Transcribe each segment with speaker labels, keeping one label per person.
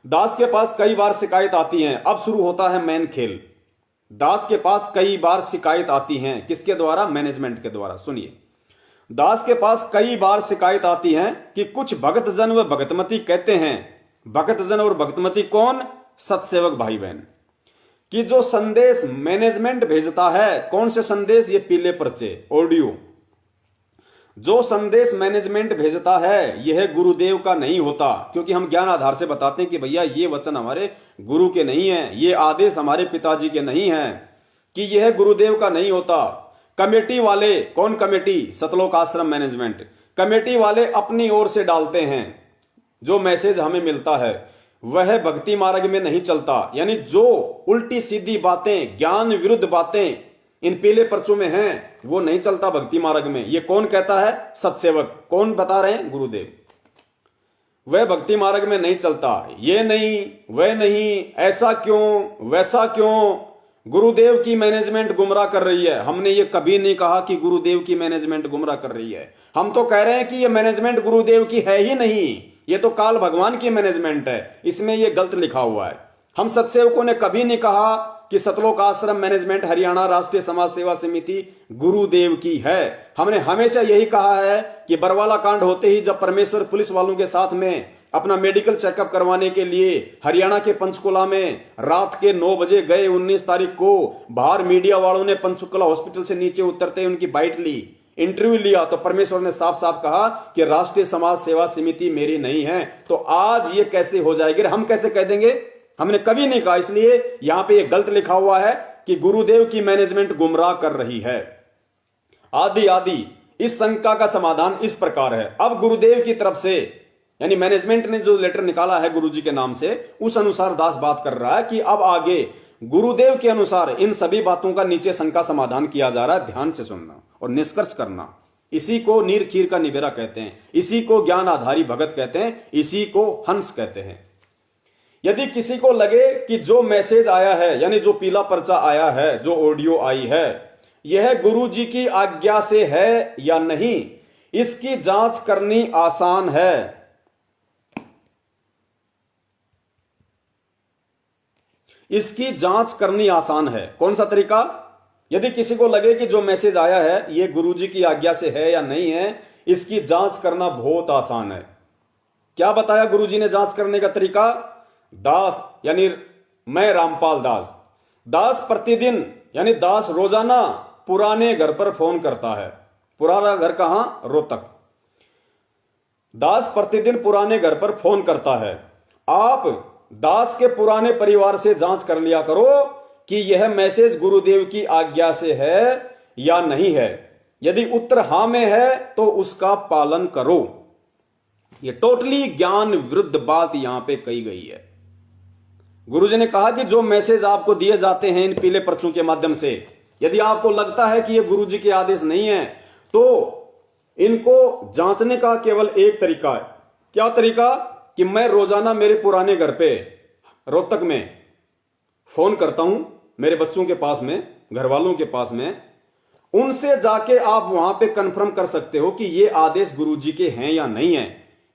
Speaker 1: दास के पास कई बार शिकायत आती है। अब शुरू होता है मेन खेल। दास के पास कई बार शिकायत आती है, किसके द्वारा? मैनेजमेंट के द्वारा। सुनिए, दास के पास कई बार शिकायत आती है कि कुछ भगतजन व भगतमती कहते हैं, भगतजन और भगतमती कौन? सतसेवक भाई बहन, कि जो संदेश मैनेजमेंट भेजता है, कौन से संदेश? ये पीले पर्चे, ऑडियो, जो संदेश मैनेजमेंट भेजता है यह गुरुदेव का नहीं होता। क्योंकि हम ज्ञान आधार से बताते हैं कि भैया ये वचन हमारे गुरु के नहीं है, ये आदेश हमारे पिताजी के नहीं है, कि यह गुरुदेव का नहीं होता। कमेटी वाले, कौन कमेटी? सतलोक आश्रम मैनेजमेंट, कमेटी वाले अपनी ओर से डालते हैं। जो मैसेज हमें मिलता है वह भक्ति मार्ग में नहीं चलता। यानी जो उल्टी सीधी बातें, ज्ञान विरुद्ध बातें इन पीले पर्चों में हैं, वो नहीं चलता भक्ति मार्ग में। ये कौन कहता है? सतसेवक। कौन बता रहे हैं? गुरुदेव। वह भक्ति मार्ग में नहीं चलता। ये नहीं, वह नहीं, ऐसा क्यों, वैसा क्यों? गुरुदेव की मैनेजमेंट गुमराह कर रही है। हमने ये कभी नहीं कहा कि गुरुदेव की मैनेजमेंट गुमराह कर रही है। हम तो कह रहे हैं कि ये मैनेजमेंट गुरुदेव की है ही नहीं, ये तो काल भगवान की मैनेजमेंट है, इसमें ये गलत लिखा हुआ है। हम सतसेवकों ने कभी नहीं कहा कि सतलोक आश्रम मैनेजमेंट हरियाणा राष्ट्रीय समाज सेवा समिति गुरुदेव की है। हमने हमेशा यही कहा है कि बरवाला कांड होते ही जब परमेश्वर पुलिस वालों के साथ में अपना मेडिकल चेकअप करवाने के लिए हरियाणा के पंचकुला में रात के 9 बजे गए, 19 तारीख को बाहर मीडिया वालों ने पंचकुला हॉस्पिटल से नीचे उतरते ही उनकी बाइट ली, इंटरव्यू लिया, तो परमेश्वर ने साफ साफ कहा कि राष्ट्रीय समाज सेवा समिति मेरी नहीं है। तो आज ये कैसे हो जाएगी? हम कैसे कह देंगे? हमने कभी नहीं कहा। इसलिए यहां पे ये गलत लिखा हुआ है कि गुरुदेव की मैनेजमेंट गुमराह कर रही है। आदि आदि इस शंका का समाधान इस प्रकार है। अब गुरुदेव की तरफ से, यानी मैनेजमेंट ने जो लेटर निकाला है गुरुजी के नाम से, उस अनुसार दास बात कर रहा है कि अब आगे गुरुदेव के अनुसार इन सभी बातों का नीचे शंका समाधान किया जा रहा है। ध्यान से सुनना और निष्कर्ष करना। इसी को नीर खीर का निबेरा कहते हैं, इसी को ज्ञान आधारी भगत कहते हैं, इसी को हंस कहते हैं। यदि किसी को लगे कि जो मैसेज आया है, यानी जो पीला पर्चा आया है, जो ऑडियो आई है, यह गुरु जी की आज्ञा से है या नहीं, इसकी जांच करनी आसान है। इसकी जांच करनी आसान है। कौन सा तरीका? यदि किसी को लगे कि जो मैसेज आया है यह गुरुजी की आज्ञा से है या नहीं है, इसकी जांच करना बहुत आसान है। क्या बताया गुरुजी ने जांच करने का तरीका? दास, यानी मैं रामपाल दास, दास प्रतिदिन, यानी दास रोजाना पुराने घर पर फोन करता है। पुराना घर कहां? रोहतक। दास प्रतिदिन पुराने घर पर फोन करता है। आप दास के पुराने परिवार से जांच कर लिया करो कि यह मैसेज गुरुदेव की आज्ञा से है या नहीं है। यदि उत्तर हां में है तो उसका पालन करो। यह टोटली ज्ञान विरुद्ध बात यहां पे कही गई है। गुरुजी ने कहा कि जो मैसेज आपको दिए जाते हैं इन पीले पर्चों के माध्यम से, यदि आपको लगता है कि यह गुरुजी के आदेश नहीं है, तो इनको जांचने का केवल एक तरीका है। क्या तरीका? कि मैं रोजाना मेरे पुराने घर पे रोहतक में फोन करता हूं, मेरे बच्चों के पास में, घर वालों के पास में, उनसे जाके आप वहां पे कंफर्म कर सकते हो कि ये आदेश गुरुजी के हैं या नहीं है।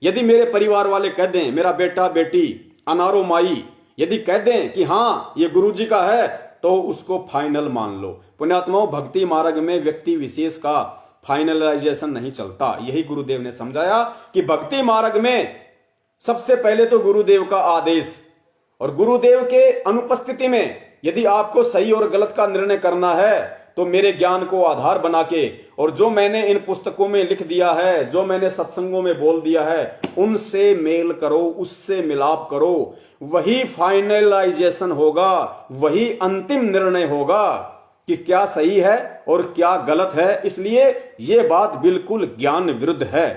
Speaker 1: यदि मेरे परिवार वाले कह दें, मेरा बेटा बेटी, अनारो माई, यदि कह दें कि हां ये गुरुजी का है, तो उसको फाइनल मान लो। पुण्यात्माओं, भक्ति मार्ग में व्यक्ति विशेष का फाइनलाइजेशन नहीं चलता। यही गुरुदेव ने समझाया कि भक्ति मार्ग में सबसे पहले तो गुरुदेव का आदेश, और गुरुदेव के अनुपस्थिति में यदि आपको सही और गलत का निर्णय करना है तो मेरे ज्ञान को आधार बना के, और जो मैंने इन पुस्तकों में लिख दिया है, जो मैंने सत्संगों में बोल दिया है, उनसे मेल करो, उससे मिलाप करो। वही फाइनलाइजेशन होगा, वही अंतिम निर्णय होगा कि क्या सही है और क्या गलत है। इसलिए यह बात बिल्कुल ज्ञान विरुद्ध है।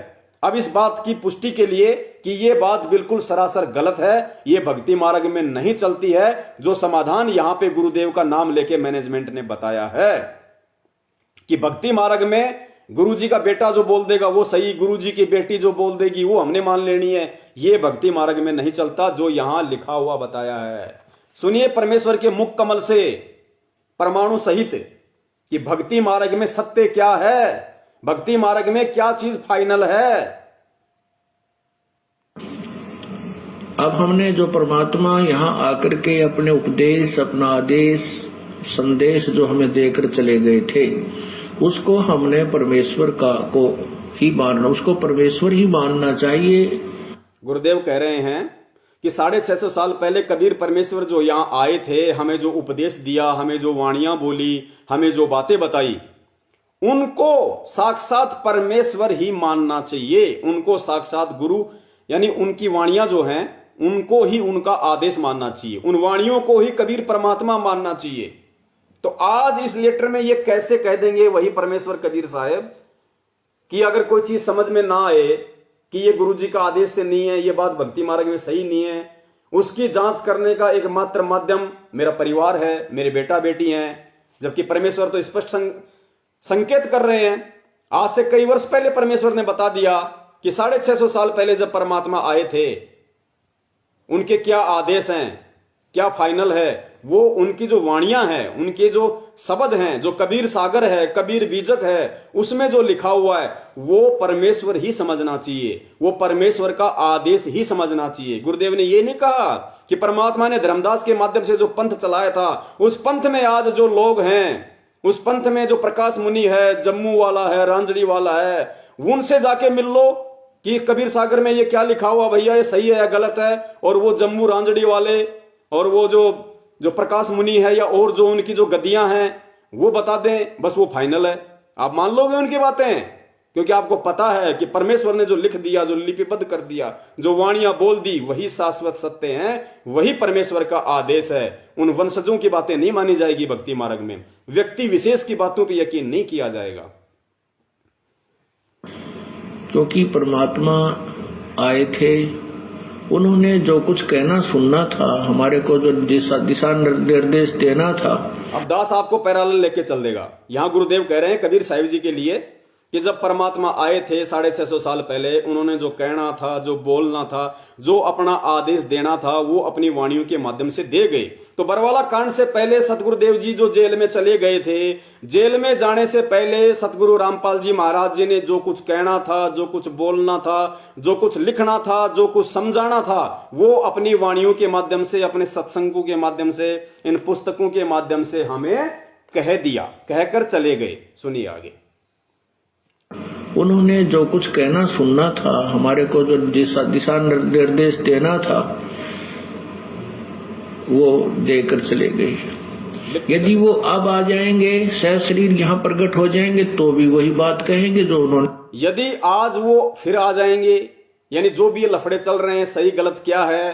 Speaker 1: अब इस बात की पुष्टि के लिए कि यह बात बिल्कुल सरासर गलत है, यह भक्ति मार्ग में नहीं चलती है, जो समाधान यहां पे गुरुदेव का नाम लेके मैनेजमेंट ने बताया है कि भक्ति मार्ग में गुरुजी का बेटा जो बोल देगा वो सही, गुरुजी की बेटी जो बोल देगी वो हमने मान लेनी है, यह भक्ति मार्ग में नहीं चलता, जो यहां लिखा हुआ बताया है। सुनिए परमेश्वर के मुख कमल से परमाणु सहित कि भक्ति मार्ग में सत्य क्या है, भक्ति मार्ग में क्या चीज फाइनल है।
Speaker 2: अब हमने जो परमात्मा यहाँ आकर के अपने उपदेश, अपना आदेश, संदेश जो हमें देकर चले गए थे, उसको हमने परमेश्वर को ही मानना, उसको परमेश्वर ही मानना चाहिए।
Speaker 1: गुरुदेव कह रहे हैं कि 650 साल पहले कबीर परमेश्वर जो यहाँ आए थे, हमें जो उपदेश दिया, हमें जो वाणियां बोली, हमें जो बातें बताई, उनको साक्षात परमेश्वर ही मानना चाहिए। उनको साक्षात गुरु यानी उनकी वाणियां जो हैं उनको ही उनका आदेश मानना चाहिए, उन वाणियों को ही कबीर परमात्मा मानना चाहिए। तो आज इस लेटर में ये कैसे कह देंगे वही परमेश्वर कबीर साहब कि अगर कोई चीज समझ में ना आए कि ये गुरु जी का आदेश से नहीं है, ये बात भक्ति मार्ग में सही नहीं है, उसकी जांच करने का एकमात्र माध्यम मेरा परिवार है, मेरे बेटा बेटी हैं। जबकि परमेश्वर तो स्पष्ट संकेत कर रहे हैं। आज से कई वर्ष पहले परमेश्वर ने बता दिया कि 650 साल पहले जब परमात्मा आए थे, उनके क्या आदेश हैं, क्या फाइनल है, वो उनकी जो वाणियां हैं, उनके जो शब्द हैं, जो कबीर सागर है, कबीर बीजक है, उसमें जो लिखा हुआ है वो परमेश्वर ही समझना चाहिए, वो परमेश्वर का आदेश ही समझना चाहिए। गुरुदेव ने ये नहीं कहा कि परमात्मा ने धर्मदास के माध्यम से जो पंथ चलाया था, उस पंथ में आज जो लोग हैं, उस पंथ में जो प्रकाश मुनि है, जम्मू वाला है, रांजड़ी वाला है, उनसे जाके मिल लो कि कबीर सागर में ये क्या लिखा हुआ भैया, ये सही है या गलत है। और वो जम्मू रांजड़ी वाले और वो जो प्रकाश मुनि है या और जो उनकी जो गद्दियां हैं वो बता दें, बस वो फाइनल है। आप मान लोगे उनकी बातें, क्योंकि आपको पता है कि परमेश्वर ने जो लिख दिया, जो लिपिबद्ध कर दिया, जो वाणियां बोल दी, वही शाश्वत सत्य हैं, वही परमेश्वर का आदेश है। उन वंशजों की बातें नहीं मानी जाएगी भक्ति मार्ग में, व्यक्ति विशेष की बातों पर यकीन नहीं किया जाएगा।
Speaker 2: क्योंकि परमात्मा आए थे, उन्होंने जो कुछ कहना सुनना था, हमारे को जो दिशा निर्देश देना था।
Speaker 1: अब दास आपको पैरालल लेके चल देगा। यहां गुरुदेव कह रहे हैं कबीर साहिब जी के लिए कि जब परमात्मा आए थे 650 साल पहले, उन्होंने जो कहना था, जो बोलना था, जो अपना आदेश देना था, वो अपनी वाणियों के माध्यम से दे गए। तो बरवाला कांड से पहले सतगुरुदेव जी जो जेल में चले गए थे, जेल में जाने से पहले सतगुरु रामपाल जी महाराज जी ने जो कुछ कहना था, जो कुछ बोलना था, जो कुछ लिखना था, जो कुछ समझाना था, वो अपनी वाणियों के माध्यम से, अपने सत्संगों के माध्यम से, इन पुस्तकों के माध्यम से हमें कह दिया, कहकर चले गए। सुनिए आगे।
Speaker 2: उन्होंने जो कुछ कहना सुनना था, हमारे को जो दिशा निर्देश देना था, वो देकर चले गए। यदि वो अब आ जाएंगे, सहशरीर यहाँ प्रकट हो जाएंगे, तो भी वही बात कहेंगे जो उन्होंने।
Speaker 1: यदि आज वो फिर आ जाएंगे, यानी जो भी ये लफड़े चल रहे हैं, सही गलत क्या है,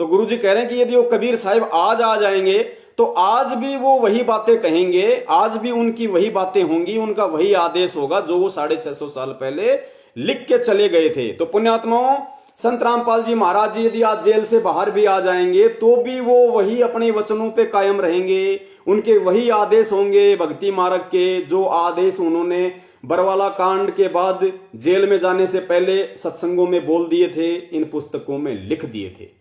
Speaker 1: तो गुरु जी कह रहे हैं कि यदि वो कबीर साहिब आज आ जाएंगे तो आज भी वो वही बातें कहेंगे, आज भी उनकी वही बातें होंगी, उनका वही आदेश होगा जो वो 650 साल पहले लिख के चले गए थे। तो पुण्यात्माओं, संत रामपाल जी महाराज जी यदि आज जेल से बाहर भी आ जाएंगे तो भी वो वही अपने वचनों पे कायम रहेंगे, उनके वही आदेश होंगे भक्ति मार्ग के, जो आदेश उन्होंने बरवाला कांड के बाद जेल में जाने से पहले सत्संगों में बोल दिए थे, इन पुस्तकों में लिख दिए थे।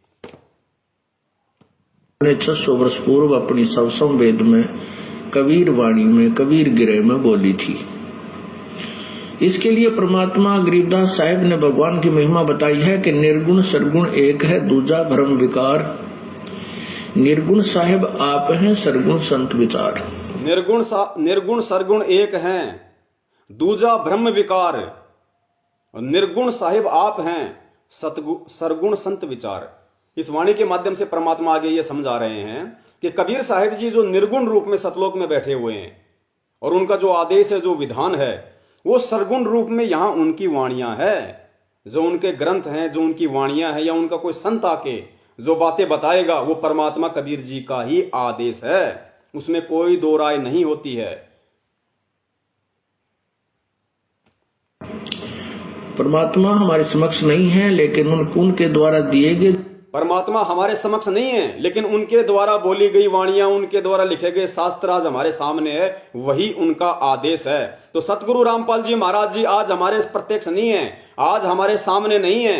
Speaker 2: 600 वर्ष पूर्व अपनी सवसम वेद में, कबीर वाणी में, कबीर गिरह में बोली थी। इसके लिए परमात्मा गरीबदास साहिब ने भगवान की महिमा बताई है कि निर्गुण सरगुण एक है, दूजा भ्रम विकार। निर्गुण साहिब आप हैं, सरगुण संत विचार।
Speaker 1: निर्गुण सरगुण एक हैं, दूजा ब्रह्म विकार। निर्गुण साहिब आप हैं, सरगुण संत विचार। इस वाणी के माध्यम से परमात्मा आगे ये समझा रहे हैं कि कबीर साहिब जी जो निर्गुण रूप में सतलोक में बैठे हुए हैं और उनका जो आदेश है, जो विधान है, वो सरगुण रूप में यहां उनकी वाणियां है, जो उनके ग्रंथ हैं, जो उनकी वाणियां हैं, या उनका कोई संत आके जो बातें बताएगा, वो परमात्मा कबीर जी का ही आदेश है, उसमें कोई दो राय नहीं होती है।
Speaker 2: परमात्मा हमारे समक्ष नहीं है, लेकिन उनके द्वारा दिए गए,
Speaker 1: परमात्मा हमारे समक्ष नहीं है, लेकिन उनके द्वारा बोली गई वाणियां, उनके द्वारा लिखे गए शास्त्र आज हमारे सामने है, वही उनका आदेश है। तो सतगुरु रामपाल जी महाराज जी आज हमारे प्रत्यक्ष नहीं है, आज हमारे सामने नहीं है,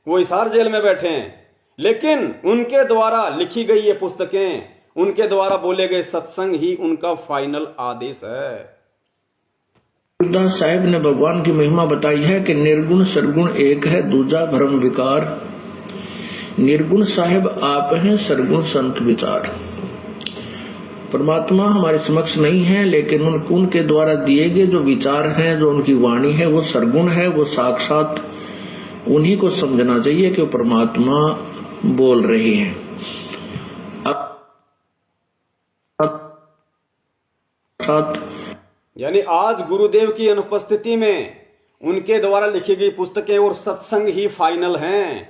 Speaker 1: वो हिसार जेल में बैठे हैं, लेकिन उनके द्वारा लिखी गई ये पुस्तकें, उनके द्वारा बोले गए सत्संग ही उनका फाइनल आदेश है।
Speaker 2: गरीबदास साहिब ने भगवान की महिमा बताई है कि निर्गुण सरगुण एक है, दूजा भ्रम विकार। निर्गुण साहेब आप हैं, सरगुण संत विचार। परमात्मा हमारे समक्ष नहीं है, लेकिन उनके द्वारा दिए गए जो विचार हैं, जो उनकी वाणी है, वो सरगुण है, वो साक्षात उन्हीं को समझना चाहिए कि वो परमात्मा बोल रहे हैं।
Speaker 1: यानी आज गुरुदेव की अनुपस्थिति में उनके द्वारा लिखी गई पुस्तकें और सत्संग ही फाइनल हैं,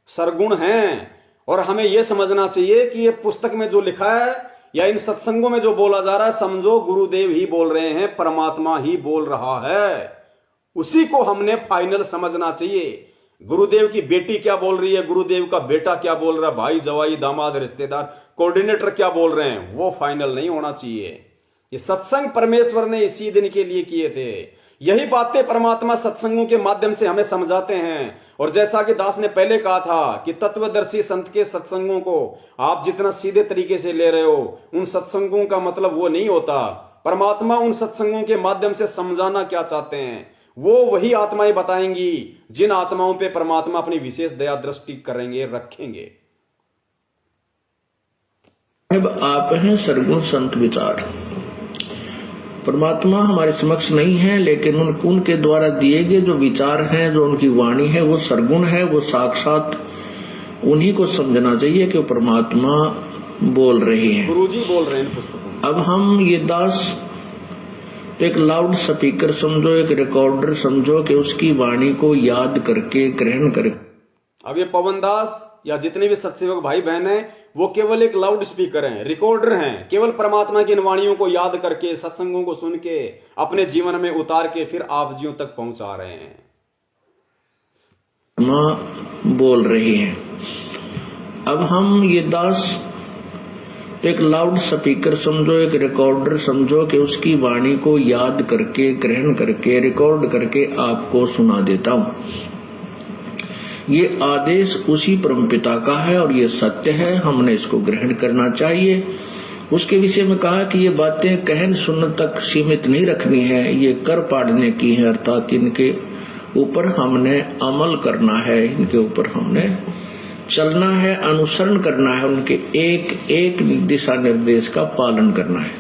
Speaker 1: सरगुण हैं। और हमें यह समझना चाहिए कि ये पुस्तक में जो लिखा है या इन सत्संगों में जो बोला जा रहा है, समझो गुरुदेव ही बोल रहे हैं, परमात्मा ही बोल रहा है। उसी को हमने फाइनल समझना चाहिए। गुरुदेव की बेटी क्या बोल रही है, गुरुदेव का बेटा क्या बोल रहा है, भाई जवाई दामाद रिश्तेदार कोऑर्डिनेटर क्या बोल रहे हैं, वो फाइनल नहीं होना चाहिए। ये सत्संग परमेश्वर ने इसी दिन के लिए किए थे। यही बातें परमात्मा सत्संगों के माध्यम से हमें समझाते हैं। और जैसा कि दास ने पहले कहा था कि तत्वदर्शी संत के सत्संगों को आप जितना सीधे तरीके से ले रहे हो, उन सत्संगों का मतलब वो नहीं होता। परमात्मा उन सत्संगों के माध्यम से समझाना क्या चाहते हैं, वो वही आत्माएं बताएंगी जिन आत्माओं पे परमात्मा अपनी विशेष दया दृष्टि करेंगे, रखेंगे।
Speaker 2: आप हैं सरगुण संत विचार। परमात्मा हमारे समक्ष नहीं है, लेकिन उनके द्वारा दिए गए जो विचार हैं, जो उनकी वाणी है, वो सरगुण है, वो साक्षात उन्हीं को समझना चाहिए कि वो परमात्मा बोल रहे हैं,
Speaker 1: गुरुजी बोल रहे हैं पुस्तकों में।
Speaker 2: अब हम ये दास एक लाउड स्पीकर समझो, एक रिकॉर्डर समझो कि उसकी वाणी को याद करके ग्रहण करके।
Speaker 1: अब ये पवन दास या जितने भी सत्सेवक भाई बहन हैं, वो केवल एक लाउड स्पीकर हैं, रिकॉर्डर हैं। केवल परमात्मा की इन वाणियों को याद करके, सत्संगों को सुन के, अपने जीवन में उतार के फिर आप जियों तक पहुंचा रहे हैं।
Speaker 2: मां बोल रहे हैं। अब हम ये दास एक लाउड स्पीकर समझो, एक रिकॉर्डर समझो कि उसकी वाणी को याद करके, ग्रहण करके, रिकॉर्ड करके आपको सुना देता हूं। ये आदेश उसी परमपिता का है और ये सत्य है, हमने इसको ग्रहण करना चाहिए। उसके विषय में कहा कि ये बातें कहन सुनने तक सीमित नहीं रखनी है, ये कर पाड़ने की है, अर्थात इनके ऊपर हमने अमल करना है, इनके ऊपर हमने चलना है, अनुसरण करना है, उनके एक एक दिशा निर्देश का पालन करना है।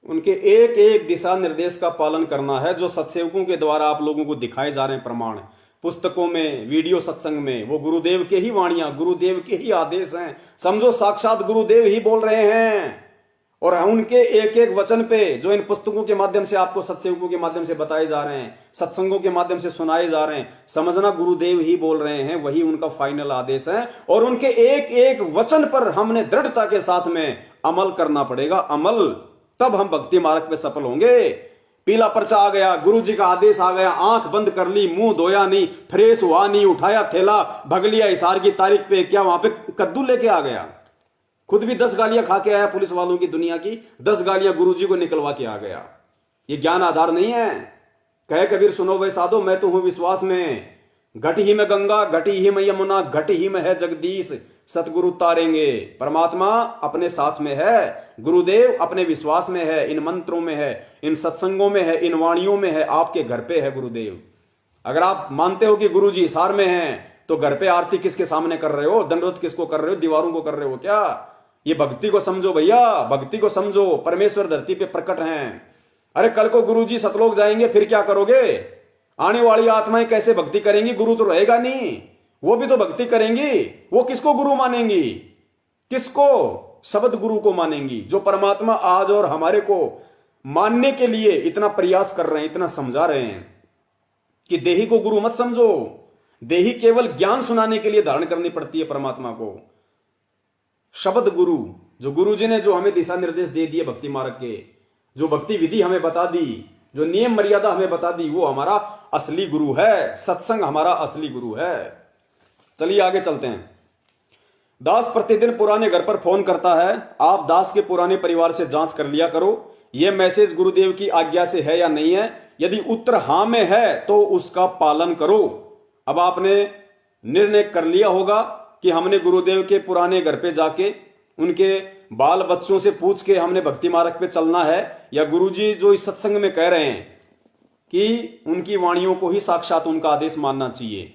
Speaker 1: उनके एक एक दिशा निर्देश का पालन करना है, जो सत्सेवकों के द्वारा आप लोगों को दिखाए जा रहे हैं प्रमाण, पुस्तकों में, वीडियो सत्संग में, वो गुरुदेव के ही वाणियां, गुरुदेव के ही आदेश हैं। समझो साक्षात गुरुदेव ही बोल रहे हैं। और उनके एक एक वचन पे जो इन पुस्तकों के माध्यम से आपको सत्संगों के माध्यम से बताए जा रहे हैं, सत्संगों के माध्यम से सुनाए जा रहे हैं, समझना गुरुदेव ही बोल रहे हैं, वही उनका फाइनल आदेश है। और उनके एक एक वचन पर हमने दृढ़ता के साथ में अमल करना पड़ेगा। अमल, तब हम भक्ति मार्ग पे सफल होंगे। पीला पर्चा आ गया, गुरु जी का आदेश आ गया, आंख बंद कर ली, मुंह धोया नहीं, फ्रेश हुआ नहीं, उठाया थैला, भग लिया हिसार की तारीख पे, क्या वहां पे कद्दू लेके आ गया? खुद भी 10 गालियां खा के आया पुलिस वालों की, दुनिया की 10 गालियां गुरुजी को निकलवा के आ गया। ये ज्ञान आधार नहीं है। कहे कबीर सुनो वे साधो, मैं तो हूं विश्वास में, घट ही में गंगा, घट ही में यमुना, घट ही में है जगदीश, सतगुरु तारेंगे। परमात्मा अपने साथ में है, गुरुदेव अपने विश्वास में है, इन मंत्रों में है, इन सत्संगों में है, इन वाणियों में है, आपके घर पे है गुरुदेव। अगर आप मानते हो कि गुरुजी हिसार में हैं, तो घर पे आरती किसके सामने कर रहे हो, दंडवत किसको कर रहे हो, दीवारों को कर रहे हो क्या? ये भक्ति को समझो भैया, भक्ति को समझो। परमेश्वर धरती पे प्रकट हैं। अरे कल को गुरुजी सतलोक जाएंगे, फिर क्या करोगे? आने वाली आत्माएं कैसे भक्ति करेंगी? गुरु तो रहेगा नहीं, वो भी तो भक्ति करेंगी। वो किसको गुरु मानेंगी? किसको? शब्द गुरु को मानेंगी, जो परमात्मा आज और हमारे को मानने के लिए इतना प्रयास कर रहे हैं, इतना समझा रहे हैं कि देही को गुरु मत समझो। देही केवल ज्ञान सुनाने के लिए धारण करनी पड़ती है परमात्मा को। शब्द गुरु, जो गुरु जी ने जो हमें दिशा निर्देश दे दिए भक्ति मार्ग के, जो भक्ति विधि हमें बता दी, जो नियम मर्यादा हमें बता दी, वो हमारा असली गुरु है। सत्संग हमारा असली गुरु है। चलिए आगे चलते हैं। दास प्रतिदिन पुराने घर पर फोन करता है। आप दास के पुराने परिवार से जांच कर लिया करो, यह मैसेज गुरुदेव की आज्ञा से है या नहीं है। यदि उत्तर हां में है तो उसका पालन करो। अब आपने निर्णय कर लिया होगा कि हमने गुरुदेव के पुराने घर पे जाके उनके बाल बच्चों से पूछ के हमने भक्ति मार्ग पे चलना है, या गुरुजी जो इस सत्संग में कह रहे हैं कि उनकी वाणियों को ही साक्षात उनका आदेश मानना चाहिए,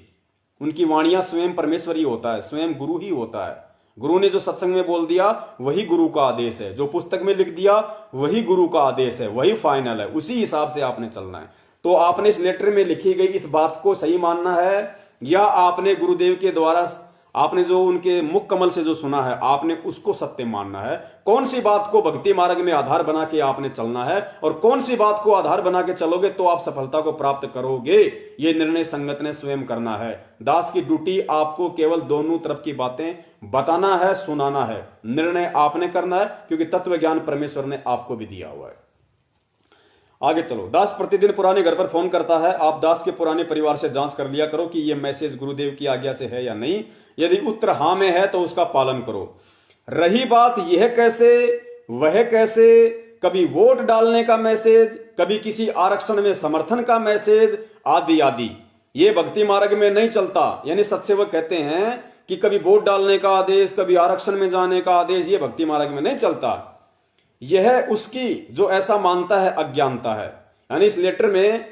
Speaker 1: उनकी वाणियां स्वयं परमेश्वर ही होता है, स्वयं गुरु ही होता है। गुरु ने जो सत्संग में बोल दिया वही गुरु का आदेश है, जो पुस्तक में लिख दिया वही गुरु का आदेश है, वही फाइनल है, उसी हिसाब से आपने चलना है। तो आपने इस लेटर में लिखी गई इस बात को सही मानना है, या आपने गुरुदेव के द्वारा आपने जो उनके मुख कमल से जो सुना है आपने उसको सत्य मानना है। कौन सी बात को भक्ति मार्ग में आधार बना के आपने चलना है और कौन सी बात को आधार बना के चलोगे तो आप सफलता को प्राप्त करोगे, ये निर्णय संगत ने स्वयं करना है। दास की ड्यूटी आपको केवल दोनों तरफ की बातें बताना है, सुनाना है। निर्णय आपने करना है क्योंकि तत्व ज्ञान परमेश्वर ने आपको भी दिया हुआ है। आगे चलो। दास प्रतिदिन पुराने घर पर फोन करता है। आप दास के पुराने परिवार से जांच कर लिया करो कि यह मैसेज गुरुदेव की आज्ञा से है या नहीं। यदि उत्तर हां में है तो उसका पालन करो। रही बात यह कैसे वह कैसे, कभी वोट डालने का मैसेज, कभी किसी आरक्षण में समर्थन का मैसेज आदि आदि, ये भक्ति मार्ग में नहीं चलता। यानी सत्सेवक कहते हैं कि कभी वोट डालने का आदेश, कभी आरक्षण में जाने का आदेश, ये भक्ति मार्ग में नहीं चलता। यह उसकी जो ऐसा मानता है अज्ञानता है। यानी इस लेटर में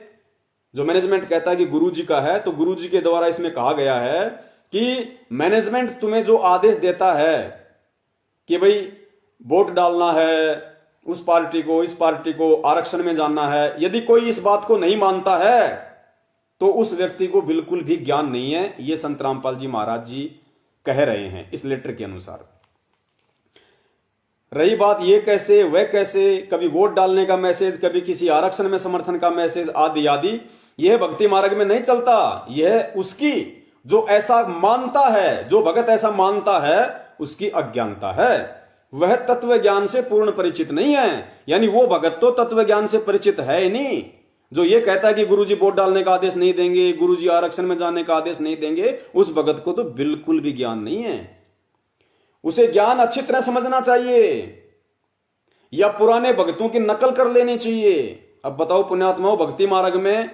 Speaker 1: जो मैनेजमेंट कहता है कि गुरुजी का है, तो गुरुजी के द्वारा इसमें कहा गया है कि मैनेजमेंट तुम्हें जो आदेश देता है कि भाई वोट डालना है उस पार्टी को, इस पार्टी को, आरक्षण में जाना है, यदि कोई इस बात को नहीं मानता है तो उस व्यक्ति को बिल्कुल भी ज्ञान नहीं है। ये संत रामपाल जी महाराज जी कह रहे हैं इस लेटर के अनुसार। रही बात ये कैसे वह कैसे, कभी वोट डालने का मैसेज, कभी किसी आरक्षण में समर्थन का मैसेज आदि आदि, यह भक्ति मार्ग में नहीं चलता। यह उसकी जो ऐसा मानता है, जो भगत ऐसा मानता है, उसकी अज्ञानता है। वह तत्व ज्ञान से पूर्ण परिचित नहीं है। यानी वो भगत तो तत्व ज्ञान से परिचित है ही नहीं। जो ये कहता है कि गुरुजी वोट डालने का आदेश नहीं देंगे, गुरुजी आरक्षण में जाने का आदेश नहीं देंगे, उस भगत को तो बिल्कुल भी ज्ञान नहीं है। उसे ज्ञान अच्छी तरह समझना चाहिए या पुराने भक्तों की नकल कर लेनी चाहिए। अब बताओ पुण्यात्माओं, भक्ति मार्ग में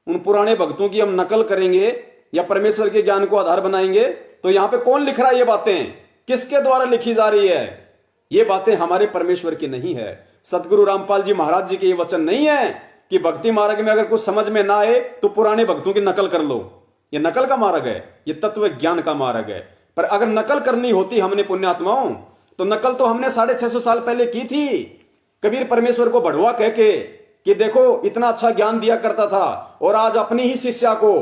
Speaker 1: उन पुराने भक्तों की हम नकल करेंगे या परमेश्वर के ज्ञान को आधार बनाएंगे, तो यहां पे कौन लिख रहा है ये बातें, किसके द्वारा लिखी जा रही है? ये बातें हमारे परमेश्वर की नहीं है। सतगुरु रामपाल जी महाराज जी के ये वचन नहीं है कि भक्ति मार्ग में अगर कुछ समझ में ना आए तो पुराने भक्तों की नकल कर लो। ये नकल का मार्ग है, ये तत्व ज्ञान का मार्ग है। पर अगर नकल करनी होती हमने पुण्यात्माओं, तो नकल तो हमने 650 साल पहले की थी। कबीर परमेश्वर को बढ़वा कह के कि देखो इतना अच्छा ज्ञान दिया करता था, और आज अपनी ही शिष्या को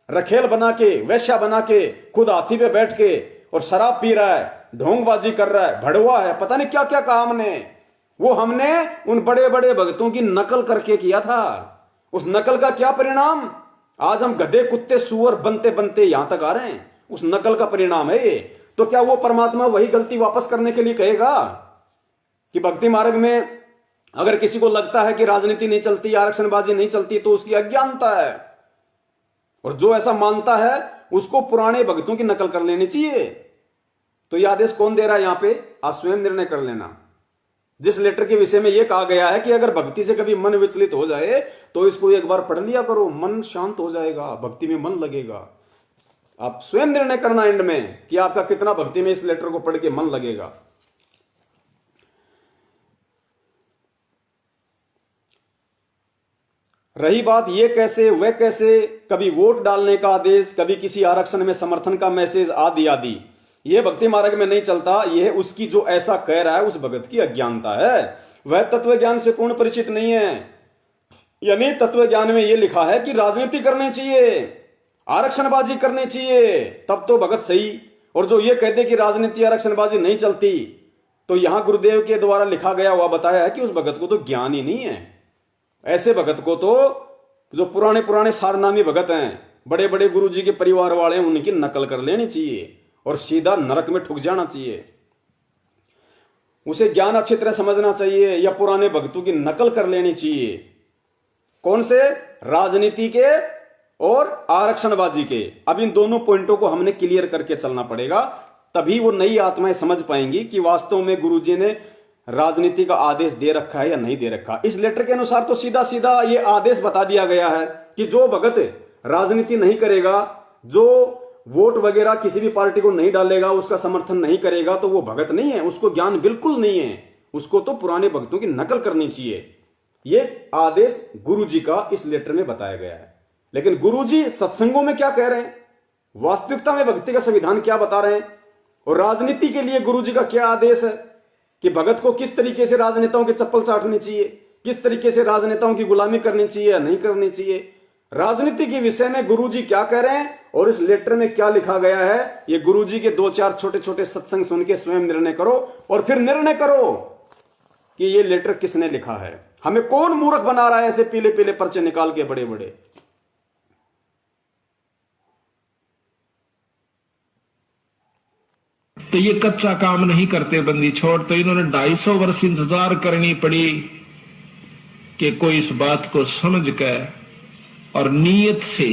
Speaker 1: रखेल बना के, वैश्या बना के, खुद हाथी पे बैठ के और शराब पी रहा है, ढोंगबाजी कर रहा है, भड़वा है, पता नहीं क्या क्या कहा हमने। वो हमने उन बड़े बड़े भक्तों की नकल करके किया था। उस नकल का क्या परिणाम? आज हम गधे कुत्ते सुअर बनते बनते यहां तक आ रहे हैं। उस नकल का परिणाम है ये। तो क्या वो परमात्मा वही गलती वापस करने के लिए कहेगा कि भक्ति मार्ग में अगर किसी को लगता है कि राजनीति नहीं चलती, आरक्षणबाजी नहीं चलती, तो उसकी अज्ञानता है। और जो ऐसा मानता है उसको पुराने भक्तों की नकल कर लेनी चाहिए। तो यह आदेश कौन दे रहा है यहां पे? आप स्वयं निर्णय कर लेना। जिस लेटर के विषय में यह कहा गया है कि अगर भक्ति से कभी मन विचलित हो जाए तो इसको एक बार पढ़ लिया करो, मन शांत हो जाएगा, भक्ति में मन लगेगा। आप स्वयं निर्णय करना एंड में कि आपका कितना भक्ति में इस लेटर को पढ़ के मन लगेगा। रही बात ये कैसे वह कैसे, कभी वोट डालने का आदेश, कभी किसी आरक्षण में समर्थन का मैसेज आदि आदि, यह भक्ति मार्ग में नहीं चलता। यह उसकी जो ऐसा कह रहा है उस भगत की अज्ञानता है। वह तत्व ज्ञान से पूर्ण परिचित नहीं है। यानी तत्व ज्ञान में यह लिखा है कि राजनीति करनी चाहिए, आरक्षणबाजी करनी चाहिए, तब तो भगत सही। और जो ये कहते कि राजनीति आरक्षणबाजी नहीं चलती, तो यहां गुरुदेव के द्वारा लिखा गया हुआ बताया है कि उस भगत को तो ज्ञान ही नहीं है। ऐसे भगत को तो जो पुराने पुराने सारनामी भगत हैं, बड़े बड़े गुरु जी के परिवार वाले, उनकी नकल कर लेनी चाहिए और सीधा नरक में ठुक जाना चाहिए। उसे ज्ञान अच्छी तरह समझना चाहिए या पुराने भक्तों की नकल कर लेनी चाहिए। कौन से? राजनीति के और आरक्षणबाजी के। अब इन दोनों पॉइंटों को हमने क्लियर करके चलना पड़ेगा, तभी वो नई आत्माएं समझ पाएंगी कि वास्तव में गुरुजी ने राजनीति का आदेश दे रखा है या नहीं दे रखा। इस लेटर के अनुसार तो सीधा सीधा ये आदेश बता दिया गया है कि जो भगत राजनीति नहीं करेगा, जो वोट वगैरह किसी भी पार्टी को नहीं डालेगा, उसका समर्थन नहीं करेगा, तो वो भगत नहीं है, उसको ज्ञान बिल्कुल नहीं है। उसको तो पुराने भक्तों की नकल करनी चाहिए। ये आदेश गुरुजी का इस लेटर में बताया गया है। लेकिन गुरुजी सत्संगों में क्या कह रहे हैं? वास्तविकता में भक्ति का संविधान क्या बता रहे हैं और राजनीति के लिए गुरुजी का क्या आदेश है कि भगत को किस तरीके से राजनेताओं के चप्पल चाटनी चाहिए, किस तरीके से राजनेताओं की गुलामी करनी चाहिए या नहीं करनी चाहिए। राजनीति के विषय में गुरुजी क्या कह रहे हैं और इस लेटर में क्या लिखा गया है, ये गुरुजी के 2-4 छोटे छोटे सत्संग सुन के स्वयं निर्णय करो और फिर निर्णय करो कि ये लेटर किसने लिखा है। हमें कौन मूर्ख बना रहा है ऐसे पीले पीले पर्चे निकाल के बड़े बड़े।
Speaker 2: तो ये कच्चा काम नहीं करते बंदी छोड़, तो इन्होंने 250 वर्ष इंतजार करनी पड़ी कि कोई इस बात को समझ कर और नीयत से,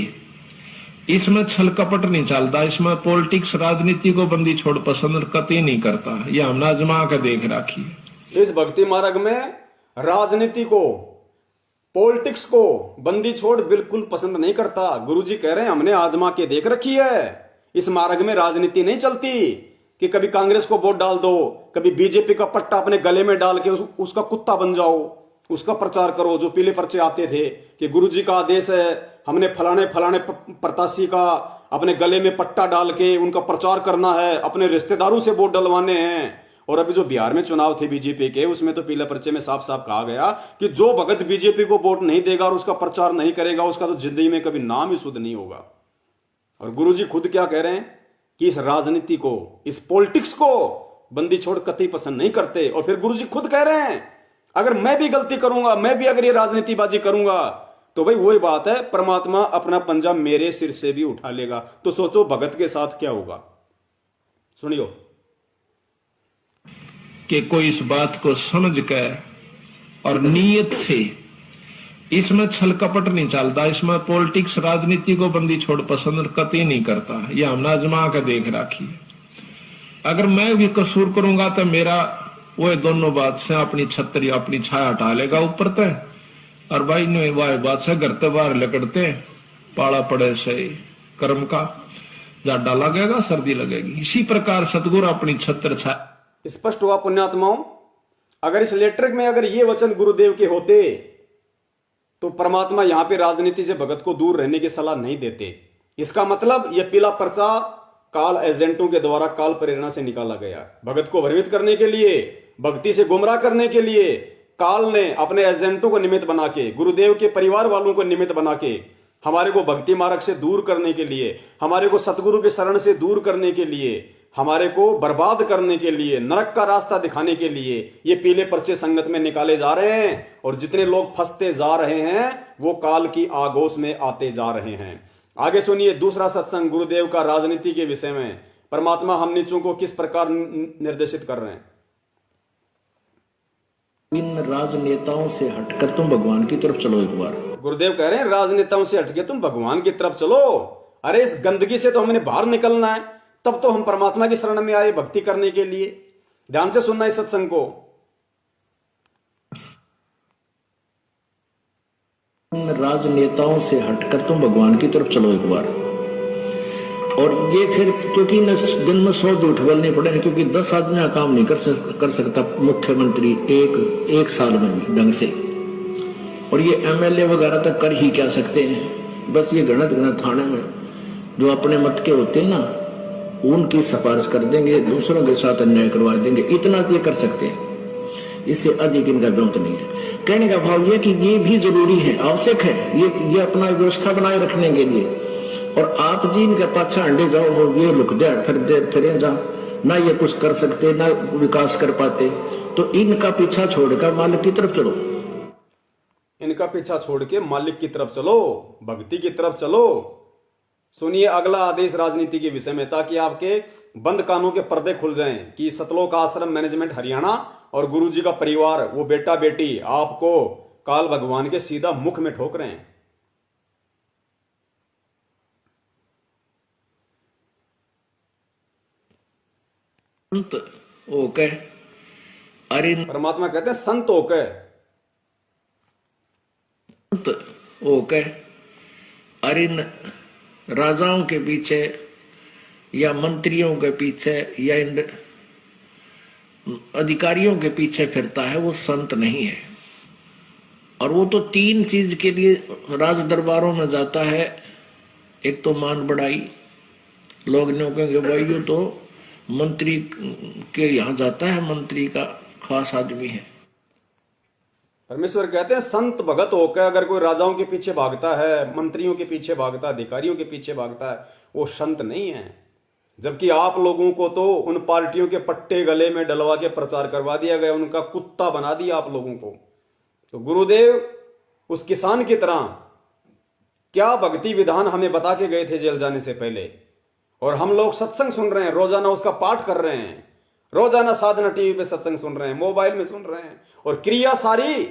Speaker 2: इसमें छल कपट नहीं चलता, इसमें पॉलिटिक्स राजनीति को बंदी छोड़ पसंद कतई नहीं करता। ये हमने आजमा कर देख रखी।
Speaker 1: इस भक्ति मार्ग में राजनीति को, पॉलिटिक्स को बंदी छोड़ बिल्कुल पसंद नहीं करता। गुरुजी कह रहे हैं हमने आजमा के देख रखी है। इस मार्ग में राजनीति नहीं चलती कि कभी कांग्रेस को वोट डाल दो, कभी बीजेपी का पट्टा अपने गले में डाल के उसका कुत्ता बन जाओ, उसका प्रचार करो। जो पीले पर्चे आते थे कि गुरुजी का आदेश है, हमने फलाने फलाने प्रत्याशी का अपने गले में पट्टा डाल के उनका प्रचार करना है, अपने रिश्तेदारों से वोट डलवाने हैं। और अभी जो बिहार में चुनाव थे बीजेपी के, उसमें तो पीले पर्चे में साफ साफ कहा गया कि जो भगत बीजेपी को वोट नहीं देगा और उसका प्रचार नहीं करेगा, उसका तो जिंदगी में कभी नाम ही शुद्ध नहीं होगा। और गुरुजी खुद क्या कह रहे हैं कि इस राजनीति को, इस पॉलिटिक्स को बंदी छोड़ कतई पसंद नहीं करते। और फिर गुरुजी खुद कह रहे हैं अगर मैं भी गलती करूंगा, मैं भी अगर ये राजनीतिबाजी करूंगा, तो भाई वही बात है, परमात्मा अपना पंजा मेरे सिर से भी उठा लेगा। तो सोचो भगत के साथ क्या होगा। सुनियो
Speaker 2: कि कोई इस बात को समझ कर और नीयत से, इसमें छल कपट नहीं चलता, इसमें पॉलिटिक्स राजनीति को बंदी छोड़ पसंद कतई नहीं करता। ये हमने आजमा कर देख रखी। अगर मैं भी कसूर करूंगा तो मेरा वो दोनों बात से अपनी छतरी अपनी छाया हटा लेगा ऊपर तय, और भाई ने वह बात से घर ते बाहर लकड़ते पाला पड़े से कर्म का जाडा लगेगा, सर्दी लगेगी। इसी प्रकार सतगुरु अपनी छत्र छाया।
Speaker 1: स्पष्ट हुआ पुण्यात्माओं। अगर इस लेटर में अगर ये वचन गुरुदेव के होते तो परमात्मा यहां पे राजनीति से भगत को दूर रहने की सलाह नहीं देते। इसका मतलब यह पीला पर्चा काल एजेंटों के द्वारा काल प्रेरणा से निकाला गया, भगत को भ्रमित करने के लिए, भक्ति से गुमराह करने के लिए। काल ने अपने एजेंटों को निमित्त बना के, गुरुदेव के परिवार वालों को निमित्त बना के, हमारे को भक्ति मार्ग से दूर करने के लिए, हमारे को सतगुरु के शरण से दूर करने के लिए, हमारे को बर्बाद करने के लिए, नरक का रास्ता दिखाने के लिए ये पीले पर्चे संगत में निकाले जा रहे हैं। और जितने लोग फंसते जा रहे हैं वो काल की आगोश में आते जा रहे हैं। आगे सुनिए दूसरा सत्संग गुरुदेव का राजनीति के विषय में। परमात्मा हम नीचों को किस प्रकार निर्देशित कर रहे हैं।
Speaker 2: इन राजनेताओं से हटकर तुम भगवान की तरफ चलो। एक बार
Speaker 1: गुरुदेव कह रहे हैं राजनेताओं से हटके तुम भगवान की तरफ चलो। अरे इस गंदगी से तो हमने बाहर निकलना है, तब तो हम परमात्मा की शरण में आए भक्ति करने के लिए। ध्यान से सुनना इस सत्संग को।
Speaker 2: इन राजनेताओं से हटकर तुम भगवान की तरफ चलो एक बार। और ये फिर क्योंकि दिन में 100 झूठ बोलने पड़े, क्योंकि 10 आदमी का काम नहीं कर सकता मुख्यमंत्री एक साल में भी ढंग से। और ये एमएलए वगैरह तक कर ही क्या सकते हैं। बस ये गणत थाने में जो अपने मत के होते हैं ना, उनकी सिफारिश कर देंगे, दूसरों के साथ अन्याय करवा देंगे, इतना ये कर सकते हैं। इससे अधिक इनका व्यवत नहीं है। कहने का भाव ये कि ये भी जरूरी है, आवश्यक है, ये अपना व्यवस्था बनाए रखने के लिए। और आप जी इनके पाछा अंडे जाओ हो, ये लुक जाए फिर जा, ना ये कुछ कर सकते ना विकास कर पाते, तो इनका पीछा छोड़कर मालिक की तरफ चलो।
Speaker 1: इनका पीछा छोड़ के मालिक की तरफ चलो, भक्ति की तरफ चलो। सुनिए अगला आदेश राजनीति के विषय में, ताकि आपके बंद कानों के पर्दे खुल जाएं कि सतलोक आश्रम मैनेजमेंट हरियाणा और गुरुजी का परिवार, वो बेटा बेटी आपको काल भगवान के सीधा मुख में ठोक रहे हैं।
Speaker 2: ओके, अरे
Speaker 1: परमात्मा कहते हैं संत ओके,
Speaker 2: ओके। अरे राजाओं के पीछे या मंत्रियों के पीछे या इन अधिकारियों के पीछे फिरता है, वो संत नहीं है। और वो तो 3 चीज के लिए राज दरबारों में जाता है। एक तो मान बढ़ाई, लोग ने कहेंगे भाई ये तो मंत्री के यहाँ जाता है, मंत्री का खास आदमी है।
Speaker 1: परमेश्वर कहते हैं संत भगत होकर अगर कोई राजाओं के पीछे भागता है, मंत्रियों के पीछे भागता है, अधिकारियों के पीछे भागता है, वो संत नहीं है। जबकि आप लोगों को तो उन पार्टियों के पट्टे गले में डलवा के प्रचार करवा दिया गया, उनका कुत्ता बना दिया आप लोगों को। तो गुरुदेव उस किसान की तरह क्या भक्ति विधान हमें बता के गए थे जेल जाने से पहले, और हम लोग सत्संग सुन रहे हैं, रोजाना उसका पाठ कर रहे हैं, रोजाना साधना टीवी पे सत्संग सुन रहे हैं, मोबाइल में सुन रहे हैं, और क्रिया सारी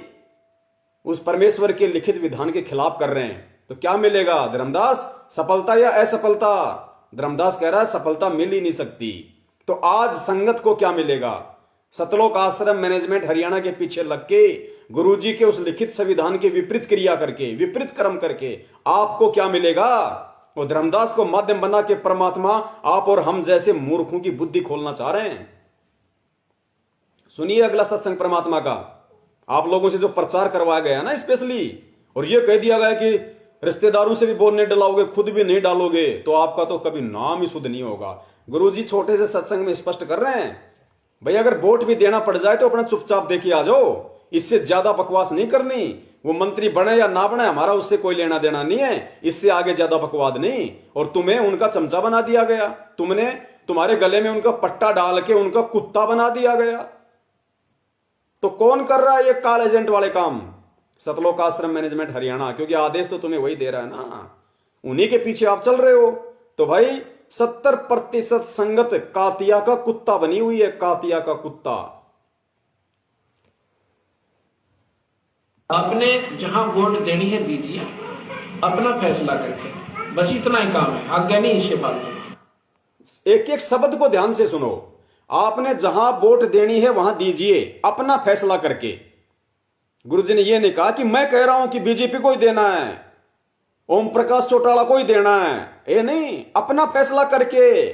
Speaker 1: उस परमेश्वर के लिखित विधान के खिलाफ कर रहे हैं। तो क्या मिलेगा धर्मदास, सफलता या असफलता? धर्मदास कह रहा है सफलता मिल ही नहीं सकती। तो आज संगत को क्या मिलेगा? सतलोक आश्रम मैनेजमेंट हरियाणा के पीछे लग के गुरुजी के उस लिखित संविधान के विपरीत क्रिया करके, विपरीत कर्म करके आपको क्या मिलेगा? और धर्मदास को माध्यम बना के परमात्मा आप और हम जैसे मूर्खों की बुद्धि खोलना चाह रहे हैं। सुनिए अगला सत्संग परमात्मा का, आप लोगों से जो प्रचार करवाया गया ना स्पेशली, और ये कह दिया गया कि रिश्तेदारों से भी बोल नहीं डालोगे, खुद भी नहीं डालोगे, तो आपका तो कभी नाम ही शुद्ध नहीं होगा। गुरुजी छोटे से सत्संग में स्पष्ट कर रहे हैं, भाई अगर वोट भी देना पड़ जाए तो अपना चुपचाप देके आ जाओ, इससे ज्यादा बकवास नहीं करनी। वो मंत्री बने या ना बने हमारा उससे कोई लेना देना नहीं है, इससे आगे ज्यादा बकवाद नहीं। और तुम्हें उनका चमचा बना दिया गया, तुमने तुम्हारे गले में उनका पट्टा डाल के उनका कुत्ता बना दिया गया। तो कौन कर रहा है ये कॉल एजेंट वाले काम? सतलोक आश्रम मैनेजमेंट हरियाणा, क्योंकि आदेश तो तुम्हें वही दे रहा है ना, उन्हीं के पीछे आप चल रहे हो। तो भाई 70% संगत कातिया का कुत्ता बनी हुई है, कातिया का कुत्ता।
Speaker 2: आपने जहां वोट देनी है दीजिए, अपना फैसला करके, बस इतना ही काम है, आज्ञा नहीं इससे फालतू।
Speaker 1: एक एक शब्द को ध्यान से सुनो। आपने जहां वोट देनी है वहां दीजिए, अपना फैसला करके। गुरुजी ने यह नहीं कहा कि मैं कह रहा हूं कि बीजेपी को ही देना है, ओम प्रकाश चौटाला को ही देना है, ये नहीं, अपना फैसला करके।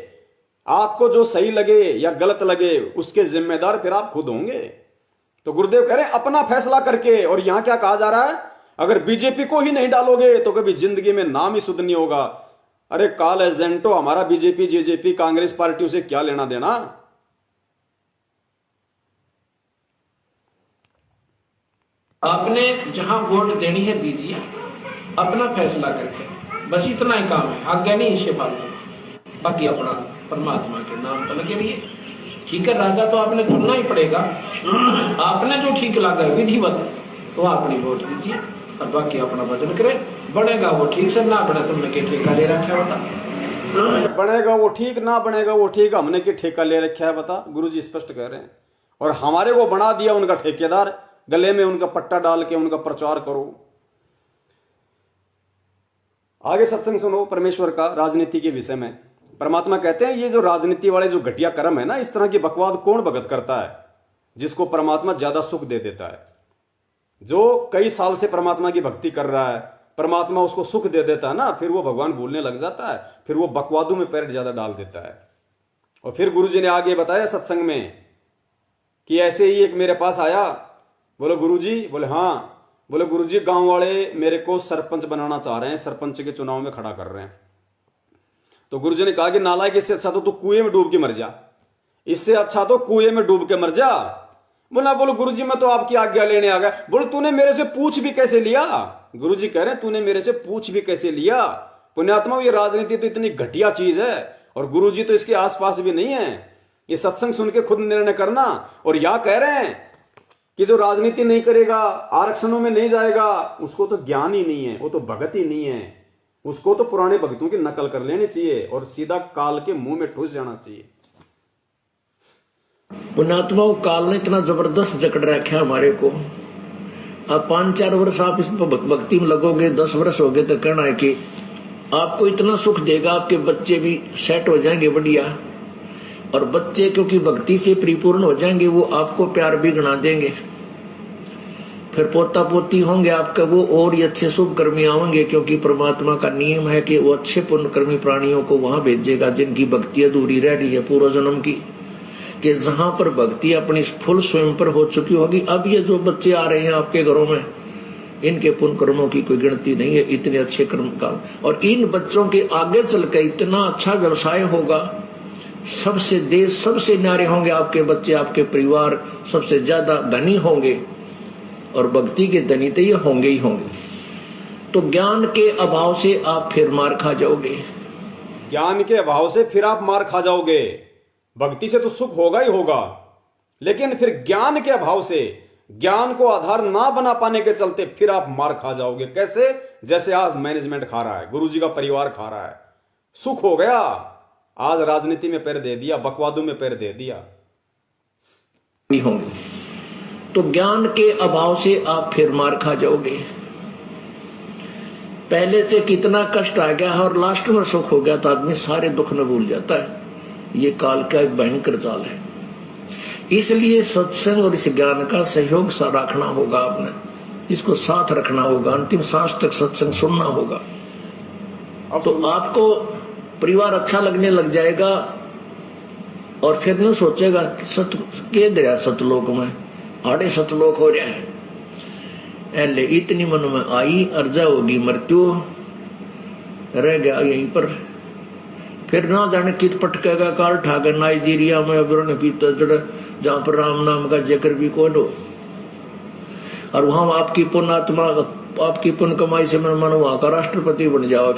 Speaker 1: आपको जो सही लगे या गलत लगे उसके जिम्मेदार फिर आप खुद होंगे। तो गुरुदेव कह रहे हैं अपना फैसला करके। और यहां क्या कहा जा रहा है? अगर बीजेपी को ही नहीं डालोगे तो कभी जिंदगी में नाम ही शुद्ध नहीं होगा। अरे काल एजेंटो, हमारा बीजेपी जेजेपी कांग्रेस पार्टियों से क्या लेना देना?
Speaker 2: आपने जहां वोट देनी है दीजिए, अपना फैसला करके, बस इतना ही काम है, आज्ञा नहीं इससे फालतू। बाकी अपना परमात्मा के नाम तो लगे रहिए। ठीक है, राजा तो आपने चुनना ही पड़ेगा, आपने जो ठीक लगा विधिवत तो अपनी वोट दीजिए, और बाकी अपना भजन करे। बनेगा वो ठीक से, ना बने तुमने के ठेका ले रखा है बता।
Speaker 1: बनेगा वो ठीक, ना बनेगा वो ठीक, हमने के ठेका ले रखा है बता। गुरुजी स्पष्ट कह रहे हैं। और हमारे को बना दिया उनका ठेकेदार, गले में उनका पट्टा डाल के उनका प्रचार करो। आगे सत्संग सुनो परमेश्वर का राजनीति के विषय में। परमात्मा कहते हैं ये जो राजनीति वाले जो घटिया कर्म है ना, इस तरह की बकवाद कौन भगत करता है? जिसको परमात्मा ज्यादा सुख दे देता है। जो कई साल से परमात्मा की भक्ति कर रहा है, परमात्मा उसको सुख दे देता है ना, फिर वो भगवान भूलने लग जाता है, फिर वो बकवादों में पैर ज्यादा डाल देता है। और फिर गुरुजी ने आगे बताया सत्संग में कि ऐसे ही एक मेरे पास आया, बोले गुरुजी, बोले हाँ, बोले गुरुजी गांव वाले मेरे को सरपंच बनाना चाह रहे हैं, सरपंच के चुनाव में खड़ा कर रहे हैं। तो गुरुजी ने कहा कि नालायक, इससे अच्छा तो तू कुएं में डूब के मर जा, इससे अच्छा तो कुएं में डूब के मर जा। बोला बोलो गुरुजी मैं तो आपकी आज्ञा लेने आ गया। बोले तूने मेरे से पूछ भी कैसे लिया? गुरुजी कह रहे हैं तूने मेरे से पूछ भी कैसे लिया? पुण्यात्मा, ये राजनीति तो इतनी घटिया चीज है, और गुरुजी तो इसके आसपास भी नहीं है। ये सत्संग सुन के खुद निर्णय करना। और यह कह रहे हैं कि जो राजनीति नहीं करेगा, आरक्षणों में नहीं जाएगा, उसको तो ज्ञान ही नहीं है, वो तो भगत ही नहीं है, उसको तो पुराने भक्तों की नकल कर लेनी चाहिए और सीधा काल के मुंह में ठुस जाना चाहिए।
Speaker 2: पुण्यात्मा, काल ने इतना जबरदस्त जकड़ रखा है हमारे को। अब 5-4 वर्ष आप इस भक्ति में लगोगे, 10 वर्ष हो गए तो कहना है कि आपको इतना सुख देगा, आपके बच्चे भी सेट हो जाएंगे बढ़िया, और बच्चे क्योंकि भक्ति से परिपूर्ण हो जाएंगे, वो आपको प्यार भी गणा देंगे। फिर पोता पोती होंगे आपका, वो और ही अच्छे शुभ कर्मी आएंगे, क्योंकि परमात्मा का नियम है कि वो अच्छे पुण्यकर्मी प्राणियों को वहां भेजेगा जिनकी भक्ति अधूरी रह रही है पूर्व जन्म की, कि जहां पर भक्ति अपनी फुल स्वयं पर हो चुकी होगी। अब ये जो बच्चे आ रहे हैं आपके घरों में, इनके पुण्य कर्मों की कोई गिनती नहीं है, इतने अच्छे कर्म का। और इन बच्चों के आगे चल के इतना अच्छा व्यवसाय होगा, सबसे देश सबसे न्यारे होंगे आपके बच्चे, आपके परिवार सबसे ज्यादा धनी होंगे, और भक्ति के धनी तो ये होंगे ही होंगे। तो ज्ञान के अभाव से आप फिर मार खा जाओगे,
Speaker 1: ज्ञान के अभाव से फिर आप मार खा जाओगे। भक्ति से तो सुख होगा ही होगा, लेकिन फिर ज्ञान के अभाव से, ज्ञान को आधार ना बना पाने के चलते फिर आप मार खा जाओगे। कैसे? जैसे आज मैनेजमेंट खा रहा है, गुरुजी का परिवार खा रहा है। सुख हो गया, आज राजनीति में पैर दे दिया, बकवादों में पैर दे दिया।
Speaker 2: होंगे तो ज्ञान के अभाव से आप फिर मार खा जाओगे। पहले से कितना कष्ट आ गया है और लास्ट में सुख हो गया तो आदमी सारे दुख न भूल जाता है। ये काल का एक भयंकर जाल है। इसलिए सत्संग और इस ज्ञान का सहयोग सा रखना होगा, आपने इसको साथ रखना होगा, अंतिम सांस तक सत्संग सुनना होगा। तो आपको परिवार अच्छा लगने लग जाएगा और फिर न सोचेगा सत के दरिया सतलोक में आड़े सतलोक हो रहा है। ऐले इतनी मन में आई अर्जा होगी मृत्यु, रह गया यहीं पर। फिर ना जाने कित पटकेगा काल ठाकर नाइजीरिया में अबरण पीता जड़, जहां पर राम नाम का जिक्र भी कौन हो, और वहां आपकी पुण्यात्मा आपकी पुण्य कमाई से मन वहां का राष्ट्रपति बन जाओ।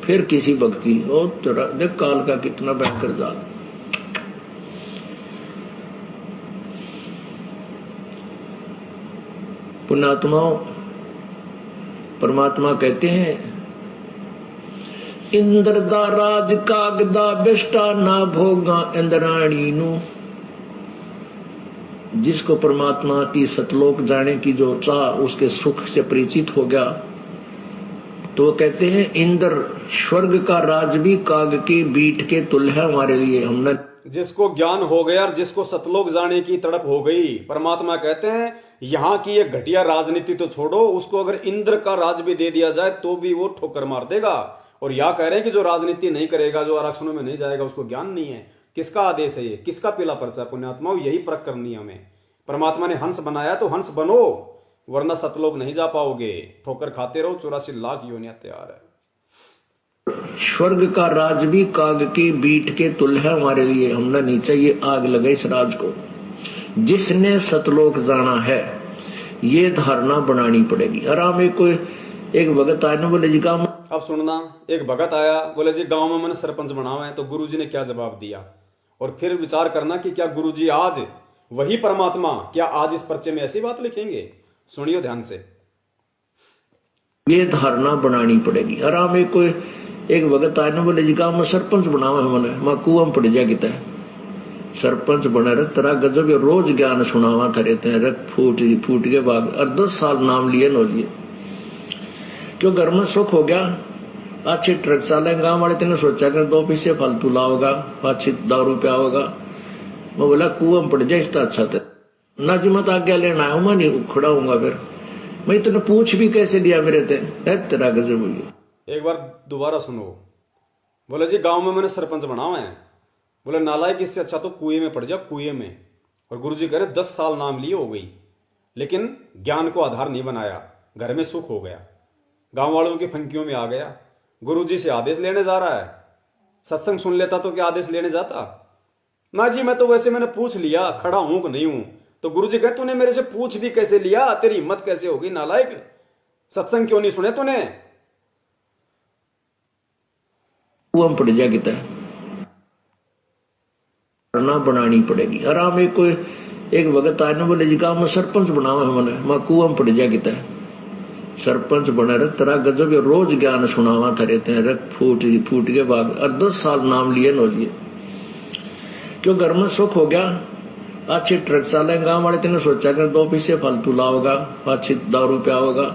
Speaker 2: फिर किसी भक्ति और देख काल का कितना भयंकर जाल। पुण्यात्माओं, परमात्मा कहते हैं इंद्र दा राज कागदा बिष्टा ना भोगा इंद्राणी नु। जिसको परमात्मा की सतलोक जाने की जो चाह, उसके सुख से परिचित हो गया, तो वो कहते हैं इंद्र स्वर्ग का राज भी काग की बीट के तुल्य है हमारे लिए। हमने
Speaker 1: जिसको ज्ञान हो गया और जिसको सतलोक जाने की तड़प हो गई, परमात्मा कहते हैं यहां की ये घटिया राजनीति तो छोड़ो, उसको अगर इंद्र का राज भी दे दिया जाए तो भी वो ठोकर मार देगा। और यह कह रहे हैं कि जो राजनीति नहीं करेगा, जो आरक्षणों में नहीं जाएगा, उसको ज्ञान नहीं है। किसका आदेश है ये? किसका पीला पर्चा? पुण्यात्माओं, यही परख करनी है हमें। परमात्मा ने हंस बनाया तो हंस बनो, वरना सतलोक नहीं जा पाओगे। ठोकर खाते रहो, 84 लाख योनियां तैयार है।
Speaker 2: स्वर्ग का राज भी काग की बीट के तुल्य है हमारे लिए। हमने नीचे ये आग लगे इस राज को। जिसने सतलोक जाना है, ये धारणा बनानी पड़ेगी। आराम में कोई एक भगत आया ना, बोले जी गांव,
Speaker 1: अब सुनना, एक भगत आया, बोले जी गांव में मैंने सरपंच बनावा है। तो गुरुजी ने क्या जवाब दिया, और फिर विचार करना कि क्या गुरुजी आज वही परमात्मा क्या आज इस पर्चे में ऐसी बात लिखेंगे? सुनियो ध्यान से।
Speaker 2: ये धारणा बनानी पड़ेगी। आराम में कोई एक भगत आया ना, बोले जी गांव में सरपंच बनावा है मैंने, मैं कुआं में पड़ जा किता है सरपंच बने रहे तेरा गजब, रोज ज्ञान सुनावा था रहते हैं, फूट के बाद और 10 साल नाम लिए नो लिए। क्यों? घर में सुख हो गया, अच्छे ट्रक चाले, गांव वाले तेने सोचा कर 2 पैसे फालतू लाओगा, अच्छी दारू पे आओगा। मैं बोला कुआं में पड़ जाए इसका अच्छा था ना जी, मत आज्ञा लेना आया, मैं नहीं खड़ा हूंगा। फिर मैं तेने पूछ भी कैसे लिया मेरे तेरा गजब हुई।
Speaker 1: एक बार दोबारा सुनो। बोले जी गांव में मैंने सरपंच बनावा है। बोले नालायक, इससे अच्छा तो कुएं में पड़ जा, कुएं में। और गुरुजी कह रहे 10 साल नाम लिए हो गई, लेकिन ज्ञान को आधार नहीं बनाया। घर में सुख हो गया, गांव वालों की फंकियों में आ गया, गुरुजी से आदेश लेने जा रहा है। सत्संग सुन लेता तो क्या आदेश लेने जाता? ना जी, मैं तो वैसे मैंने पूछ लिया खड़ा हूं कि नहीं हूं। तो गुरुजी कहे तूने मेरे से पूछ भी कैसे लिया? तेरी हिम्मत कैसे होगी नालायक? सत्संग क्यों नहीं सुने तूने?
Speaker 2: कुआं पड़ जा किता धारणा बनानी पड़ेगी। आराम में कोई एक भगत आया ना, बोले जी गांव में सरपंच बनावा है मैंने, मैं कुआं में पड़ जा किता है सरपंच बने रहे तेरा गजब, रोज ज्ञान सुनावा था रहते हैं, फूट के बाद और 10 साल नाम लिए नो लिए। क्यों? घर में सुख हो गया, अच्छे ट्रक चाले, गांव वाले तेने सोचा कर 2 पैसे फालतू लाओगा, अच्छी दारू पे आओगा।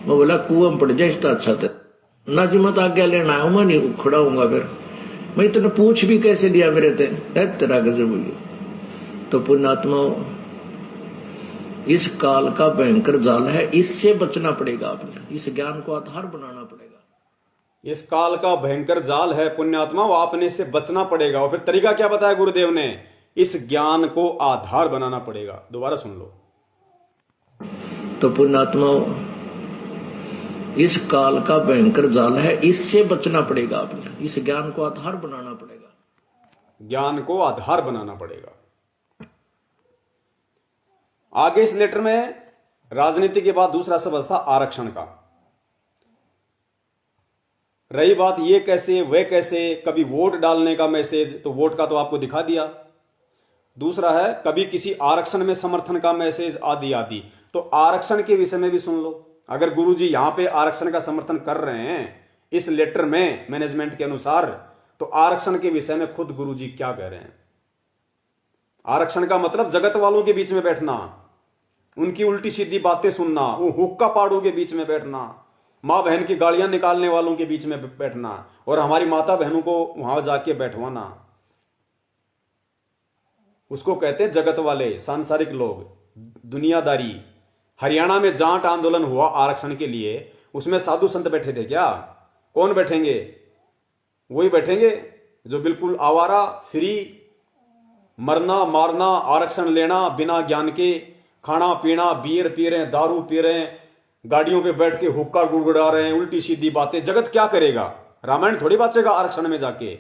Speaker 2: मैं बोला कुआं में पड़ जाए इसका अच्छा था ना जी, मत आज्ञा लेना आया, मैं नहीं खड़ा हूंगा। फिर मैं तेने पूछ भी कैसे लिया मेरे तेरा गजब हुई। तो पुण्यात्माओं, इस काल का भयंकर जाल है, इससे बचना पड़ेगा। आपने इस ज्ञान को आधार बनाना पड़ेगा।
Speaker 1: इस काल का भयंकर जाल है पुण्यात्मा, आपने इससे बचना पड़ेगा। और फिर तरीका क्या बताया गुरुदेव ने? इस ज्ञान को आधार बनाना पड़ेगा। दोबारा सुन लो।
Speaker 2: तो पुण्यात्माओं, इस काल का भयंकर जाल है, इससे बचना पड़ेगा। आपने इस ज्ञान को आधार बनाना पड़ेगा,
Speaker 1: ज्ञान को आधार बनाना पड़ेगा। आगे इस लेटर में राजनीति के बाद दूसरा शब्द था आरक्षण का। रही बात ये कैसे वे कैसे, कभी वोट डालने का मैसेज, तो वोट का तो आपको दिखा दिया। दूसरा है कभी किसी आरक्षण में समर्थन का मैसेज, आदि आदि। तो आरक्षण के विषय में भी सुन लो। अगर गुरुजी यहां पे आरक्षण का समर्थन कर रहे हैं इस लेटर में मैनेजमेंट के अनुसार, तो आरक्षण के विषय में खुद गुरुजी क्या कह रहे हैं। आरक्षण का मतलब जगत वालों के बीच में बैठना, उनकी उल्टी सीधी बातें सुनना, वो हुक्का पाड़ों के बीच में बैठना, मां बहन की गालियां निकालने वालों के बीच में बैठना, और हमारी माता बहनों को वहां जाके बैठवाना, उसको कहते हैं जगत वाले, सांसारिक लोग, दुनियादारी। हरियाणा में जाट आंदोलन हुआ आरक्षण के लिए, उसमें साधु संत बैठे थे क्या? कौन बैठेंगे? वही बैठेंगे जो बिल्कुल आवारा, फ्री, मरना मारना, आरक्षण लेना बिना ज्ञान के, खाना पीना, बियर पी रहे हैं, दारू पी रहे हैं, गाड़ियों पे बैठ के हुक्का गुड़गुड़ा रहे हैं, उल्टी सीधी बातें। जगत क्या करेगा? रामायण थोड़ी बातेगा आरक्षण में जाके।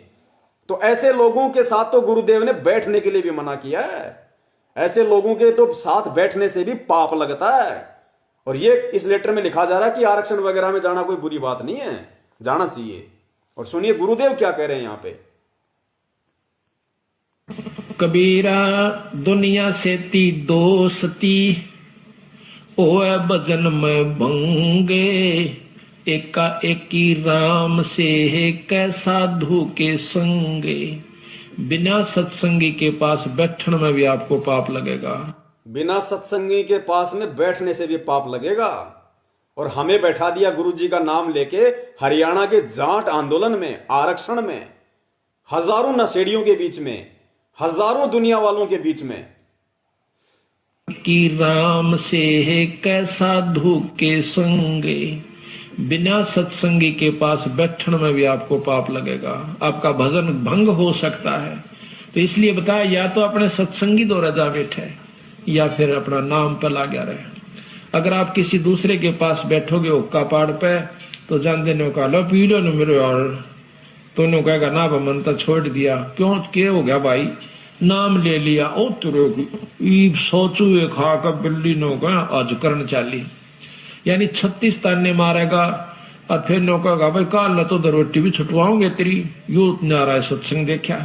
Speaker 1: तो ऐसे लोगों के साथ तो गुरुदेव ने बैठने के लिए भी मना किया है। ऐसे लोगों के तो साथ बैठने से भी पाप लगता है। और ये इस लेटर में लिखा जा रहा है कि आरक्षण वगैरह में जाना कोई बुरी बात नहीं है, जाना चाहिए। और सुनिए गुरुदेव क्या कह रहे हैं यहां पे।
Speaker 2: कबीरा दुनिया से ती दोस्ती, ओए भजन में भंगे, एका एकी राम से है कै साधु के संगे। बिना सत्संगी के पास बैठने में भी आपको पाप लगेगा।
Speaker 1: बिना सत्संगी के पास में बैठने से भी पाप लगेगा। और हमें बैठा दिया गुरुजी का नाम लेके हरियाणा के जाट आंदोलन में, आरक्षण में, हजारों नशेड़ियों के बीच में, हजारों दुनिया वालों के बीच में।
Speaker 2: कि राम से है कै साधु के संगे, बिना सत्संगी के पास बैठने में भी आपको पाप लगेगा, आपका भजन भंग हो सकता है। तो इसलिए बताया, या तो अपने सत्संगी द्वारा जा बैठे या फिर अपना नाम पर ला गया रहे। अगर आप किसी दूसरे के पास बैठोगे हुक्का पाड़ पे, तो जान देने का लो पी लो न मेरे यार, तो कहेगा ना मन तो छोड़ दिया। क्यों क्या हो गया भाई? नाम ले लिया, ओ तुरे सोचू खा कर बिल्ली नो गया आज करण चाली, यानी 36 ताने मारेगा। और फिर नो कहेगा भाई काल तो रोटी भी छुटवाओगे तेरी, यू नाराय सत्संग देखा।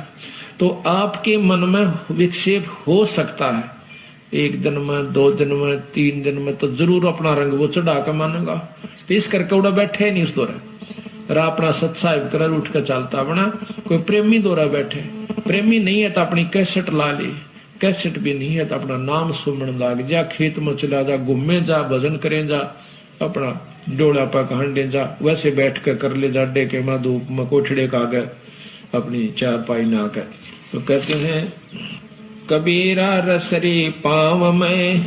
Speaker 2: तो आपके मन में विक्षेप हो सकता है, 1 दिन में, 2 दिन में, 3 दिन में, तो जरूर अपना रंग वो चढ़ा के मानेगा। तो इस करके उड़ा बैठे नहीं उस दौरान, अपना सत्साहिब कर उठ कर चलता बना। कोई प्रेमी दौरा बैठे, प्रेमी नहीं है तो अपनी कैसेट ला ले, कैसेट भी नहीं है तो अपना नाम सुमन लाग जा, खेत में चला जा, घूमे जा, भजन करे जा, अपना डोला पा हंडे जा, वैसे बैठ कर कर ले जा, डेके में धूप में कोठड़े का गए अपनी चारपाई ना कर। तो कहते हैं कबीरा रसरी पाव में,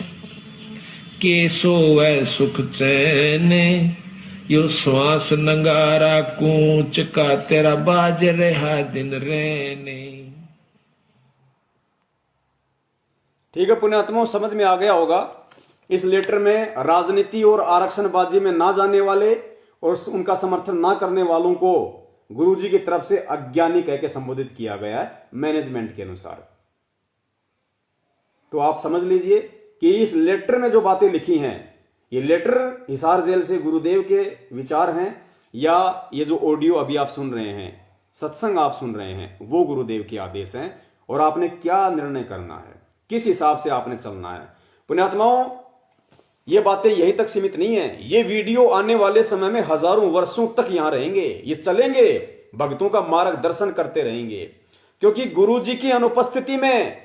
Speaker 2: के सोवे सुख चैन, यो श्वास नंगारा कूच का, तेरा बाज रहा दिन रहने।
Speaker 1: ठीक है पुण्यात्माओं, समझ में आ गया होगा। इस लेटर में राजनीति और आरक्षणबाजी में ना जाने वाले और उनका समर्थन ना करने वालों को गुरुजी की तरफ से अज्ञानी कह के संबोधित किया गया है मैनेजमेंट के अनुसार। तो आप समझ लीजिए कि इस लेटर में जो बातें लिखी हैं, ये लेटर हिसार जेल से गुरुदेव के विचार हैं, या ये जो ऑडियो अभी आप सुन रहे हैं, सत्संग आप सुन रहे हैं, वो गुरुदेव के आदेश हैं। और आपने क्या निर्णय करना है, किस हिसाब से आपने चलना है। पुण्यात्माओं, ये बातें यही तक सीमित नहीं है। ये वीडियो आने वाले समय में हजारों वर्षों तक यहां रहेंगे, ये चलेंगे, भक्तों का मार्गदर्शन करते रहेंगे। क्योंकि गुरुजी की अनुपस्थिति में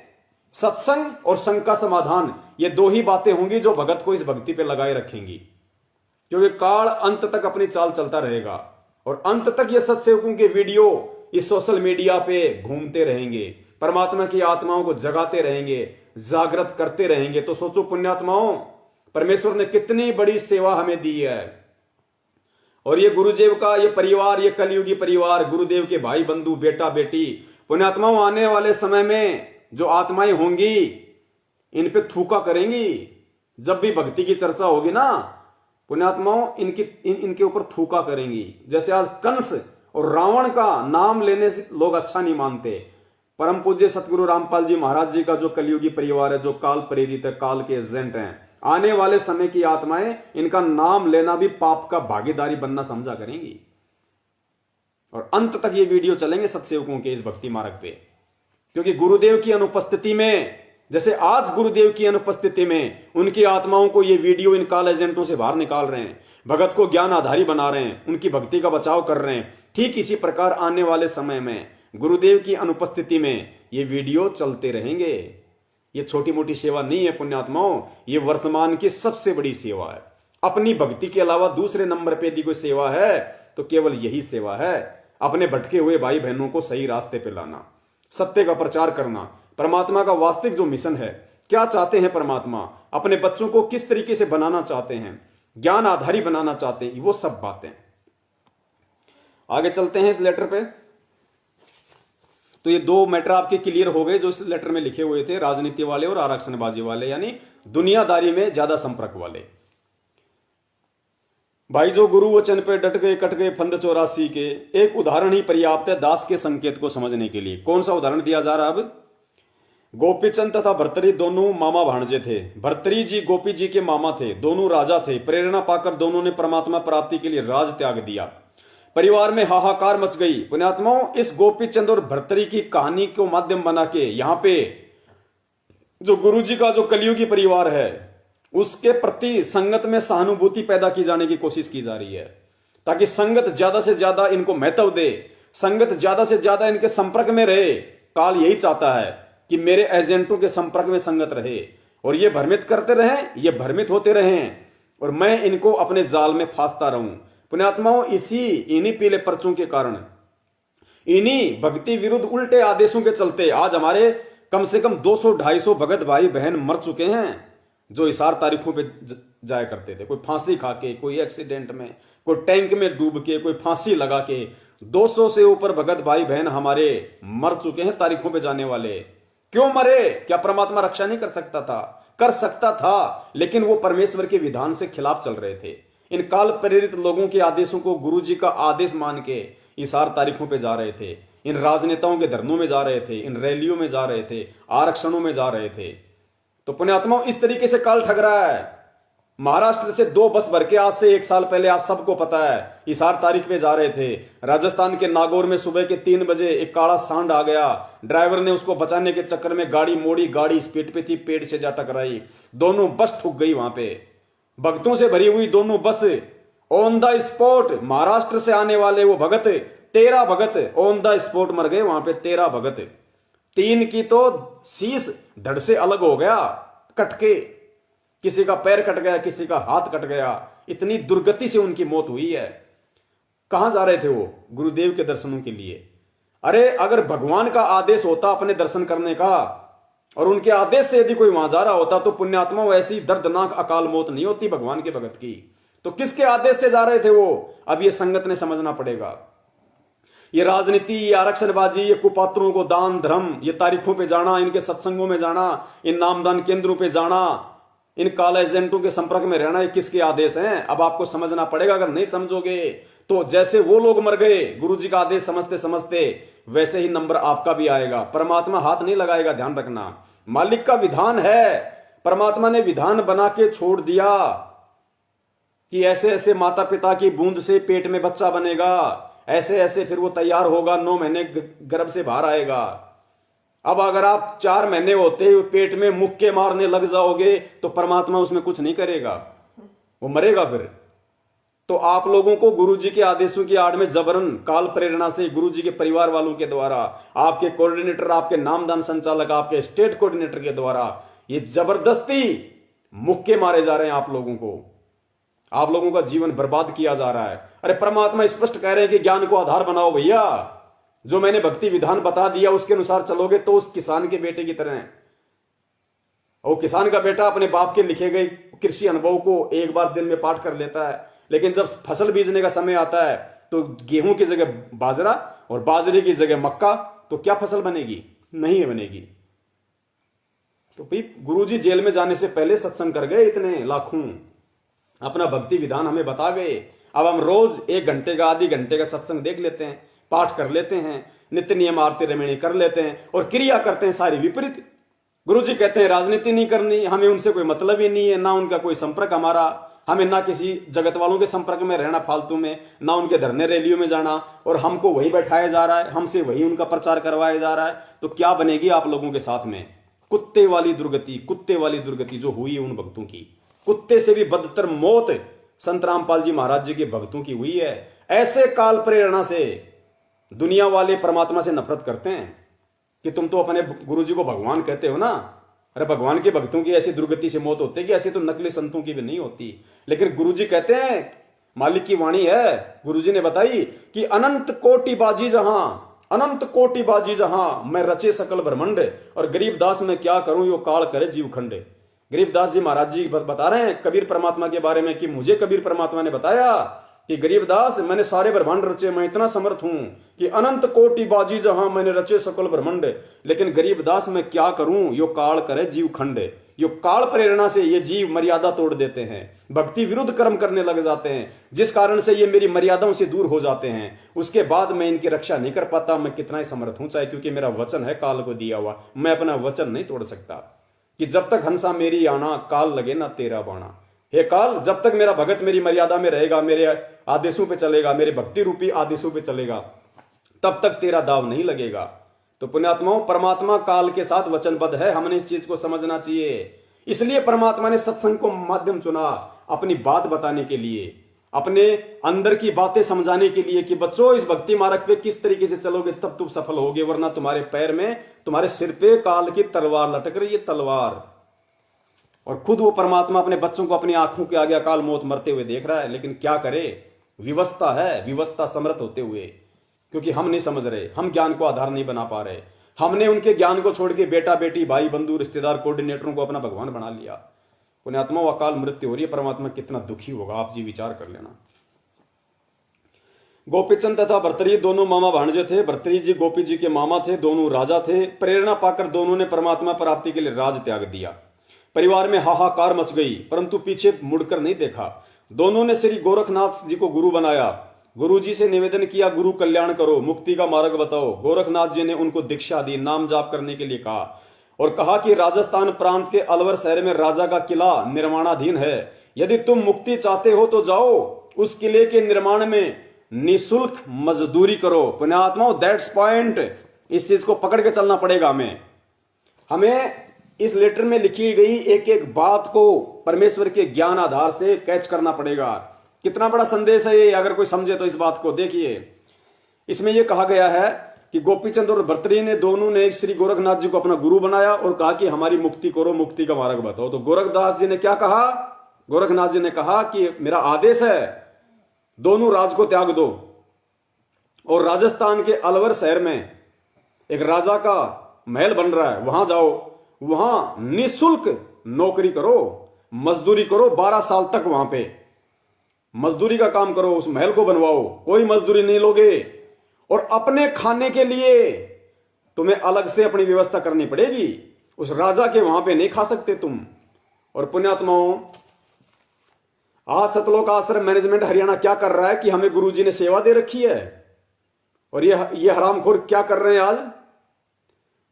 Speaker 1: सत्संग और संग का समाधान, ये 2 ही बातें होंगी जो भगत को इस भक्ति पे लगाए रखेंगी। क्योंकि काल अंत तक अपनी चाल चलता रहेगा और अंत तक ये सत्सेवकों के वीडियो इस सोशल मीडिया पे घूमते रहेंगे, परमात्मा की आत्माओं को जगाते रहेंगे, जागृत करते रहेंगे। तो सोचो पुण्यात्माओं, परमेश्वर ने कितनी बड़ी सेवा हमें दी है। और ये गुरुदेव का ये परिवार, ये कलयुगी परिवार, गुरुदेव के भाई बंधु, बेटा बेटी, पुण्यात्माओं, आने वाले समय में जो आत्माएं होंगी इन पे थूका करेंगी, जब भी भक्ति की चर्चा होगी ना, पुण्यात्माओं इनके ऊपर थूका करेंगी। जैसे आज कंस और रावण का नाम लेने से लोग अच्छा नहीं मानते। परम पूज्य सतगुरु रामपाल जी महाराज जी का जो कलयुगी परिवार है, जो काल प्रेरित है, काल के एजेंट हैं, आने वाले समय की आत्माएं इनका नाम लेना भी पाप का भागीदारी बनना समझा करेंगी। और अंत तक ये वीडियो चलेंगे सत्सेवकों के इस भक्ति मार्ग पे, क्योंकि गुरुदेव की अनुपस्थिति में, जैसे आज गुरुदेव की अनुपस्थिति में उनकी आत्माओं को ये वीडियो इन काल एजेंटों से बाहर निकाल रहे हैं, भगत को ज्ञान आधारी बना रहे हैं, उनकी भक्ति का बचाव कर रहे हैं। ठीक इसी प्रकार आने वाले समय में गुरुदेव की अनुपस्थिति में ये वीडियो चलते रहेंगे। ये छोटी मोटी सेवा नहीं है पुण्यात्माओं, ये वर्तमान की सबसे बड़ी सेवा है। अपनी भक्ति के अलावा दूसरे नंबर पे यदि कोई सेवा है तो केवल यही सेवा है, अपने भटके हुए भाई बहनों को सही रास्ते पे लाना, सत्य का प्रचार करना। परमात्मा का वास्तविक जो मिशन है, क्या चाहते हैं परमात्मा, अपने बच्चों को किस तरीके से बनाना चाहते हैं, ज्ञान आधारी बनाना चाहते हैं, वो सब बातें। आगे चलते हैं इस लेटर पे। तो ये दो मैटर आपके क्लियर हो गए जो इस लेटर में लिखे हुए थे, राजनीति वाले और आरक्षणबाजी वाले, यानी दुनियादारी में ज्यादा संपर्क वाले। भाई जो गुरु वचन पे डट गए कट गए फंद 84 के, एक उदाहरण ही पर्याप्त है दास के संकेत को समझने के लिए। कौन सा उदाहरण दिया जा रहा है अब? गोपीचंद तथा भर्तरी दोनों मामा भांजे थे। भर्तरी जी गोपी जी के मामा थे, दोनों राजा थे। प्रेरणा पाकर दोनों ने परमात्मा प्राप्ति के लिए राज त्याग दिया। परिवार में हाहाकार मच गई। पुण्यात्माओं, इस गोपीचंद और भर्तरी की कहानी को माध्यम बना के यहां पे जो गुरु जी का जो कलयुगी परिवार है उसके प्रति संगत में सहानुभूति पैदा की जाने की कोशिश की जा रही है, ताकि संगत ज्यादा से ज्यादा इनको महत्व दे, संगत ज्यादा से ज्यादा इनके संपर्क में रहे। काल यही चाहता है कि मेरे एजेंटों के संपर्क में संगत रहे और ये भ्रमित करते रहें, ये भ्रमित होते रहें और मैं इनको अपने जाल में फांसता रहूं। पुण्यात्माओं, इन्हीं पीले पर्चों के कारण, इन्हीं भक्ति विरुद्ध उल्टे आदेशों के चलते आज हमारे कम से कम 200-250 भगत भाई बहन मर चुके हैं, जो इशार तारीखों पे जाया करते थे। कोई फांसी खा के, कोई एक्सीडेंट में, कोई टैंक में डूब के, कोई फांसी लगा के। 200 से ऊपर भगत भाई बहन हमारे मर चुके हैं तारीखों पे जाने वाले। क्यों मरे? क्या परमात्मा रक्षा नहीं कर सकता था? कर सकता था, लेकिन वो परमेश्वर के विधान से खिलाफ चल रहे थे। इन काल प्रेरित लोगों के आदेशों को गुरु जी का आदेश मान के इशार तारीखों पे जा रहे थे, इन राजनेताओं के धरनों में जा रहे थे, इन रैलियों में जा रहे थे, आरक्षणों में जा रहे थे। तो पुण्यात्माओं, इस तरीके से काल ठग रहा है। महाराष्ट्र से 2 बस भर के आज से 1 साल पहले, आप सबको पता है, इशार तारीख पे जा रहे थे। राजस्थान के नागौर में सुबह के 3 बजे एक काला सांड आ गया। ड्राइवर ने उसको बचाने के चक्कर में गाड़ी मोड़ी, गाड़ी स्पीड पे थी, पेड़ से जा टकराई, दोनों बस ठुक गई। वहां पे भक्तों से भरी हुई दोनों बस ऑन द स्पॉट, महाराष्ट्र से आने वाले वो भगत, 13 भगत ऑन द स्पॉट मर गए वहां पे। 13 भगत, 3 की तो शीश धड़ से अलग हो गया कटके, किसी का पैर कट गया, किसी का हाथ कट गया। इतनी दुर्गति से उनकी मौत हुई है। कहां जा रहे थे वो? गुरुदेव के दर्शनों के लिए। अरे अगर भगवान का आदेश होता अपने दर्शन करने का, और उनके आदेश से यदि कोई वहां जा रहा होता, तो पुण्यात्मा ऐसी दर्दनाक अकाल मौत नहीं होती भगवान के भगत की। तो किसके आदेश से जा रहे थे वो? अब ये संगत ने समझना पड़ेगा। ये राजनीति, ये आरक्षणबाजी, ये कुपात्रों को दान धर्म, ये तारीखों पे जाना, इनके सत्संगों में जाना, इन नामदान केंद्रों पे जाना, इन काला एजेंटों के संपर्क में रहना, ये किसके आदेश हैं? अब आपको समझना पड़ेगा। अगर नहीं समझोगे तो जैसे वो लोग मर गए गुरु जी का आदेश समझते समझते, वैसे ही नंबर आपका भी आएगा। परमात्मा हाथ नहीं लगाएगा, ध्यान रखना। मालिक का विधान है, परमात्मा ने विधान बना के छोड़ दिया कि ऐसे ऐसे माता पिता की बूंद से पेट में बच्चा बनेगा, ऐसे ऐसे फिर वो तैयार होगा, 9 महीने गर्भ से बाहर आएगा। अब अगर आप 4 महीने होते ही पेट में मुक्के मारने लग जाओगे तो परमात्मा उसमें कुछ नहीं करेगा, वो मरेगा फिर। तो आप लोगों को गुरु जी के आदेशों की आड़ में जबरन काल प्रेरणा से गुरु जी के परिवार वालों के द्वारा, आपके कोऑर्डिनेटर, आपके नामदान संचालक, आपके स्टेट कोऑर्डिनेटर के द्वारा ये जबरदस्ती मुक्के मारे जा रहे हैं। आप लोगों का जीवन बर्बाद किया जा रहा है। अरे परमात्मा स्पष्ट कह रहे हैं कि ज्ञान को आधार बनाओ भैया। जो मैंने भक्ति विधान बता दिया उसके अनुसार चलोगे तो उस किसान के बेटे की तरह है। और किसान का बेटा अपने बाप के लिखे गए कृषि अनुभव को एक बार दिन में पाठ कर लेता है, लेकिन जब फसल बीजने का समय आता है तो गेहूं की जगह बाजरा और बाजरे की जगह मक्का, तो क्या फसल बनेगी? नहीं बनेगी। तो भाई गुरुजी जेल में जाने से पहले सत्संग कर गए, इतने लाखों अपना भक्ति विधान हमें बता गए। अब हम रोज 1 घंटे का, आधी घंटे का सत्संग देख लेते हैं, पाठ कर लेते हैं, नित्य नियम आरती रमणी कर लेते हैं और क्रिया करते हैं सारी विपरीत। गुरुजी कहते हैं राजनीति नहीं करनी, हमें उनसे कोई मतलब ही नहीं है, ना उनका कोई संपर्क हमारा, हमें ना किसी जगत वालों के संपर्क में रहना फालतू में, ना उनके धरने रैलियों में जाना, और हमको वही बैठाया जा रहा है, हमसे वही उनका प्रचार करवाया जा रहा है। तो क्या बनेगी आप लोगों के साथ में? कुत्ते वाली दुर्गति जो हुई है उन भक्तों की, कुत्ते से भी बदतर मौत संत रामपाल जी महाराज जी के भक्तों की हुई है। ऐसे काल प्रेरणा से दुनिया वाले परमात्मा से नफरत करते हैं कि तुम तो अपने गुरुजी को भगवान कहते हो ना। अरे भगवान के भक्तों की ऐसी दुर्गति से मौत होती है कि ऐसी तो नकली संतों की भी नहीं होती। लेकिन गुरुजी कहते हैं, मालिक की वाणी है, गुरुजी ने बताई कि अनंत कोटि बाजी जहां मैं रचे सकल ब्रह्मंड, और गरीबदास में क्या करूं यो काल करे जीव खंड। गरीबदास जी महाराज जी बता रहे हैं कबीर परमात्मा के बारे में कि मुझे कबीर परमात्मा ने बताया कि गरीबदास मैंने सारे ब्रह्मांड रचे, मैं इतना समर्थ हूं कि अनंत कोटि बाजी जहां मैंने रचे सकल ब्रह्मांड, लेकिन गरीबदास मैं क्या करूं यो काल करे जीव खंड। यो काल प्रेरणा से ये जीव मर्यादा तोड़ देते हैं, भक्ति विरुद्ध कर्म करने लग जाते हैं, जिस कारण से ये मेरी मर्यादाओं से दूर हो जाते हैं। उसके बाद मैं इनकी रक्षा नहीं कर पाता, मैं कितना ही समर्थ हूं, चाहे क्योंकि मेरा वचन है काल को दिया हुआ, मैं अपना वचन नहीं तोड़ सकता कि जब तक हंसा मेरी आना काल लगे ना तेरा बाणा। हे काल, जब तक मेरा भगत मेरी मर्यादा में रहेगा, मेरे आदेशों पे चलेगा, मेरे भक्ति रूपी आदेशों पे चलेगा, तब तक तेरा दाव नहीं लगेगा। तो पुण्यात्माओं, परमात्मा काल के साथ वचनबद्ध है, हमने इस चीज को समझना चाहिए। इसलिए परमात्मा ने सत्संग को माध्यम चुना अपनी बात बताने के लिए, अपने अंदर की बातें समझाने के लिए कि बच्चों इस भक्ति मार्ग पे किस तरीके से चलोगे तब तुम सफल होगे, वरना तुम्हारे पैर में, तुम्हारे सिर पे काल की तलवार लटक रही है, तलवार। और खुद वो परमात्मा अपने बच्चों को अपनी आंखों के आगे अकाल मौत मरते हुए देख रहा है, लेकिन क्या करे, विवशता है, विवशता समर्थ होते हुए, क्योंकि हम नहीं समझ रहे, हम ज्ञान को आधार नहीं बना पा रहे। हमने उनके ज्ञान को छोड़ के बेटा बेटी भाई बंधु रिश्तेदार कोऑर्डिनेटरों को अपना भगवान बना लिया। पुण्यात्मा, अकाल मृत्यु हो रही है, परमात्मा कितना दुखी होगा, आप जी विचार कर लेना। गोपीचंद तथा भर्तरी दोनों मामा भांजे थे। भर्तरी जी गोपी जी के मामा थे, दोनों राजा थे। प्रेरणा पाकर दोनों ने परमात्मा प्राप्ति के लिए राज त्याग दिया। परिवार में हाहाकार मच गई, परंतु पीछे मुड़कर नहीं देखा। दोनों ने श्री गोरखनाथ जी को गुरु बनाया। गुरु जी से निवेदन किया, गुरु कल्याण करो, मुक्ति का मार्ग बताओ। गोरखनाथ जी ने उनको दीक्षा दी, नाम जाप करने के लिए कहा और कहा कि राजस्थान प्रांत के अलवर शहर में राजा का किला निर्माणाधीन है, यदि तुम मुक्ति चाहते हो तो जाओ, उस किले के निर्माण में निःशुल्क मजदूरी करो। पुण्यात्माओं, दैट्स पॉइंट, इस चीज को पकड़ के चलना पड़ेगा हमें इस लेटर में लिखी गई एक एक बात को परमेश्वर के ज्ञान आधार से कैच करना पड़ेगा। कितना बड़ा संदेश है ये, अगर कोई समझे तो इस बात को देखिए। इसमें यह कहा गया है कि गोपीचंद और भर्तरी ने दोनों ने श्री गोरखनाथ जी को अपना गुरु बनाया और कहा कि हमारी मुक्ति करो, मुक्ति का मार्ग बताओ। तो गोरखदास जी ने क्या कहा? गोरखनाथ जी ने कहा कि मेरा आदेश है, दोनों राज को त्याग दो और राजस्थान के अलवर शहर में एक राजा का महल बन रहा है, वहां जाओ, वहां निःशुल्क नौकरी करो, मजदूरी करो, 12 साल तक वहां पे मजदूरी का काम करो, उस महल को बनवाओ, कोई मजदूरी नहीं लोगे और अपने खाने के लिए तुम्हें अलग से अपनी व्यवस्था करनी पड़ेगी, उस राजा के वहां पे नहीं खा सकते तुम। और पुण्यात्माओं, आज सतलोक आश्रम मैनेजमेंट हरियाणा क्या कर रहा है कि हमें गुरुजी ने सेवा दे रखी है और ये हरामखोर क्या कर रहे हैं आज?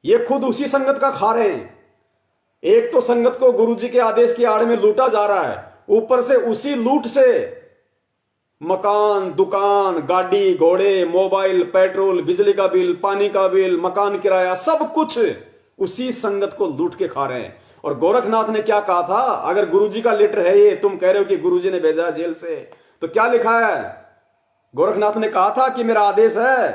Speaker 1: ये खुद उसी संगत का खा रहे हैं। एक तो संगत को गुरुजी के आदेश की आड़ में लूटा जा रहा है, ऊपर से उसी लूट से मकान, दुकान, गाड़ी, घोड़े, मोबाइल, पेट्रोल, बिजली का बिल, पानी का बिल, मकान किराया, सब कुछ उसी संगत को लूट के खा रहे हैं। और गोरखनाथ ने क्या कहा था? अगर गुरुजी का लेटर है ये, तुम कह रहे हो कि गुरुजी ने भेजा जेल से, तो क्या लिखा है? गोरखनाथ ने कहा था कि मेरा आदेश है,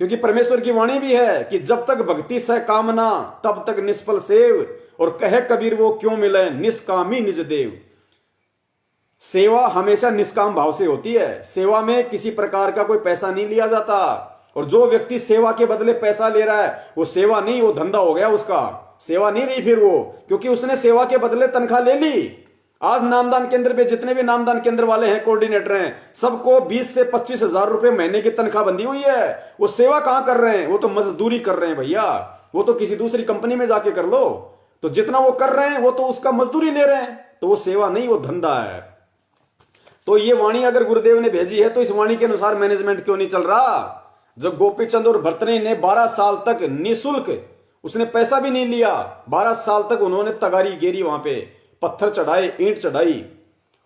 Speaker 1: क्योंकि परमेश्वर की वाणी भी है कि जब तक भक्ति सह कामना तब तक निष्फल सेव, और कहे कबीर वो क्यों मिले निष्कामी निज देव। सेवा हमेशा निष्काम भाव से होती है, सेवा में किसी प्रकार का कोई पैसा नहीं लिया जाता। और जो व्यक्ति सेवा के बदले पैसा ले रहा है वो सेवा नहीं, वो धंधा हो गया उसका, सेवा नहीं रही फिर वो, क्योंकि उसने सेवा के बदले तनख्वाह ले ली। आज नामदान केंद्र पे जितने भी नामदान केंद्र वाले हैं, कोऑर्डिनेटर हैं, सबको 20 से 25 हजार रुपए महीने की तनख्वाह बंधी हुई है। वो सेवा कहां कर रहे हैं? वो तो मजदूरी कर रहे हैं भैया, वो तो किसी दूसरी कंपनी में जाके कर लो। तो जितना वो कर रहे हैं वो तो उसका मजदूरी ले रहे हैं, तो वो सेवा नहीं, वो धंधा है। तो ये वाणी अगर गुरुदेव ने भेजी है तो इस वाणी के अनुसार मैनेजमेंट क्यों नहीं चल रहा? जब गोपीचंद और भर्तृहरि ने 12 साल तक निःशुल्क, उसने पैसा भी नहीं लिया, 12 साल तक उन्होंने तगारी गेरी, वहां पे पत्थर चढ़ाए, ईंट चढ़ाई,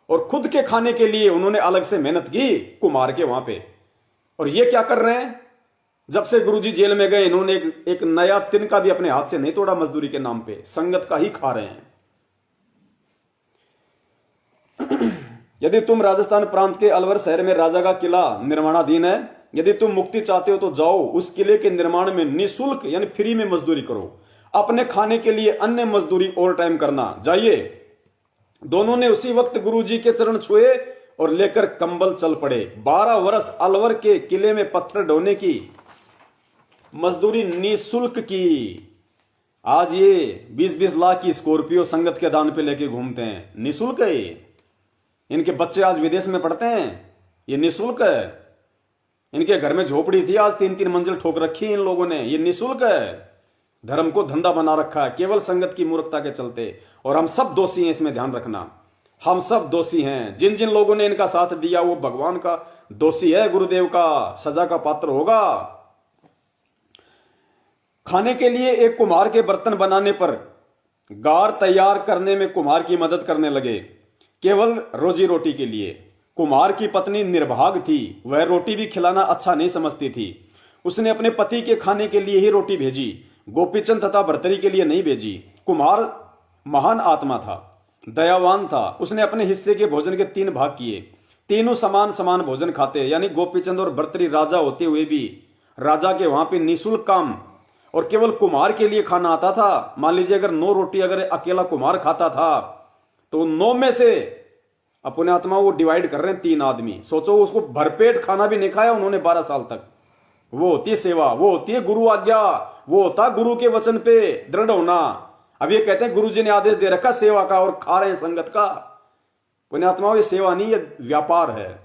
Speaker 1: और खुद के खाने के लिए उन्होंने अलग से मेहनत की कुम्हार के वहां पे। और ये क्या कर रहे हैं? जब से गुरुजी जेल में गए इन्होंने एक नया तिनका भी अपने हाथ से नहीं तोड़ा मजदूरी के नाम पे, संगत का ही खा रहे हैं। यदि तुम राजस्थान प्रांत के अलवर शहर में राजा का किला निर्माणाधीन है, यदि तुम मुक्ति चाहते हो तो जाओ, उस किले के निर्माण में निःशुल्क यानी फ्री में मजदूरी करो, अपने खाने के लिए अन्य मजदूरी ओवर टाइम करना, जाइए। दोनों ने उसी वक्त गुरुजी के चरण छुए और लेकर कंबल चल पड़े। 12 वर्ष अलवर के किले में पत्थर ढोने की मजदूरी निःशुल्क की। आज ये 20-20 लाख की स्कॉर्पियो संगत के दान पे लेके घूमते हैं, निःशुल्क है ये। इनके बच्चे आज विदेश में पढ़ते हैं, ये निःशुल्क है। इनके घर में झोपड़ी थी, आज 3-3 मंजिल ठोक रखी इन लोगों ने, ये निःशुल्क है। धर्म को धंधा बना रखा है केवल संगत की मूर्खता के चलते, और हम सब दोषी हैं, इसमें ध्यान रखना, हम सब दोषी हैं। जिन जिन लोगों ने इनका साथ दिया वो भगवान का दोषी है, गुरुदेव का सजा का पात्र होगा। खाने के लिए एक कुम्हार के बर्तन बनाने पर गार तैयार करने में कुम्हार की मदद करने लगे, केवल रोजी रोटी के लिए। कुम्हार की पत्नी निर्भाग थी, वह रोटी भी खिलाना अच्छा नहीं समझती थी। उसने अपने पति के खाने के लिए ही रोटी भेजी, गोपीचंद तथा भर्तृहरि के लिए नहीं भेजी। कुम्हार महान आत्मा था, दयावान था, उसने अपने हिस्से के भोजन के 3 भाग किए, तीनों समान समान भोजन खाते। यानी गोपीचंद और भर्तृहरि राजा होते हुए भी राजा के वहां पे निःशुल्क काम, और केवल कुम्हार के लिए खाना आता था। मान लीजिए अगर 9 रोटी अगर अकेला कुम्हार खाता था तो 9 में से अपने आत्मा वो डिवाइड कर रहे हैं 3 आदमी। सोचो, उसको भरपेट खाना भी नहीं खाया उन्होंने 12 साल तक। वो होती है सेवा, वो होती है गुरु आज्ञा, वो होता गुरु के वचन पे दृढ़ होना। अब ये कहते हैं गुरुजी ने आदेश दे रखा सेवा का, और खा रहे हैं संगत का। पुण्यात्माओं, ये सेवा नहीं, ये व्यापार है।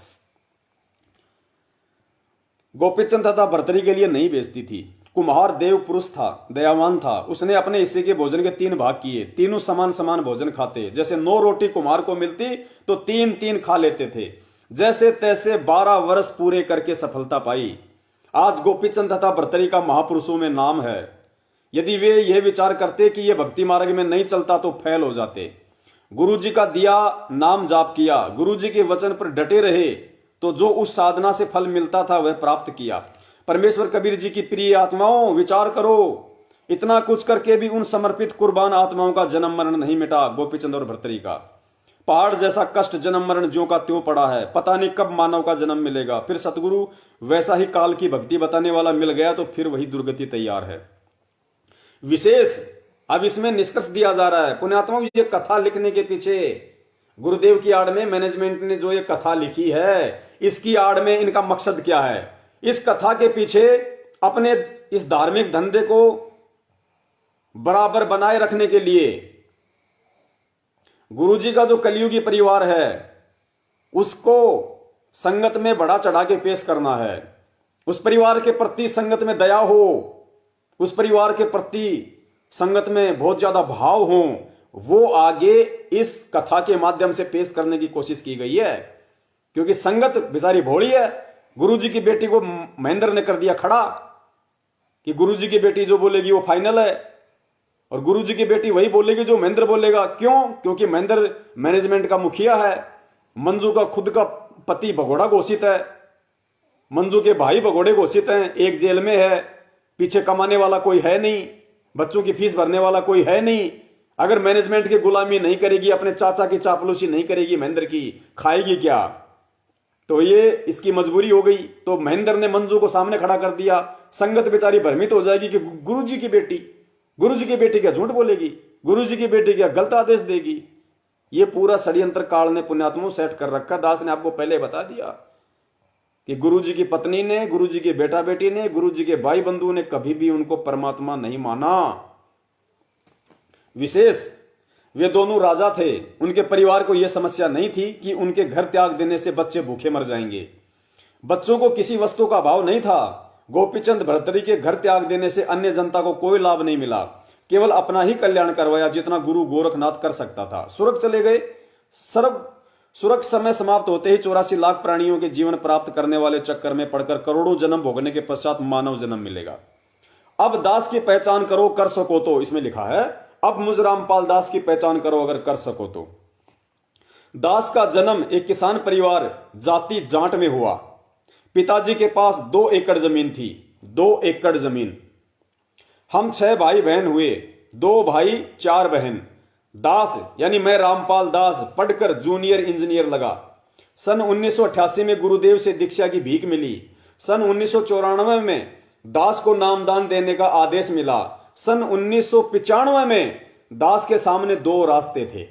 Speaker 1: गोपीचंद तथा भर्तृहरि के लिए नहीं बेचती थी। कुम्हार देव पुरुष था, दयावान था, उसने अपने हिस्से के भोजन के 3 भाग किए, तीनों समान समान भोजन खाते। जैसे 9 रोटी कुम्हार को मिलती तो 3-3 खा लेते थे। जैसे तैसे 12 वर्ष पूरे करके सफलता पाई। आज गोपीचंद तथा भर्तृहरि का महापुरुषों में नाम है। यदि वे यह विचार करते कि ये भक्ति मार्ग में नहीं चलता तो फैल हो जाते। गुरुजी का दिया नाम जाप किया, गुरुजी के वचन पर डटे रहे, तो जो उस साधना से फल मिलता था वह प्राप्त किया। परमेश्वर कबीर जी की प्रिय आत्माओं, विचार करो, इतना कुछ करके भी उन समर्पित कुर्बान आत्माओं का जन्म मरण नहीं मिटा। गोपीचंद और भर्तृहरि का पहाड़ जैसा कष्ट जन्म मरण ज्यों का त्यों पड़ा है। पता नहीं कब मानव का जन्म मिलेगा। फिर सतगुरु वैसा ही काल की भक्ति बताने वाला मिल गया तो फिर वही दुर्गति तैयार है। विशेष अब इसमें निष्कर्ष दिया जा रहा है। पुण्यात्माओं, ये कथा लिखने के पीछे गुरुदेव की आड़ में मैनेजमेंट ने जो ये कथा लिखी है, इसकी आड़ में इनका मकसद क्या है? इस कथा के पीछे अपने इस धार्मिक धंधे को बराबर बनाए रखने के लिए गुरुजी का जो कलियुगी परिवार है उसको संगत में बढ़ा चढ़ा के पेश करना है। उस परिवार के प्रति संगत में दया हो, उस परिवार के प्रति संगत में बहुत ज्यादा भाव हो, वो आगे इस कथा के माध्यम से पेश करने की कोशिश की गई है। क्योंकि संगत बेचारी भोली है। गुरुजी की बेटी को महेंद्र ने कर दिया खड़ा कि गुरुजी की बेटी जो बोलेगी वो फाइनल है, और गुरुजी की बेटी वही बोलेगी जो महेंद्र बोलेगा। क्यों? क्योंकि महेंद्र मैनेजमेंट का मुखिया है, मंजू का खुद का पति भगोड़ा घोषित है, मंजू के भाई भगोड़े घोषित हैं, एक जेल में है, पीछे कमाने वाला कोई है नहीं, बच्चों की फीस भरने वाला कोई है नहीं। अगर मैनेजमेंट की गुलामी नहीं करेगी, अपने चाचा की चापलूसी नहीं करेगी महेंद्र की, खाएगी क्या? तो ये इसकी मजबूरी हो गई। तो महेंद्र ने मंजू को सामने खड़ा कर दिया। संगत बेचारी भ्रमित हो जाएगी कि गुरुजी की बेटी क्या झूठ बोलेगी, गुरुजी की बेटी क्या गलत आदेश देगी। ये पूरा षड्यंत्र काल ने पुण्यात्माओं सेट कर रखा। दास ने आपको पहले बता दिया कि गुरुजी की पत्नी ने, गुरुजी के बेटा बेटी ने, गुरुजी के भाई बंधु ने कभी भी उनको परमात्मा नहीं माना। विशेष वे दोनों राजा थे, उनके परिवार को यह समस्या नहीं थी कि उनके घर त्याग देने से बच्चे भूखे मर जाएंगे। बच्चों को किसी वस्तु का भाव नहीं था। गोपीचंद भर्तृहरि के घर त्याग देने से अन्य जनता को कोई लाभ नहीं मिला। केवल अपना ही कल्याण करवाया जितना गुरु गोरखनाथ कर सकता था। स्वर्ग चले गए। स्वर्ग समय समाप्त होते ही 84 लाख प्राणियों के जीवन प्राप्त करने वाले चक्कर में पड़कर करोड़ों जन्म भोगने के पश्चात मानव जन्म मिलेगा। अब दास की पहचान करो कर सको तो, इसमें लिखा है अब मुझ रामपाल दास की पहचान करो अगर कर सको तो। दास का जन्म एक किसान परिवार जाति जाट में हुआ। पिताजी के पास 2 एकड़ जमीन थी, 2 एकड़ जमीन। हम 6 भाई बहन हुए, 2 भाई 4 बहन। दास यानी मैं रामपाल दास पढ़कर जूनियर इंजीनियर लगा। सन 1988 में गुरुदेव से दीक्षा की भीख मिली। सन 1994 में दास को नामदान देने का आदेश मिला। सन 1995 में दास के सामने 2 रास्ते थे।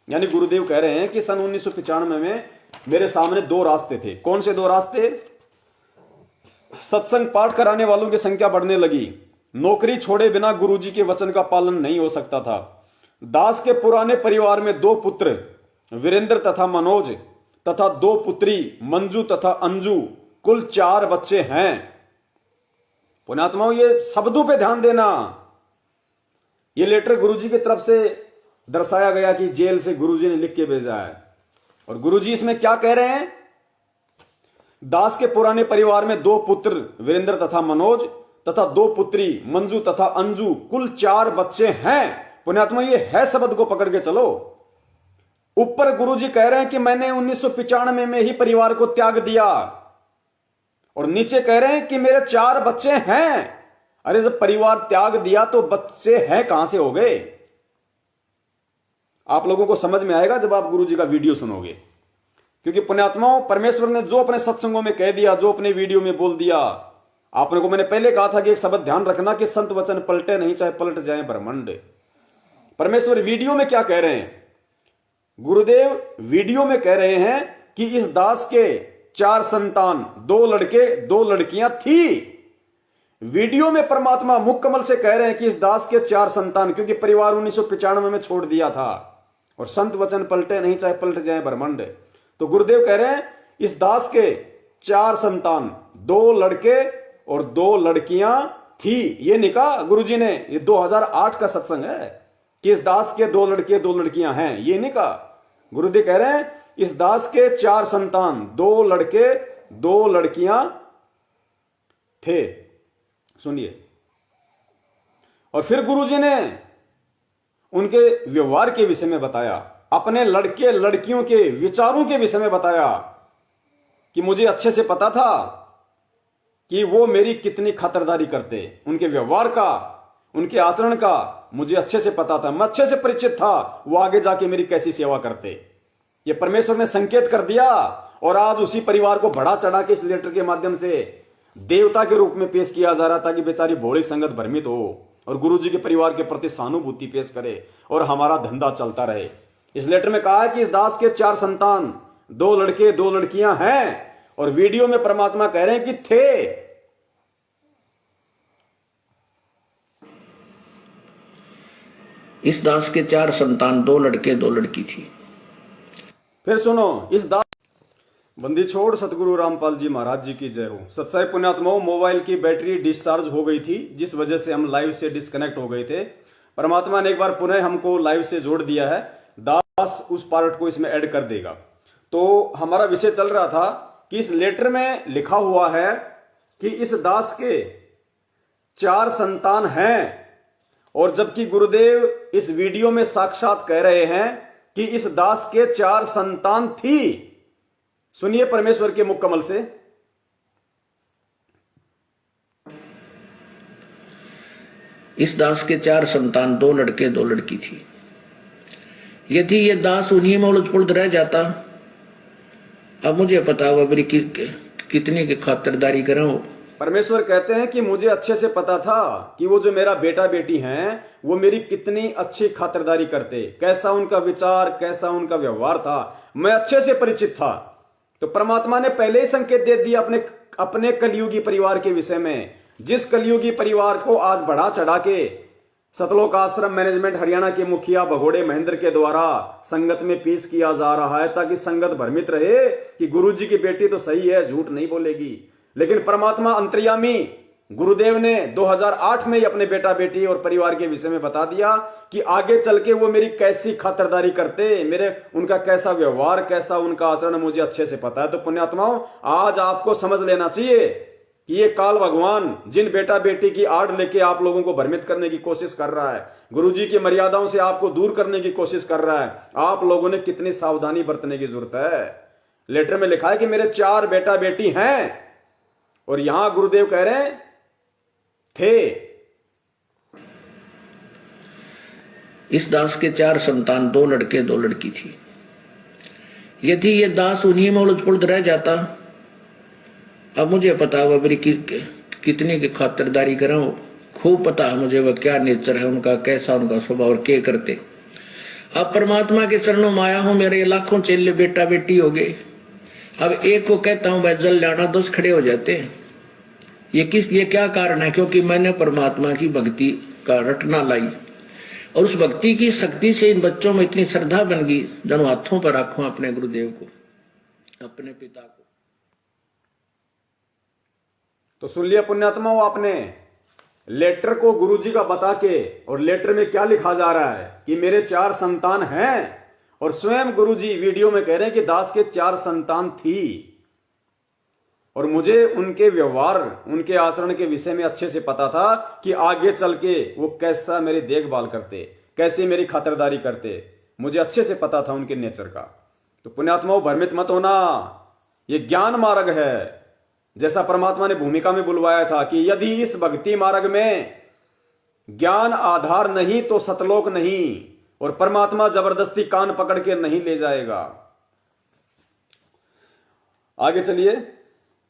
Speaker 1: यानी गुरुदेव कह रहे हैं कि सन 1995 में मेरे सामने 2 रास्ते थे। कौन से 2 रास्ते? सत्संग पाठ कराने वालों की संख्या बढ़ने लगी। नौकरी छोड़े बिना गुरुजी के वचन का पालन नहीं हो सकता था। दास के पुराने परिवार में 2 पुत्र वीरेंद्र तथा मनोज तथा 2 पुत्री मंजू तथा अंजू, कुल 4 बच्चे हैं। पुण्यात्माओं, ये शब्दों पे ध्यान देना। ये लेटर गुरुजी की तरफ से दर्शाया गया कि जेल से गुरुजी ने लिख के भेजा है। और गुरुजी इसमें क्या कह रहे हैं? दास के पुराने परिवार में 2 पुत्र वीरेंद्र तथा मनोज तथा 2 पुत्री मंजू तथा अंजू, कुल 4 बच्चे हैं। पुण्यात्मा, ये है शब्द को पकड़ के चलो। ऊपर गुरुजी कह रहे हैं कि मैंने 1995 में ही परिवार को त्याग दिया, और नीचे कह रहे हैं कि मेरे 4 बच्चे हैं। अरे जब परिवार त्याग दिया तो बच्चे हैं कहां से हो गए? आप लोगों को समझ में आएगा जब आप गुरुजी का वीडियो सुनोगे। क्योंकि पुण्यात्माओं, परमेश्वर ने जो अपने सत्संगों में कह दिया, जो अपने वीडियो में बोल दिया, आपने को मैंने पहले कहा था कि एक शब्द ध्यान रखना कि संत वचन पलटे नहीं, चाहे पलट जाए ब्रह्मांड। परमेश्वर वीडियो में क्या कह रहे हैं? गुरुदेव वीडियो में कह रहे हैं कि इस दास के 4 संतान, 2 लड़के 2 लड़कियां थी। वीडियो में परमात्मा मुकम्मल से कह रहे हैं कि इस दास के 4 संतान, क्योंकि परिवार 1995 में छोड़ दिया था और संत वचन पलटे नहीं, चाहे पलट जाए ब्रह्मांड। तो गुरुदेव कह रहे हैं इस दास के 4 संतान, 2 लड़के और 2 लड़कियां थी। ये नहीं कहा गुरुजी ने, ये 2008 का सत्संग है कि इस दास के 2 लड़के 2 लड़कियां हैं। ये नहीं कहा। गुरुदेव कह रहे हैं इस दास के 4 संतान, 2 लड़के 2 लड़कियां थे। सुनिए। और फिर गुरुजी ने उनके व्यवहार के विषय में बताया, अपने लड़के लड़कियों के विचारों के विषय में बताया कि मुझे अच्छे से पता था कि वो मेरी कितनी खातिरदारी करते। उनके व्यवहार का, उनके आचरण का मुझे अच्छे से पता था, मैं अच्छे से परिचित था, वो आगे जाके मेरी कैसी सेवा करते। ये परमेश्वर ने संकेत कर दिया। और आज उसी परिवार को बढ़ा चढ़ा के इस लेटर के माध्यम से देवता के रूप में पेश किया जा रहा था कि बेचारी भोली संगत भ्रमित हो और गुरुजी के परिवार के प्रति सहानुभूति पेश करे और हमारा धंधा चलता रहे। इस लेटर में कहा है कि इस दास के 4 संतान, 2 लड़के 2 लड़कियां हैं, और वीडियो में परमात्मा कह रहे हैं कि थे।
Speaker 2: इस दास के 4 संतान, 2 लड़के 2 लड़की थी।
Speaker 1: फिर सुनो, इस दास बंदी छोड़ सतगुरु रामपाल जी महाराज जी की जय हो। सत्साई पुण्यात्माओं, मोबाइल की बैटरी डिस्चार्ज हो गई थी, जिस वजह से हम लाइव से डिस्कनेक्ट हो गए थे। परमात्मा ने एक बार पुनः हमको लाइव से जोड़ दिया है। दास उस पार्ट को इसमें ऐड कर देगा। तो हमारा विषय चल रहा था कि इस लेटर में लिखा हुआ है कि इस दास के 4 संतान हैं, और जबकि गुरुदेव इस वीडियो में साक्षात कह रहे हैं कि इस दास के 4 संतान थी। सुनिए परमेश्वर के मुख कमल से।
Speaker 2: इस दास के 4 संतान, 2 लड़के 2 लड़की थी। यदि ये दास उन्हीं में उलझ पुलझ रह जाता, अब मुझे पता हुआ मेरी कितनी की खातिरदारी करूं।
Speaker 1: परमेश्वर कहते हैं कि मुझे अच्छे से पता था कि वो जो मेरा बेटा बेटी हैं वो मेरी कितनी अच्छी खातिरदारी करते, कैसा उनका विचार, कैसा उनका व्यवहार था, मैं अच्छे से परिचित था। तो परमात्मा ने पहले ही संकेत दे दिया अपने कलयुगी परिवार के विषय में, जिस कलयुगी परिवार को आज बढ़ा चढ़ा के सतलोक आश्रम मैनेजमेंट हरियाणा के मुखिया भगोड़े महेंद्र के द्वारा संगत में पेश किया जा रहा है, ताकि संगत भ्रमित रहे कि गुरुजी की बेटी तो सही है, झूठ नहीं बोलेगी। लेकिन परमात्मा अंतर्यामी गुरुदेव ने 2008 में ही अपने बेटा बेटी और परिवार के विषय में बता दिया कि आगे चल के वो मेरी कैसी खातिरदारी करते, मेरे उनका कैसा व्यवहार, कैसा उनका आचरण मुझे अच्छे से पता है। तो पुण्यात्माओं, आज आपको समझ लेना चाहिए कि ये काल भगवान जिन बेटा बेटी की आड़ लेके आप लोगों को भ्रमित करने की कोशिश कर रहा है, गुरुजी की मर्यादाओं से आपको दूर करने की कोशिश कर रहा है, आप लोगों ने कितनी सावधानी बरतने की जरूरत है। लेटर में लिखा है कि मेरे 4 बेटा बेटी हैं, और यहां गुरुदेव कह रहे हैं थे।
Speaker 2: इस दास के 4 संतान, 2 लड़के 2 लड़की थी। यदि ये दास उन्हीं में उलझ पुलझ रह जाता, अब मुझे पता है वह मेरी कितनी की खातिरदारी करें, खूब पता है मुझे वह क्या नेचर है उनका, कैसा उनका स्वभाव और क्या करते। अब परमात्मा के चरणों में आया हूं, मेरे लाखों चेले बेटा बेटी हो गए। अब एक को कहता हूं मैं जल जाना, 10 खड़े हो जाते हैं। ये क्या कारण है? क्योंकि मैंने परमात्मा की भक्ति का रटना लाई, और उस भक्ति की शक्ति से इन बच्चों में इतनी श्रद्धा बन गई, जब हाथों पर रखूं अपने गुरुदेव को, अपने पिता को।
Speaker 1: तो सुन लिया पुण्यात्माओं आपने, लेटर को गुरुजी का बता के, और लेटर में क्या लिखा जा रहा है कि मेरे 4 संतान हैं, और स्वयं गुरुजी वीडियो में कह रहे हैं कि दास के 4 संतान थी, और मुझे उनके व्यवहार, उनके आचरण के विषय में अच्छे से पता था कि आगे चल के वो कैसा मेरी देखभाल करते, कैसे मेरी खातिरदारी करते, मुझे अच्छे से पता था उनके नेचर का। तो पुण्यात्माओं, भ्रमित मत होना, ये ज्ञान मार्ग है। जैसा परमात्मा ने भूमिका में बुलवाया था कि यदि इस भक्ति मार्ग में ज्ञान आधार नहीं तो सतलोक नहीं, और परमात्मा जबरदस्ती कान पकड़ के नहीं ले जाएगा। आगे चलिए,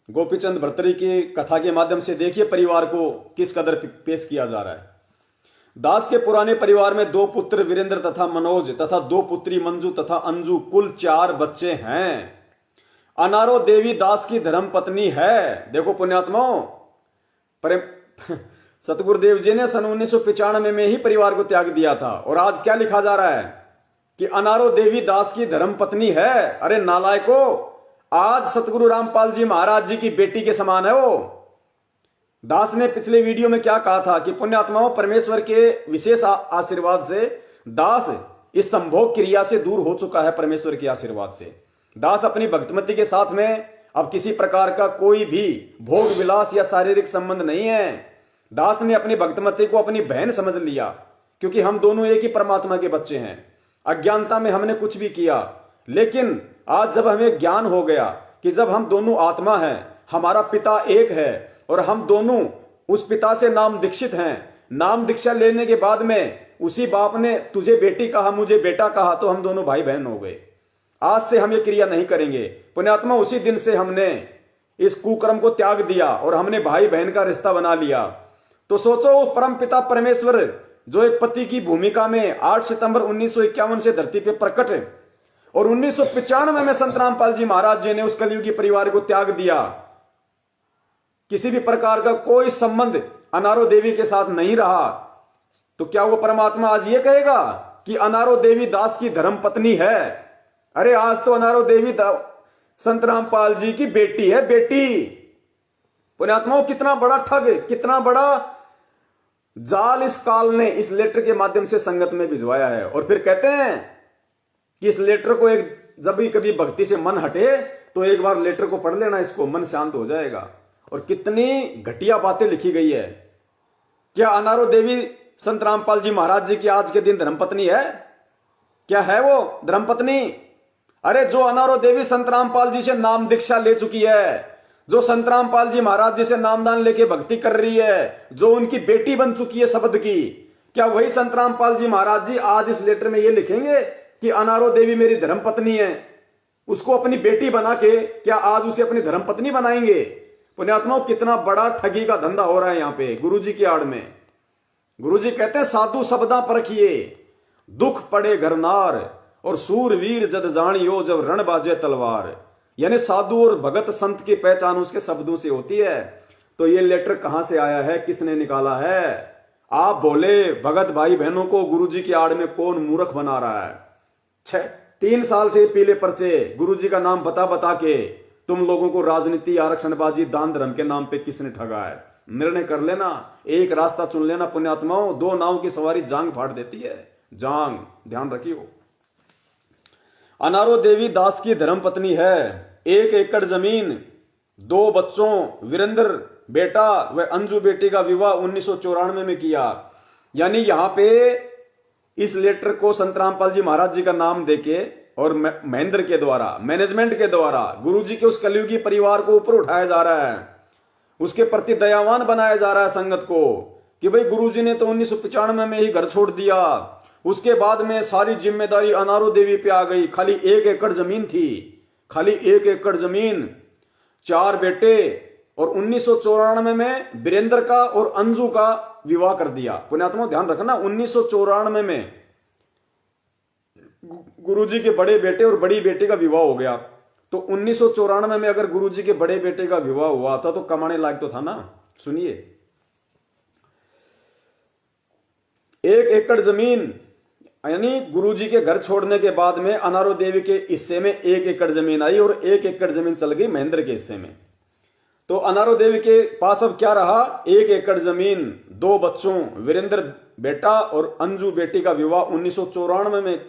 Speaker 1: गोपीचंद भर्तृहरि की कथा के माध्यम से देखिए परिवार को किस कदर पेश किया जा रहा है। दास के पुराने परिवार में 2 पुत्र वीरेंद्र तथा मनोज तथा 2 पुत्री मंजू तथा अंजू, कुल 4 बच्चे हैं। अनारो देवी दास की धर्म पत्नी है। देखो पुण्यात्माओं, सतगुरुदेव जी ने सन 1995 में ही परिवार को त्याग दिया था, और आज क्या लिखा जा रहा है कि अनारो देवी दास की धर्म पत्नी है। अरे नालायको, आज सतगुरु रामपाल जी महाराज जी की बेटी के समान है वो। दास ने पिछले वीडियो में क्या कहा था कि पुण्यात्माओं, परमेश्वर के विशेष आशीर्वाद से दास इस संभोग क्रिया से दूर हो चुका है। परमेश्वर के आशीर्वाद से दास अपनी भक्तमती के साथ में अब किसी प्रकार का कोई भी भोग विलास या शारीरिक संबंध नहीं है। दास ने अपनी भक्तमती को अपनी बहन समझ लिया, क्योंकि हम दोनों एक ही परमात्मा के बच्चे हैं। अज्ञानता में हमने कुछ भी किया, लेकिन आज जब हमें ज्ञान हो गया कि जब हम दोनों आत्मा हैं, हमारा पिता एक है, और हम दोनों उस पिता से नाम दीक्षित हैं। नाम दीक्षा लेने के बाद में उसी बाप ने तुझे बेटी कहा, मुझे बेटा कहा, तो हम दोनों भाई बहन हो गए। आज से हम ये क्रिया नहीं करेंगे। पुण्यात्मा, उसी दिन से हमने इस कुकर्म को त्याग दिया और हमने भाई बहन का रिश्ता बना लिया। तो सोचो, परम पिता परमेश्वर जो एक पति की भूमिका में 8 सितंबर 1951 से धरती पे प्रकट है, और 1995 में संत रामपाल जी महाराज जी ने उस कलयुगी परिवार को त्याग दिया। किसी भी प्रकार का कोई संबंध अनारो देवी के साथ नहीं रहा। तो क्या वो परमात्मा आज ये कहेगा कि अनारो देवी दास की धर्म पत्नी है? अरे आज तो अनारो देवी संत रामपाल जी की बेटी है, बेटी। पुण्यात्माओं, कितना बड़ा ठग, कितना बड़ा जाल इस काल ने इस लेटर के माध्यम से संगत में भिजवाया है। और फिर कहते हैं कि इस लेटर को जब भी कभी भक्ति से मन हटे तो एक बार लेटर को पढ़ लेना, इसको मन शांत हो जाएगा। और कितनी घटिया बातें लिखी गई है। क्या अनारो देवी संत रामपाल जी महाराज जी की आज के दिन धर्मपत्नी है? क्या है वो धर्मपत्नी? अरे जो अनारो देवी संत रामपाल जी से नाम दीक्षा ले चुकी है, जो संत रामपाल जी महाराज जी से नामदान लेके भक्ति कर रही है, जो उनकी बेटी बन चुकी है शब्द की, क्या वही संत रामपाल जी महाराज जी आज इस लेटर में ये लिखेंगे कि अनारो देवी मेरी धर्मपत्नी है? उसको अपनी बेटी बना के क्या आज उसे अपनी धर्मपत्नी बनाएंगे? पुण्यात्माओं, कितना बड़ा ठगी का धंधा हो रहा है यहाँ पे गुरुजी की आड़ में। गुरुजी कहते हैं साधु शब्दा परखिए, दुख पड़े घरनार, और सूरवीर जद जानियो जब रण बाजे तलवार। यानी साधु और भगत संत की पहचान उसके शब्दों से होती है। तो ये लेटर कहां से आया है, किसने निकाला है? आप बोले भगत भाई बहनों को गुरुजी की आड़ में कौन मूर्ख बना रहा है? 3 साल से पीले पर्चे गुरुजी का नाम बता बता के तुम लोगों को राजनीति, आरक्षणबाजी, दान धर्म के नाम पे किसने ठगा है? निर्णय कर लेना, एक रास्ता चुन लेना पुण्यात्माओं, दो नाव की सवारी जांग फाड़ देती है, जांग, ध्यान रखियो। अनारो देवी दास की धर्मपत्नी है, 1 एकड़ जमीन, 2 बच्चों, वीरेंद्र बेटा व अंजू बेटी का विवाह 1994 में किया। यानी यहां पे इस लेटर को संत रामपाल जी महाराज जी का नाम देके और महेंद्र के द्वारा, मैनेजमेंट के द्वारा गुरुजी के उस कलयुगी परिवार को ऊपर उठाया जा रहा है, उसके प्रति दयावान बनाया जा रहा है संगत को, कि भाई गुरुजी ने तो 1995 में ही घर छोड़ दिया, उसके बाद में सारी जिम्मेदारी अनारो देवी पे आ गई, खाली 1 एकड़ जमीन थी, खाली 1 एकड़ जमीन, 4 बेटे, और 1994 में वीरेंद्र का और अंजू का विवाह कर दिया। पुण्यात्मा ध्यान रखना, 1994 में गुरुजी के बड़े बेटे और बड़ी बेटे का विवाह हो गया। तो 1994 में अगर गुरुजी के बड़े बेटे का विवाह हुआ था तो कमाने लायक तो था ना। सुनिए, 1 एकड़ जमीन, यानी गुरुजी के घर छोड़ने के बाद में अनारो देवी के हिस्से में 1 एकड़ जमीन आई और 1 एकड़ जमीन चल गई महेंद्र के हिस्से में। तो अनारो देवी के पास अब क्या रहा, 1 एकड़ जमीन, 2 बच्चों, वीरेंद्र बेटा और अंजू बेटी का विवाह 1994 में।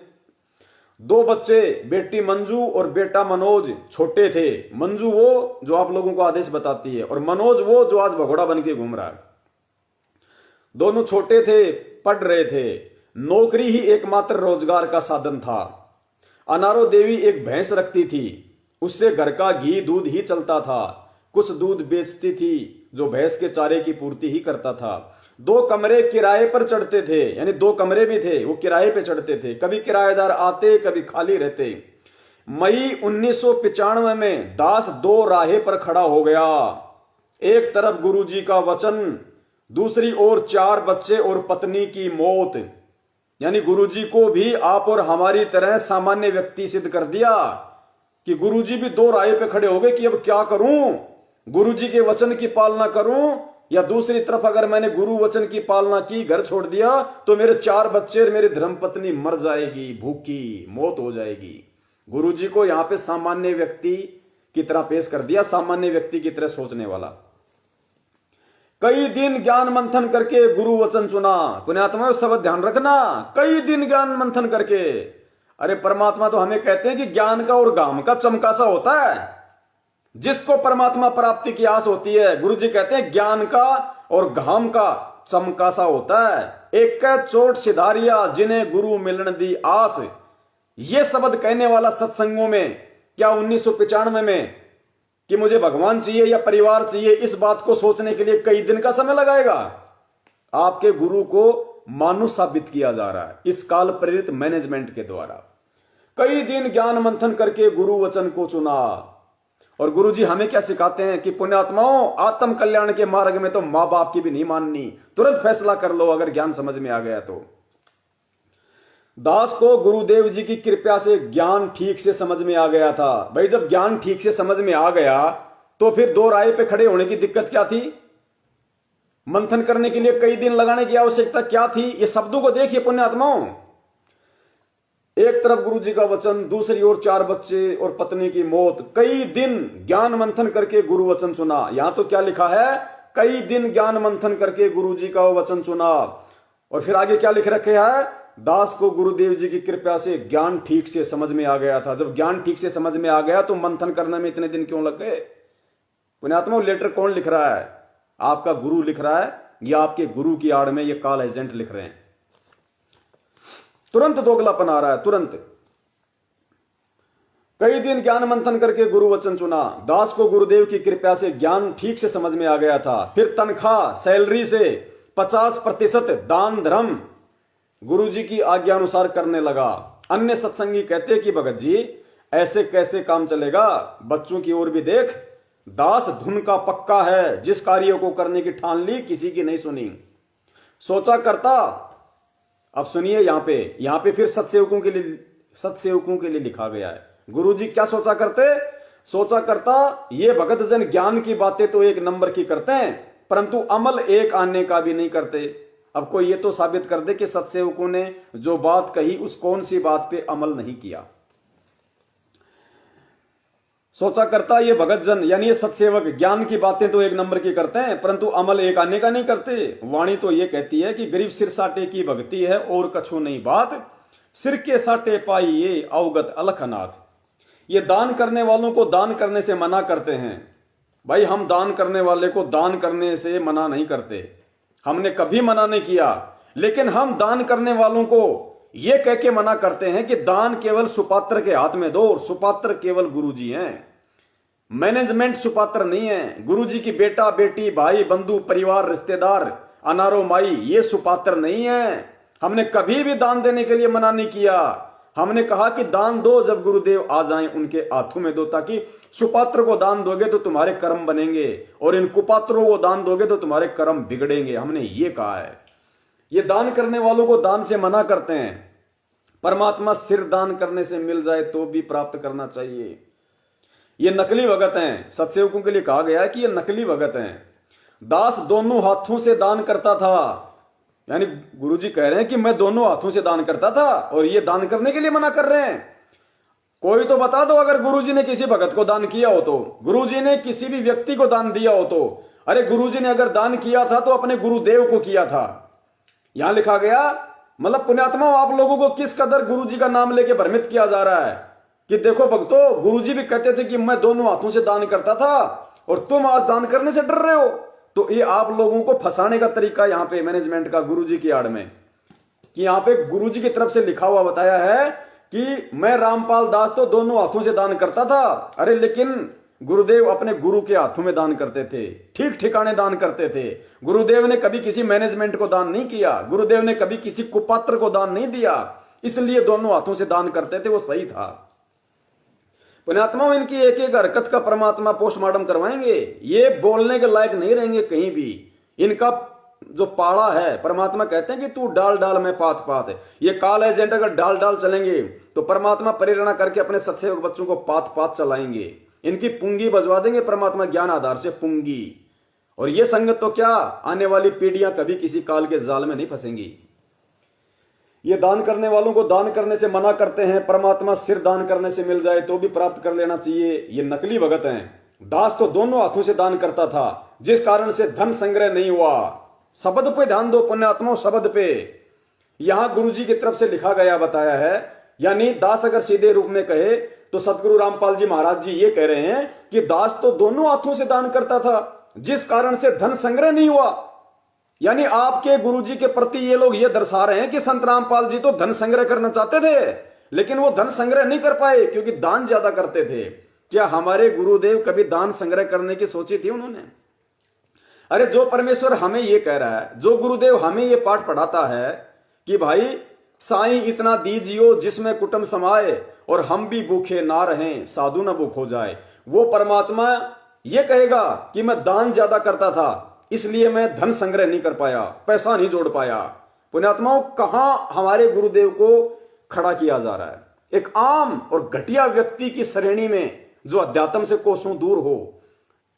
Speaker 1: 2 बच्चे, बेटी मंजू और बेटा मनोज छोटे थे। मंजू वो जो आप लोगों को आदेश बताती है और मनोज वो जो आज भगोड़ा बन के घूम रहा है। दोनों छोटे थे, पढ़ रहे थे, नौकरी ही एकमात्र रोजगार का साधन था। अनारो देवी एक भैंस रखती थी, उससे घर का घी दूध ही चलता था, कुछ दूध बेचती थी जो भैंस के चारे की पूर्ति ही करता था। 2 कमरे किराए पर चढ़ते थे, यानी 2 कमरे भी थे, वो किराए पे चढ़ते थे, कभी किराएदार आते कभी खाली रहते। मई 1995 में दास 2 राहे पर खड़ा हो गया, एक तरफ गुरुजी का वचन, दूसरी ओर 4 बच्चे और पत्नी की मौत। यानी गुरुजी को भी आप और हमारी तरह सामान्य व्यक्ति सिद्ध कर दिया कि गुरुजी भी 2 राहे पे खड़े हो गए कि अब क्या करूं, गुरुजी के वचन की पालना करूं या दूसरी तरफ अगर मैंने गुरु वचन की पालना की, घर छोड़ दिया तो मेरे 4 बच्चे और मेरी धर्मपत्नी मर जाएगी, भूखी मौत हो जाएगी। गुरुजी को यहां पे सामान्य व्यक्ति की तरह पेश कर दिया, सामान्य व्यक्ति की तरह सोचने वाला। कई दिन ज्ञान मंथन करके गुरु वचन चुना। पुण्यात्मा शब्द ध्यान रखना, कई दिन ज्ञान मंथन करके। अरे परमात्मा तो हमें कहते हैं कि ज्ञान का और घाम का चमकासा होता है, जिसको परमात्मा प्राप्ति की आस होती है। गुरुजी कहते हैं ज्ञान का और घाम का चमकासा होता है। एक चोट सिधारिया जिन्हें गुरु मिलन दी आस। ये शब्द कहने वाला सत्संगों में क्या 1995 में कि मुझे भगवान चाहिए या परिवार चाहिए, इस बात को सोचने के लिए कई दिन का समय लगाएगा। आपके गुरु को मानुष साबित किया जा रहा है इस काल प्रेरित मैनेजमेंट के द्वारा। कई दिन ज्ञान मंथन करके गुरु वचन को चुना। और गुरुजी हमें क्या सिखाते हैं कि पुण्यात्माओं, आत्म कल्याण के मार्ग में तो मां बाप की भी नहीं माननी, तुरंत फैसला कर लो अगर ज्ञान समझ में आ गया तो। दास को गुरुदेव जी की कृपा से ज्ञान ठीक से समझ में आ गया था। भाई जब ज्ञान ठीक से समझ में आ गया तो फिर 2 राय पे खड़े होने की दिक्कत क्या थी, मंथन करने के लिए कई दिन लगाने की आवश्यकता क्या थी। ये शब्दों को देखिए पुण्यात्माओं, एक तरफ गुरुजी का वचन, दूसरी ओर 4 बच्चे और पत्नी की मौत। कई दिन ज्ञान मंथन करके गुरु वचन चुना। यहां तो क्या लिखा है, कई दिन ज्ञान मंथन करके गुरुजी का वचन चुना। और फिर आगे क्या लिख रखे है, दास को गुरुदेव जी की कृपा से ज्ञान ठीक से समझ में आ गया था। जब ज्ञान ठीक से समझ में आ गया तो मंथन करने में इतने दिन क्यों लग गए। पुण्यात्मा लेटर कौन लिख रहा है, आपका गुरु लिख रहा है या आपके गुरु की आड़ में ये कॉल एजेंट लिख रहे हैं। तुरंत दोगलापन आ रहा है, तुरंत। कई दिन ज्ञान मंथन करके गुरु वचन चुना। दास को गुरुदेव की कृपा से ज्ञान ठीक से समझ में आ गया था। फिर तनख्वाह सैलरी से 50% दान धर्म गुरुजी की आज्ञा अनुसार करने लगा। अन्य सत्संगी कहते कि भगत जी ऐसे कैसे काम चलेगा, बच्चों की ओर भी देख। दास धुन का पक्का है, जिस कार्य को करने की ठान ली किसी की नहीं सुनी। सोचा करता, अब सुनिए यहां पे फिर सत्सेवकों के लिए लिखा गया है। गुरुजी क्या सोचा करते, सोचा करता ये भगत जन ज्ञान की बातें तो 1 नंबर की करते हैं परंतु अमल एक आने का भी नहीं करते। अब कोई ये तो साबित कर दे कि सत्सेवकों ने जो बात कही उस कौन सी बात पे अमल नहीं किया। सोचा करता ये भगत जन यानी ये सत्सेवक ज्ञान की बातें तो एक नंबर की करते हैं, परंतु अमल एक आने का नहीं करते। वाणी तो ये कहती है कि गरीब सिर साटे की भक्ति है और कछु नहीं बात, सिर के साटे पाई ये अवगत अलखनाथ। ये दान करने वालों को दान करने से मना करते हैं। भाई हम दान करने वाले को दान करने से मना नहीं करते, हमने कभी मना नहीं किया, लेकिन हम दान करने वालों को ये कह के मना करते हैं कि दान केवल सुपात्र के हाथ में दो, और सुपात्र केवल गुरुजी हैं, मैनेजमेंट सुपात्र नहीं है। गुरुजी की बेटा बेटी भाई बंधु परिवार रिश्तेदार अनारो माई ये सुपात्र नहीं है। हमने कभी भी दान देने के लिए मना नहीं किया, हमने कहा कि दान दो जब गुरुदेव आ जाएं उनके हाथों में दो, ताकि सुपात्र को दान दोगे तो तुम्हारे कर्म बनेंगे और इन कुपात्रों को दान दोगे तो तुम्हारे कर्म बिगड़ेंगे, हमने ये कहा है। ये दान करने वालों को दान से मना करते हैं। परमात्मा सिर दान करने से मिल जाए तो भी प्राप्त करना चाहिए। ये नकली भगत हैं, सत्सेवकों के लिए कहा गया है कि ये नकली भगत हैं। दास दोनों हाथों से दान करता था, यानी गुरुजी कह रहे हैं कि मैं दोनों हाथों से दान करता था और ये दान करने के लिए मना कर रहे हैं। कोई तो बता दो अगर गुरुजी ने किसी भगत को दान किया हो तो, गुरुजी ने किसी भी व्यक्ति को दान दिया हो तो। अरे गुरुजी ने अगर दान किया था तो अपने गुरुदेव को किया था। यहां लिखा गया, मतलब पुण्यात्मा आप लोगों को किस कदर गुरुजी का नाम लेके भ्रमित किया जा रहा है कि देखो भक्तों, गुरुजी भी कहते थे कि मैं दोनों हाथों से दान करता था और तुम आज दान करने से डर रहे हो। तो ये आप लोगों को फंसाने का तरीका यहां पे मैनेजमेंट का गुरुजी की आड़ में, कि यहां पे गुरुजी की तरफ से लिखा हुआ बताया है कि मैं रामपाल दास तो दोनों हाथों से दान करता था। अरे लेकिन गुरुदेव अपने गुरु के हाथों में दान करते थे, ठीक ठिकाने दान करते थे। गुरुदेव ने कभी किसी मैनेजमेंट को दान नहीं किया, गुरुदेव ने कभी किसी कुपात्र को दान नहीं दिया, इसलिए दोनों हाथों से दान करते थे, वो सही था। पुण्यात्मा इनकी एक एक हरकत का परमात्मा पोस्टमार्टम करवाएंगे, ये बोलने के लायक नहीं रहेंगे कहीं भी। इनका जो पाड़ा है, परमात्मा कहते हैं कि तू डाल डाल में पात पात है। ये काल एजेंट अगर डाल डाल चलेंगे तो परमात्मा प्रेरणा करके अपने सत्सेवक बच्चों को पात पात चलाएंगे। इनकी पुंगी बजवा देंगे परमात्मा ज्ञान आधार से पुंगी। और ये संगत तो क्या, आने वाली पीढ़ियां कभी किसी काल के जाल में नहीं फंसेंगी। ये दान करने वालों को दान करने से मना करते हैं। परमात्मा सिर दान करने से मिल जाए तो भी प्राप्त कर लेना चाहिए। ये नकली भगत हैं। दास तो दोनों हाथों से दान करता था, जिस कारण से धन संग्रह नहीं हुआ। शब्द पे ध्यान दो पुण्यात्मा, शब्द पे। यहां गुरुजी की तरफ से लिखा गया बताया है, यानी दास अगर सीधे रूप में कहे तो सतगुरु रामपाल जी महाराज जी ये कह रहे हैं कि दास तो दोनों हाथों से दान करता था, जिस कारण से धन संग्रह नहीं हुआ। यानी आपके गुरुजी के प्रति ये लोग ये दर्शा रहे हैं कि संत रामपाल जी तो धन संग्रह करना चाहते थे, लेकिन वो धन संग्रह नहीं कर पाए क्योंकि दान ज्यादा करते थे। क्या हमारे गुरुदेव कभी दान संग्रह करने की सोची थी उन्होंने? अरे जो परमेश्वर हमें ये कह रहा है, जो गुरुदेव हमें ये पाठ पढ़ाता है कि भाई साईं इतना दीजियो जिसमें कुटुंब समाए और हम भी भूखे ना रहें साधु न भूख हो जाए, वो परमात्मा ये कहेगा कि मैं दान ज्यादा करता था इसलिए मैं धन संग्रह नहीं कर पाया, पैसा नहीं जोड़ पाया। पुण्यात्माओं, कहां हमारे गुरुदेव को खड़ा किया जा रहा है? एक आम और घटिया व्यक्ति की श्रेणी में जो अध्यात्म से कोसों दूर हो,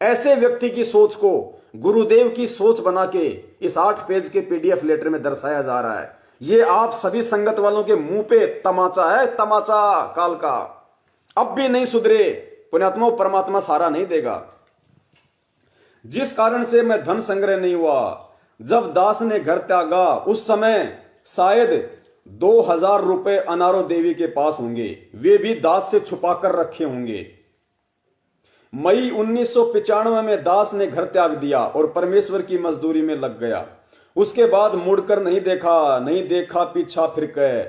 Speaker 1: ऐसे व्यक्ति की सोच को गुरुदेव की सोच बना के इस 8 पेज के पीडीएफ लेटर में दर्शाया जा रहा है। ये आप सभी संगत वालों के मुंह पे तमाचा है, तमाचा काल का। अब भी नहीं सुधरे पुण्यात्मा, परमात्मा सारा नहीं देगा। जिस कारण से मैं धन संग्रह नहीं हुआ, जब दास ने घर त्यागा उस समय शायद 2000 रुपए अनारो देवी के पास होंगे, वे भी दास से छुपा कर रखे होंगे। मई 1995 में दास ने घर त्याग दिया और परमेश्वर की मजदूरी में लग गया। उसके बाद मुड़कर नहीं देखा पीछा फिर के,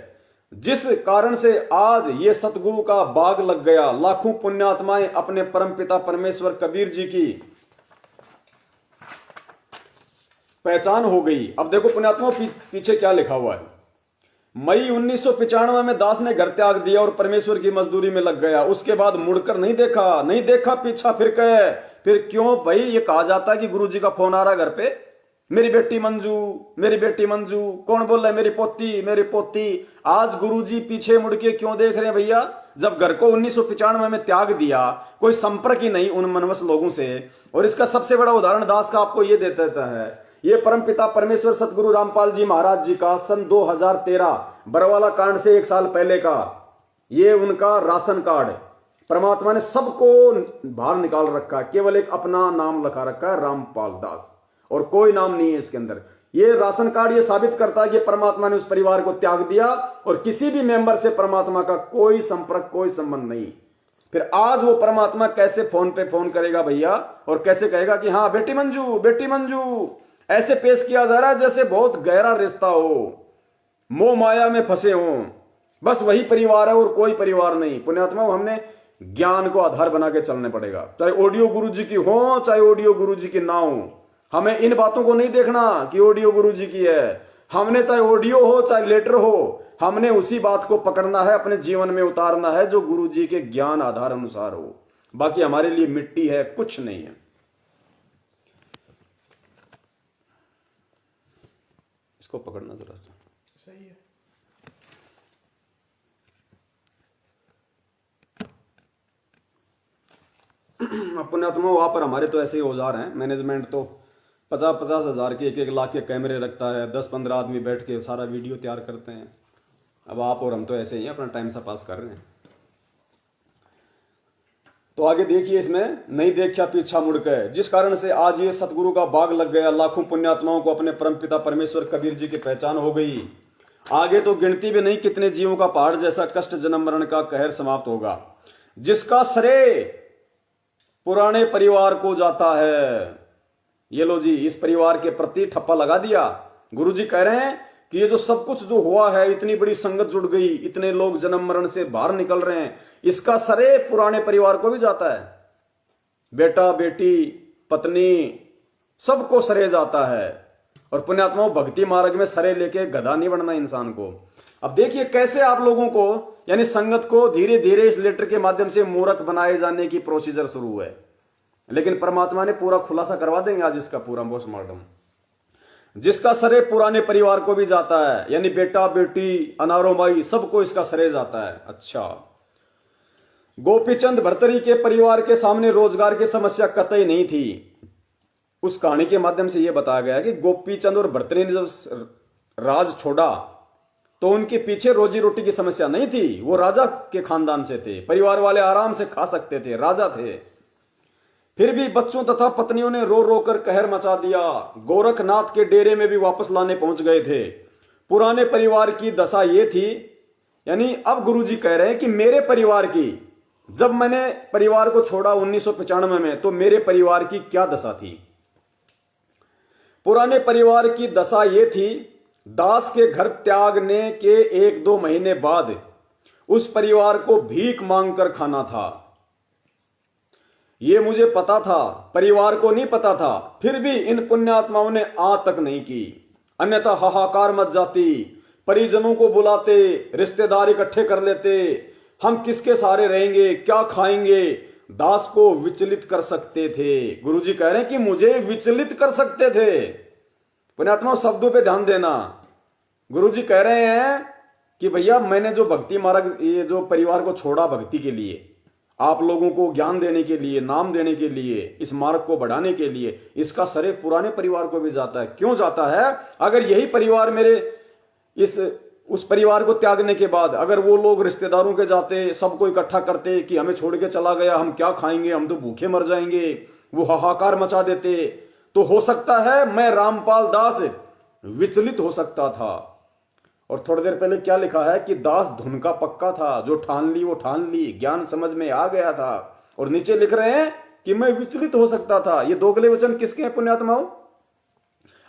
Speaker 1: जिस कारण से आज ये सतगुरु का बाग लग गया। लाखों पुण्यात्माएं अपने परमपिता परमेश्वर कबीर जी की पहचान हो गई। अब देखो पुण्यात्मा पीछे क्या लिखा हुआ है। मई 1995 में दास ने घर त्याग दिया और परमेश्वर की मजदूरी में लग गया। उसके बाद मुड़कर नहीं देखा पीछा फिर के। फिर क्यों भाई ये कहा जाता है कि गुरुजी का फोन आ रहा घर पे, मेरी बेटी मंजू, कौन बोल रहा है मेरी पोती। आज गुरुजी पीछे मुड़ के क्यों देख रहे हैं भैया? जब घर को 1995 में त्याग दिया, कोई संपर्क ही नहीं उन मनवस लोगों से। और इसका सबसे बड़ा उदाहरण दास का आपको ये दे देता है। ये परमपिता परमेश्वर सतगुरु रामपाल जी महाराज जी का सन 2013 बरवाला कांड से 1 साल पहले का ये उनका राशन कार्ड परमात्मा ने सबको बाहर निकाल रखा है, केवल एक अपना नाम लिखा रखा है, रामपाल दास, और कोई नाम नहीं है इसके अंदर। ये राशन कार्ड ये साबित करता है कि परमात्मा ने उस परिवार को त्याग दिया और किसी भी मेंबर से परमात्मा का कोई संपर्क, कोई संबंध नहीं। फिर आज वो परमात्मा कैसे फोन पे फोन करेगा भैया, और कैसे कहेगा कि हाँ बेटी मंजू, बेटी मंजू, ऐसे पेश किया जा रहा है जैसे बहुत गहरा रिश्ता हो, मोह माया में फंसे हो, बस वही परिवार है और कोई परिवार नहीं। पुण्यात्मा, हमने ज्ञान को आधार बना के चलने पड़ेगा, चाहे ऑडियो गुरुजी की हो चाहे ऑडियो गुरुजी की ना हो। हमें इन बातों को नहीं देखना कि ऑडियो गुरुजी की है, हमने चाहे ऑडियो हो चाहे लेटर हो, हमने उसी बात को पकड़ना है, अपने जीवन में उतारना है जो गुरुजी के ज्ञान आधार अनुसार हो। बाकी हमारे लिए मिट्टी है, कुछ नहीं है। इसको पकड़ना जरा सा
Speaker 3: सही है।
Speaker 1: पुण्यात्मा, वहां पर हमारे तो ऐसे ही औजार हैं। मैनेजमेंट तो 50-50 हजार के 1-1 लाख के कैमरे रखता है, 10-15 आदमी बैठ के सारा वीडियो तैयार करते हैं। अब आप और हम तो ऐसे ही अपना टाइम सा पास कर रहे हैं। तो आगे देखिए, इसमें नहीं देखा पीछा मुड़ के, जिस कारण से आज ये सतगुरु का बाग लग गया। लाखों पुण्यात्माओं को अपने परमपिता परमेश्वर कबीर जी की पहचान हो गई। आगे तो गिनती भी नहीं कितने जीवों का पहाड़ जैसा कष्ट जन्म मरण का कहर समाप्त होगा, जिसका श्रेय पुराने परिवार को जाता है। ये लो जी, इस परिवार के प्रति ठप्पा लगा दिया। गुरुजी कह रहे हैं कि ये जो सब कुछ जो हुआ है, इतनी बड़ी संगत जुड़ गई, इतने लोग जन्म मरण से बाहर निकल रहे हैं, इसका श्रेय पुराने परिवार को भी जाता है। बेटा बेटी पत्नी सबको श्रेय जाता है। और पुण्यात्माओं, भक्ति मार्ग में श्रेय लेके गधा नहीं बनना इंसान को। अब देखिए कैसे आप लोगों को, यानी संगत को धीरे धीरे इस लेटर के माध्यम से मूर्ख बनाए जाने की प्रोसीजर शुरू है। लेकिन परमात्मा ने पूरा खुलासा करवा देंगे आज इसका पूरा पोस्टमार्टम, जिसका श्रेय पुराने परिवार को भी जाता है, यानी बेटा बेटी अनारो माई सबको इसका श्रेय जाता है। अच्छा, गोपीचंद भर्तरी के परिवार के सामने रोजगार की समस्या कतई नहीं थी। उस कहानी के माध्यम से यह बताया गया कि गोपीचंद और भर्तरी ने जब राज छोड़ा तो उनके पीछे रोजी रोटी की समस्या नहीं थी। वो राजा के खानदान से थे, परिवार वाले आराम से खा सकते थे, राजा थे। फिर भी बच्चों तथा पत्नियों ने रो रो कर कहर मचा दिया। गोरखनाथ के डेरे में भी वापस लाने पहुंच गए थे। पुराने परिवार की दशा ये थी, यानी अब गुरुजी कह रहे हैं कि मेरे परिवार की, जब मैंने परिवार को छोड़ा 1995 में, तो मेरे परिवार की क्या दशा थी। पुराने परिवार की दशा ये थी, दास के घर त्यागने के 1-2 महीने बाद उस परिवार को भीख मांगकर खाना था। ये मुझे पता था, परिवार को नहीं पता था। फिर भी इन पुण्यात्माओं ने आ तक नहीं की, अन्यथा हाहाकार मच जाती। परिजनों को बुलाते, रिश्तेदार इकट्ठे कर लेते, हम किसके सहारे रहेंगे, क्या खाएंगे। दास को विचलित कर सकते थे। गुरुजी कह रहे हैं कि मुझे विचलित कर सकते थे। पुण्यात्मा, शब्दों पे ध्यान देना। गुरुजी कह रहे हैं कि भैया मैंने जो भक्ति मार्ग, ये जो परिवार को छोड़ा भक्ति के लिए, आप लोगों को ज्ञान देने के लिए, नाम देने के लिए, इस मार्ग को बढ़ाने के लिए, इसका श्रेय पुराने परिवार को भी जाता है। क्यों जाता है? अगर यही परिवार मेरे उस परिवार को त्यागने के बाद अगर वो लोग रिश्तेदारों के जाते, सबको इकट्ठा करते कि हमें छोड़ के चला गया, हम क्या खाएंगे, हम तो भूखे मर जाएंगे, वो हाहाकार मचा देते, तो हो सकता है मैं रामपाल दास विचलित हो सकता था। और थोड़ी देर पहले क्या लिखा है कि दास धुन का पक्का था, जो ठान ली वो ठान ली, ज्ञान समझ में आ गया था। और नीचे लिख रहे हैं कि मैं विचलित हो सकता था। ये दोगले वचन किसके हैं पुण्यात्माओं?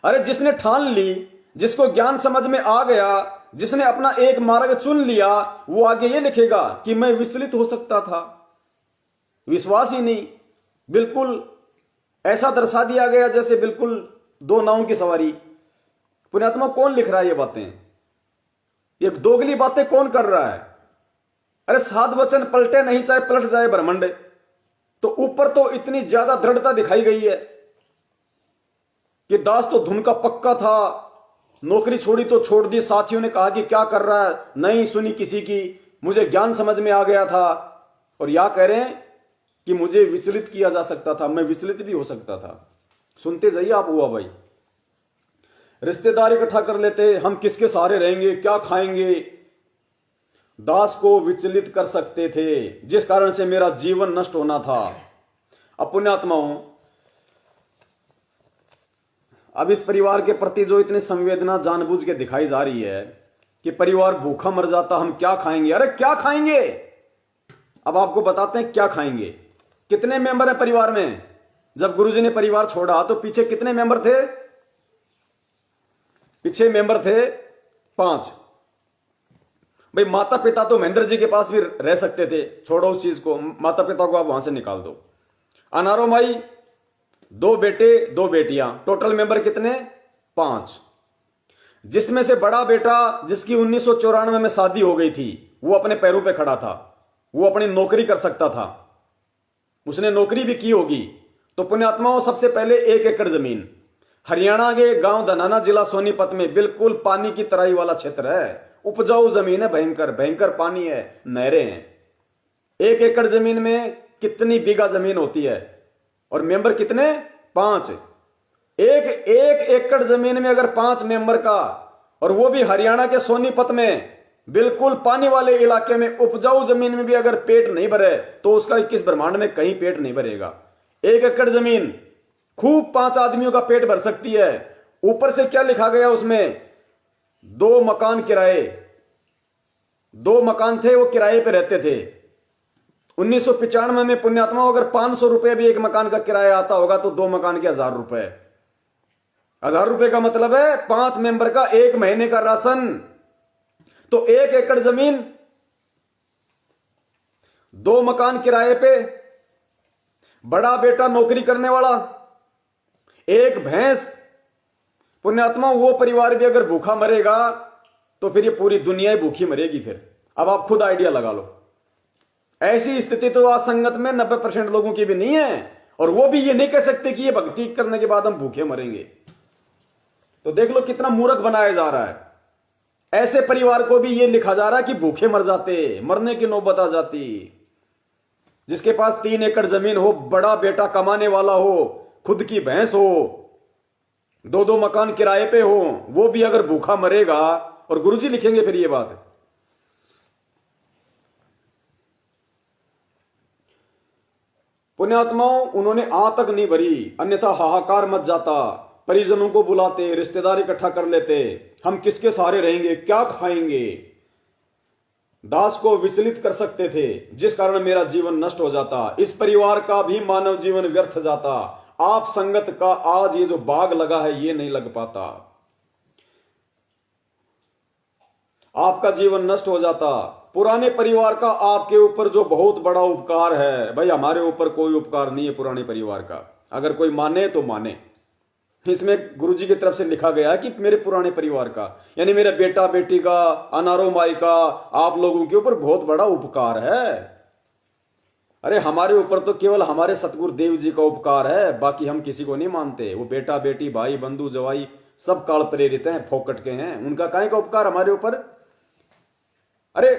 Speaker 1: अरे जिसने ठान ली, जिसको ज्ञान समझ में आ गया, जिसने अपना एक मार्ग चुन लिया, वो आगे ये लिखेगा कि मैं विचलित हो सकता था। विश्वास ही नहीं, बिल्कुल ऐसा दर्शा दिया गया जैसे बिल्कुल 2 नावों की सवारी। पुण्यात्मा, कौन लिख रहा है ये बातें? ये दोगली बातें कौन कर रहा है? अरे 7 वचन पलटे नहीं, चाहे पलट जाए ब्रह्मांड, तो ऊपर तो इतनी ज्यादा दृढ़ता दिखाई गई है कि दास तो धुन का पक्का था, नौकरी छोड़ी तो छोड़ दी। साथियों ने कहा कि क्या कर रहा है, नहीं सुनी किसी की, मुझे ज्ञान समझ में आ गया था। और या कह रहे हैं कि मुझे विचलित किया जा सकता था, मैं विचलित भी हो सकता था। सुनते जाइए आप। हुआ भाई, रिश्तेदार इकट्ठा कर लेते, हम किसके सहारे रहेंगे, क्या खाएंगे। दास को विचलित कर सकते थे, जिस कारण से मेरा जीवन नष्ट होना था। अब पुण्यात्माओं, अब इस परिवार के प्रति जो इतनी संवेदना जानबूझ के दिखाई जा रही है कि परिवार भूखा मर जाता, हम क्या खाएंगे। अरे क्या खाएंगे, अब आपको बताते हैं क्या खाएंगे। कितने मेंबर है परिवार में? जब गुरुजी ने परिवार छोड़ा तो पीछे कितने मेंबर थे? पीछे मेंबर थे 5। भाई माता पिता तो महेंद्र जी के पास भी रह सकते थे, छोड़ो उस चीज को, माता पिता को आप वहां से निकाल दो। अनारो माई, 2 बेटे 2 बेटियां, टोटल मेंबर कितने? 5। जिसमें से बड़ा बेटा जिसकी 1994 में शादी हो गई थी, वो अपने पैरों पे खड़ा था, वो अपनी नौकरी कर सकता था, उसने नौकरी भी की होगी। तो पुण्यात्माओं, सबसे पहले 1 एकड़ जमीन हरियाणा के गांव धनाना, जिला सोनीपत में, बिल्कुल पानी की तराई वाला क्षेत्र है, उपजाऊ जमीन है, भयंकर भयंकर पानी है, नहरें हैं। 1 एकड़ जमीन में कितनी बीघा जमीन होती है? और मेंबर कितने? 5। एक एकड़ जमीन में अगर 5 मेंबर का, और वो भी हरियाणा के सोनीपत में, बिल्कुल पानी वाले इलाके में, उपजाऊ जमीन में भी अगर पेट नहीं भरे तो उसका 21 ब्रह्मांड में कहीं पेट नहीं भरेगा। 1 एकड़ जमीन खूब 5 आदमियों का पेट भर सकती है। ऊपर से क्या लिखा गया उसमें? 2 मकान किराए, 2 मकान थे, वो किराए पे रहते थे। 1995 में पुण्यात्मा, अगर 500 रुपए भी एक मकान का किराया आता होगा तो 2 मकान के 1000 रुपए। 1000 रुपए का मतलब है 5 मेंबर का 1 महीने का राशन। तो 1 एकड़ जमीन, 2 मकान किराए पे, बड़ा बेटा नौकरी करने वाला, 1 भैंस। पुण्यात्मा, वो परिवार भी अगर भूखा मरेगा तो फिर ये पूरी दुनिया ही भूखी मरेगी। फिर अब आप खुद आइडिया लगा लो। ऐसी स्थिति तो आज संगत में 90% लोगों की भी नहीं है, और वो भी ये नहीं कह सकते कि ये भक्ति करने के बाद हम भूखे मरेंगे। तो देख लो कितना मूर्ख बनाया जा रहा है। ऐसे परिवार को भी ये लिखा जा रहा है कि भूखे मर जाते, मरने की नौबत आ जाती। जिसके पास 3 एकड़ जमीन हो, बड़ा बेटा कमाने वाला हो, खुद की भैंस हो, 2-2 मकान किराए पे हो, वो भी अगर भूखा मरेगा, और गुरुजी लिखेंगे फिर ये बात। पुण्यात्माओं, उन्होंने आ तक नहीं भरी, अन्यथा हाहाकार मच जाता। परिजनों को बुलाते, रिश्तेदार इकट्ठा कर लेते, हम किसके सहारे रहेंगे, क्या खाएंगे। दास को विचलित कर सकते थे, जिस कारण मेरा जीवन नष्ट हो जाता, इस परिवार का भी मानव जीवन व्यर्थ जाता। आप संगत का आज ये जो बाग लगा है, ये नहीं लग पाता, आपका जीवन नष्ट हो जाता। पुराने परिवार का आपके ऊपर जो बहुत बड़ा उपकार है, भाई हमारे ऊपर कोई उपकार नहीं है पुराने परिवार का। अगर कोई माने तो माने। इसमें गुरुजी की तरफ से लिखा गया है कि मेरे पुराने परिवार का, यानी मेरे बेटा बेटी का, अनारो माई का, आप लोगों के ऊपर बहुत बड़ा उपकार है। अरे हमारे ऊपर तो केवल हमारे सतगुरु देव जी का उपकार है, बाकी हम किसी को नहीं मानते। वो बेटा बेटी, भाई बंधु जवाई सब काल प्रेरित हैं, फोकट के हैं, उनका काहे का उपकार हमारे ऊपर। अरे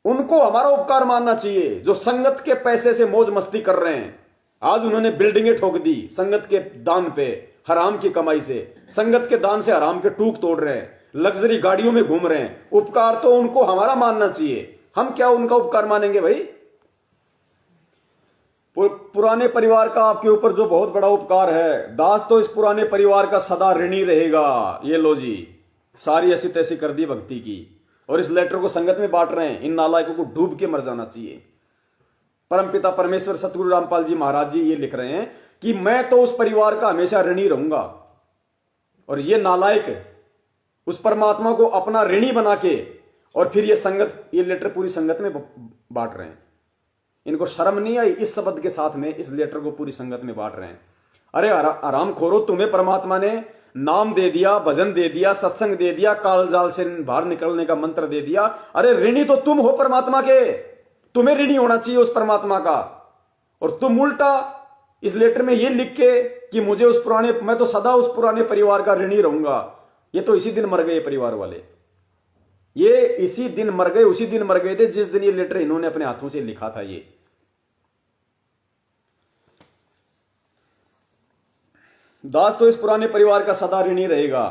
Speaker 1: उनको हमारा उपकार मानना चाहिए, जो संगत के पैसे से मौज मस्ती कर रहे हैं। आज उन्होंने बिल्डिंगें ठोक दी संगत के दान पे, हराम की कमाई से, संगत के दान से हराम के टूक तोड़ रहे हैं, लग्जरी गाड़ियों में घूम रहे हैं। उपकार तो उनको हमारा मानना चाहिए, हम क्या उनका उपकार मानेंगे भाई। पुराने परिवार का आपके ऊपर जो बहुत बड़ा उपकार है, दास तो इस पुराने परिवार का सदा ऋणी रहेगा। ये लो जी, सारी ऐसी तैसी कर दी भक्ति की, और इस लेटर को संगत में बांट रहे हैं। इन नालायकों को डूब के मर जाना चाहिए। परमपिता परमेश्वर सतगुरु रामपाल जी महाराज जी ये लिख रहे हैं कि मैं तो उस परिवार का हमेशा ऋणी रहूंगा, और ये नालायक उस परमात्मा को अपना ऋणी बना के, और फिर ये संगत, ये लेटर पूरी संगत में बांट रहे हैं। इनको शर्म नहीं आई इस शब्द के साथ में इस लेटर को पूरी संगत में बांट रहे हैं। अरे आराम खोरो, तुम्हें परमात्मा ने नाम दे दिया, भजन दे दिया, सत्संग दे दिया, काल जाल से बाहर निकलने का मंत्र दे दिया। अरे ऋणी तो तुम हो परमात्मा के, तुम्हें ऋणी होना चाहिए उस परमात्मा का। और तुम उल्टा इस लेटर में ये लिख के कि मुझे उस पुराने, मैं तो सदा उस पुराने परिवार का ऋणी रहूंगा। ये तो इसी दिन मर गए परिवार वाले, ये इसी दिन मर गए, उसी दिन मर गए थे जिस दिन ये लेटर इन्होंने अपने हाथों से लिखा था। ये दास तो इस पुराने परिवार का सदा ऋणी रहेगा।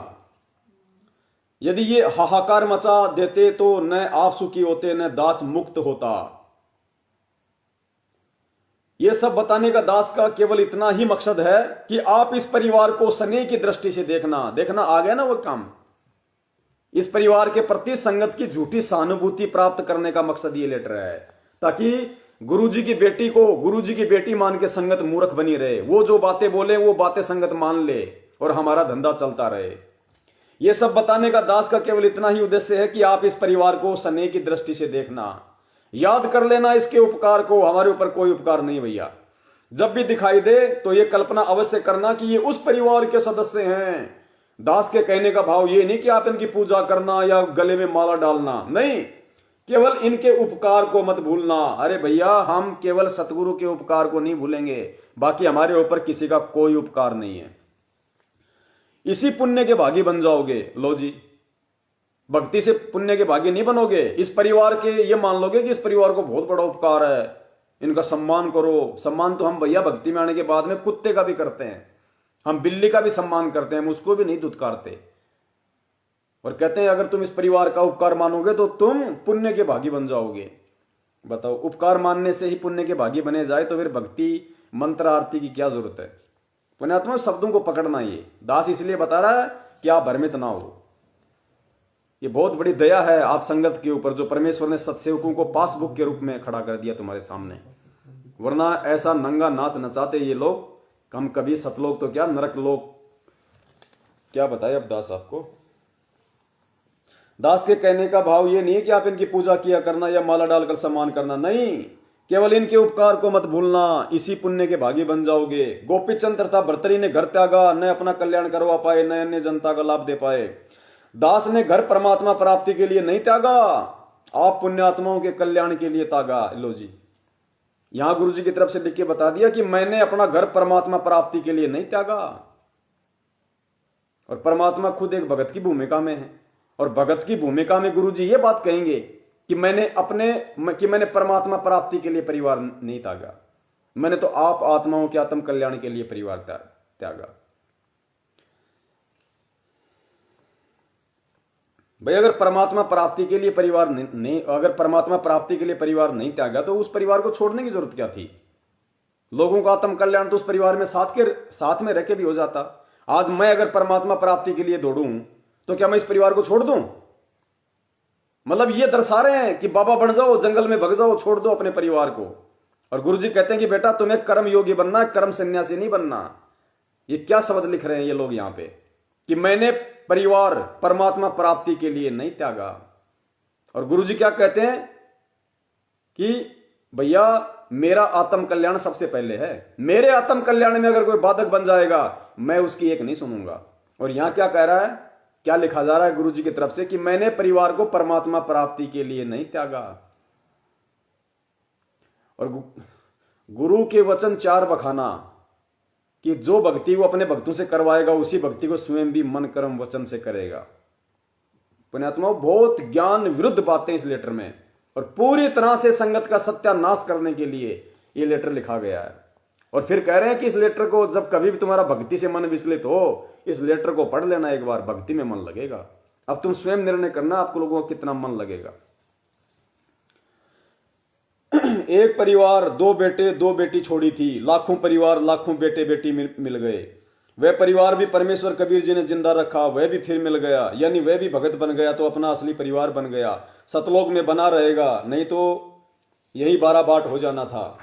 Speaker 1: यदि ये हाहाकार मचा देते तो न आप सुखी होते न दास मुक्त होता। यह सब बताने का दास का केवल इतना ही मकसद है कि आप इस परिवार को स्नेह की दृष्टि से देखना आ गया ना वो काम। इस परिवार के प्रति संगत की झूठी सहानुभूति प्राप्त करने का मकसद ये लेटर है, ताकि गुरुजी की बेटी को गुरुजी की बेटी मान के संगत मूर्ख बनी रहे, वो जो बातें बोले वो बातें संगत मान ले और हमारा धंधा चलता रहे। ये सब बताने का दास का केवल इतना ही उद्देश्य है कि आप इस परिवार को स्नेह की दृष्टि से देखना, याद कर लेना इसके उपकार को। हमारे ऊपर कोई उपकार नहीं भैया। जब भी दिखाई दे तो ये कल्पना अवश्य करना कि ये उस परिवार के सदस्य हैं। दास के कहने का भाव ये नहीं कि आप इनकी पूजा करना या गले में माला डालना, नहीं, केवल इनके उपकार को मत भूलना। अरे भैया, हम केवल सतगुरु के उपकार को नहीं भूलेंगे, बाकी हमारे ऊपर किसी का कोई उपकार नहीं है। इसी पुण्य के भागी बन जाओगे। लो जी, भक्ति से पुण्य के भागी नहीं बनोगे। इस परिवार के ये मान लोगे कि इस परिवार को बहुत बड़ा उपकार है, इनका सम्मान करो। सम्मान तो हम भैया भक्ति में आने के बाद में कुत्ते का भी करते हैं, हम बिल्ली का भी सम्मान करते हैं, हम उसको भी नहीं धुतकारते। और कहते हैं अगर तुम इस परिवार का उपकार मानोगे तो तुम पुण्य के भागी बन जाओगे। बताओ, उपकार मानने से ही पुण्य के भागी बने जाए तो फिर भक्ति मंत्र आरती की क्या जरूरत है। पुण्यात्मा शब्दों को पकड़ना, ये दास इसलिए बता रहा है कि आप भ्रमित ना हो। ये बहुत बड़ी दया है आप संगत के ऊपर, जो परमेश्वर ने सत्सेवकों को पासबुक के रूप में खड़ा कर दिया तुम्हारे सामने। वरना ऐसा नंगा नाच नचाते ये लोग, हम कभी सतलोक तो क्या नरक लोक क्या बताए अब दास आपको। दास के कहने का भाव ये नहीं है कि आप इनकी पूजा किया करना या माला डालकर सम्मान करना, नहीं, केवल इनके उपकार को मत भूलना, इसी पुण्य के भागी बन जाओगे। गोपीचंद तथा भर्तरी ने घर त्यागा, न अपना कल्याण करवा पाए, न अन्य जनता का लाभ दे पाए। दास ने घर परमात्मा प्राप्ति के लिए नहीं त्यागा, आप पुण्यात्माओं के कल्याण के लिए त्यागा। लो जी, यहां गुरु जी की तरफ से लिख के बता दिया कि मैंने अपना घर परमात्मा प्राप्ति के लिए नहीं त्यागा। और परमात्मा खुद एक भगत की भूमिका में है, और भगत की भूमिका में गुरु जी ये बात कहेंगे कि मैंने परमात्मा प्राप्ति के लिए परिवार नहीं त्यागा, मैंने तो आप आत्माओं के आत्म कल्याण के लिए परिवार त्यागा। भाई, अगर परमात्मा प्राप्ति के लिए परिवार नहीं अगर परमात्मा प्राप्ति के लिए परिवार नहीं त्यागा तो उस परिवार को छोड़ने की जरूरत क्या थी। लोगों का आत्म कल्याण तो उस परिवार में साथ में रह के भी हो जाता। आज मैं अगर परमात्मा प्राप्ति के लिए दौड़ूं तो क्या मैं इस परिवार को छोड़ दूं? मतलब ये दर्शा रहे हैं कि बाबा बन जाओ, जंगल में भग जाओ, छोड़ दो अपने परिवार को। और गुरुजी कहते हैं कि बेटा तुम्हें कर्म योगी बनना, कर्म सन्यासी नहीं बनना। ये क्या शब्द लिख रहे हैं ये लोग यहां पे कि मैंने परिवार परमात्मा प्राप्ति के लिए नहीं त्यागा। और गुरुजी क्या कहते हैं कि भैया मेरा आत्म कल्याण सबसे पहले है, मेरे आत्म कल्याण में अगर कोई बाधक बन जाएगा मैं उसकी एक नहीं सुनूंगा। और यहां क्या कह रहा है, क्या लिखा जा रहा है गुरुजी की तरफ से कि मैंने परिवार को परमात्मा प्राप्ति के लिए नहीं त्यागा। और गुरु के वचन चार बखाना कि जो भक्ति वो अपने भक्तों से करवाएगा उसी भक्ति को स्वयं भी मन कर्म वचन से करेगा। पुण्यात्मा, बहुत ज्ञान विरुद्ध बातें इस लेटर में, और पूरी तरह से संगत का सत्यानाश करने के लिए ये लेटर लिखा गया है। और फिर कह रहे हैं कि इस लेटर को जब कभी भी तुम्हारा भक्ति से मन विचलित हो, इस लेटर को पढ़ लेना एक बार, भक्ति में मन लगेगा। अब तुम स्वयं निर्णय करना आपको लोगों को कितना मन लगेगा। एक परिवार दो बेटे दो बेटी छोड़ी थी, लाखों परिवार लाखों बेटे बेटी मिल गए। वह परिवार भी परमेश्वर कबीर जी ने जिंदा रखा, वह भी फिर मिल गया, यानी वह भी भगत बन गया तो अपना असली परिवार बन गया। सतलोक में बना रहेगा, नहीं तो यही 12 बाट हो जाना था।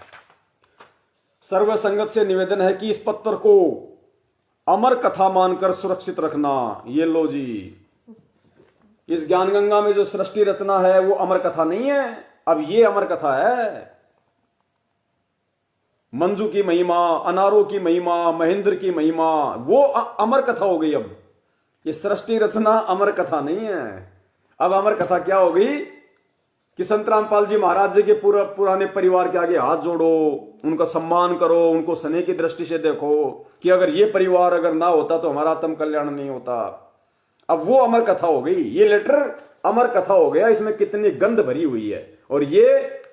Speaker 1: सर्व संगत से निवेदन है कि इस पत्र को अमर कथा मानकर सुरक्षित रखना। ये लो जी, इस ज्ञान गंगा में जो सृष्टि रचना है वो अमर कथा नहीं है, अब ये अमर कथा है। मंजू की महिमा, अनारों की महिमा, महेंद्र की महिमा, वो अमर कथा हो गई। अब ये सृष्टि रचना अमर कथा नहीं है। अब अमर कथा क्या हो गई कि संत रामपाल जी महाराज जी के पुराने परिवार के आगे हाथ जोड़ो, उनका सम्मान करो, उनको स्नेह की दृष्टि से देखो कि अगर ये परिवार अगर ना होता तो हमारा आत्म कल्याण नहीं होता। अब वो अमर कथा हो गई, ये लेटर अमर कथा हो गया। इसमें कितनी गंध भरी हुई है और ये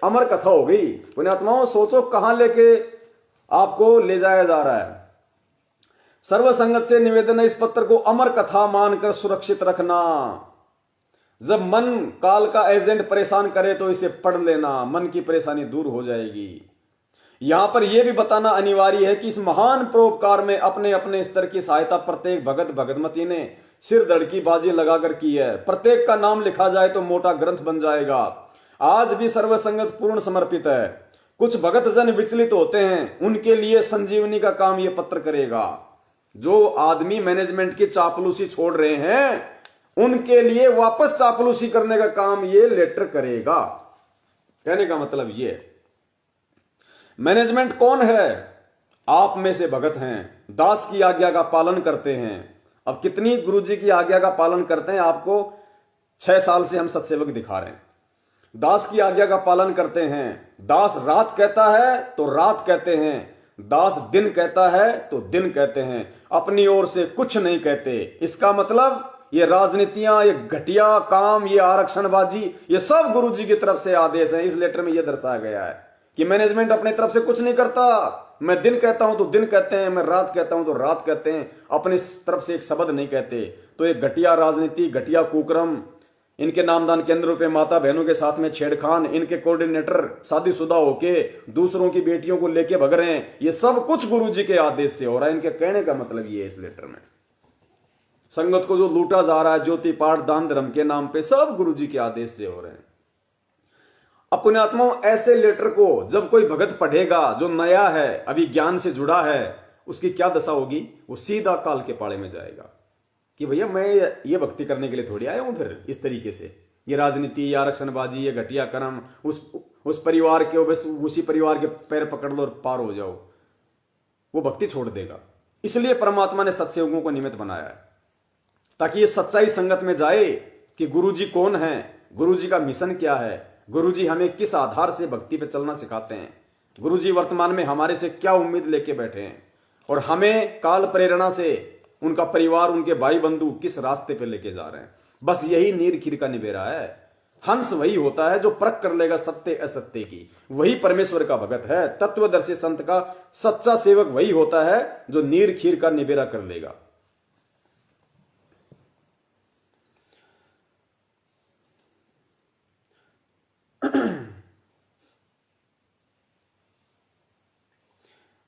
Speaker 1: अमर कथा हो गई। पुण्यात्माओं, सोचो कहां लेके आपको ले जाया जा रहा है। सर्व संगत से निवेदन है इस पत्र को अमर कथा मानकर सुरक्षित रखना। जब मन काल का एजेंट परेशान करे तो इसे पढ़ लेना, मन की परेशानी दूर हो जाएगी। यहां पर यह भी बताना अनिवार्य है कि इस महान परोपकार में अपने अपने स्तर की सहायता प्रत्येक भगत भगतमती ने सिर धड़ की बाजी लगाकर की है। प्रत्येक का नाम लिखा जाए तो मोटा ग्रंथ बन जाएगा। आज भी सर्वसंगत पूर्ण समर्पित है। कुछ भगत जन विचलित होते हैं, उनके लिए संजीवनी का काम यह पत्र करेगा। जो आदमी मैनेजमेंट की चापलूसी छोड़ रहे हैं उनके लिए वापस चापलूसी करने का काम ये लेटर करेगा। कहने का मतलब ये, मैनेजमेंट कौन है? आप में से भगत हैं, दास की आज्ञा का पालन करते हैं। अब कितनी गुरुजी की आज्ञा का पालन करते हैं आपको 6 साल से हम सत्सेवक दिखा रहे हैं। दास की आज्ञा का पालन करते हैं। दास रात कहता है तो रात कहते हैं, दास दिन कहता है तो दिन कहते हैं, अपनी ओर से कुछ नहीं कहते। इसका मतलब ये राजनीतियां, ये घटिया काम, ये आरक्षणबाजी, ये सब गुरुजी की तरफ से आदेश है। इस लेटर में यह दर्शाया गया है कि मैनेजमेंट अपनी तरफ से कुछ नहीं करता। मैं दिन कहता हूं तो दिन कहते हैं, मैं रात कहता हूं तो रात कहते हैं, अपनी तरफ से एक शब्द नहीं कहते। तो ये घटिया राजनीति, घटिया कुक्रम, इनके नामदान केंद्रों पे माता बहनों के साथ में छेड़खान, इनके कोऑर्डिनेटर शादीशुदा होके दूसरों की बेटियों को लेके भग रहे हैं, ये सब कुछ गुरुजी के आदेश से हो रहा है। इनके कहने का मतलब ये है इस लेटर में, संगत को जो लूटा जा रहा है ज्योति पाठ दान धर्म के नाम पे, सब गुरुजी के आदेश से हो रहे हैं। अपने आत्मा ऐसे लेटर को जब कोई भगत पढ़ेगा जो नया है, अभी ज्ञान से जुड़ा है, उसकी क्या दशा होगी? वो सीधा काल के पाड़े में जाएगा कि भैया मैं ये भक्ति करने के लिए थोड़ी आया हूं। फिर इस तरीके से ये राजनीति, ये आरक्षणबाजी, ये घटिया कर्म, उस परिवार के उसी परिवार के पैर पकड़ लो और पार हो जाओ, वो भक्ति छोड़ देगा। इसलिए परमात्मा ने सत्संगों को निमित्त बनाया है ताकि ये सच्चाई संगत में जाए कि गुरुजी कौन है, गुरुजी का मिशन क्या है, गुरुजी हमें किस आधार से भक्ति पे चलना सिखाते हैं, गुरुजी वर्तमान में हमारे से क्या उम्मीद लेके बैठे हैं और हमें काल प्रेरणा से उनका परिवार, उनके भाई बंधु किस रास्ते पे लेके जा रहे हैं। बस यही नीर खीर का निबेरा है। हंस वही होता है जो परख कर लेगा सत्य असत्य की, वही परमेश्वर का भगत है। तत्वदर्शी संत का सच्चा सेवक वही होता है जो नीर खीर का निबेरा कर लेगा।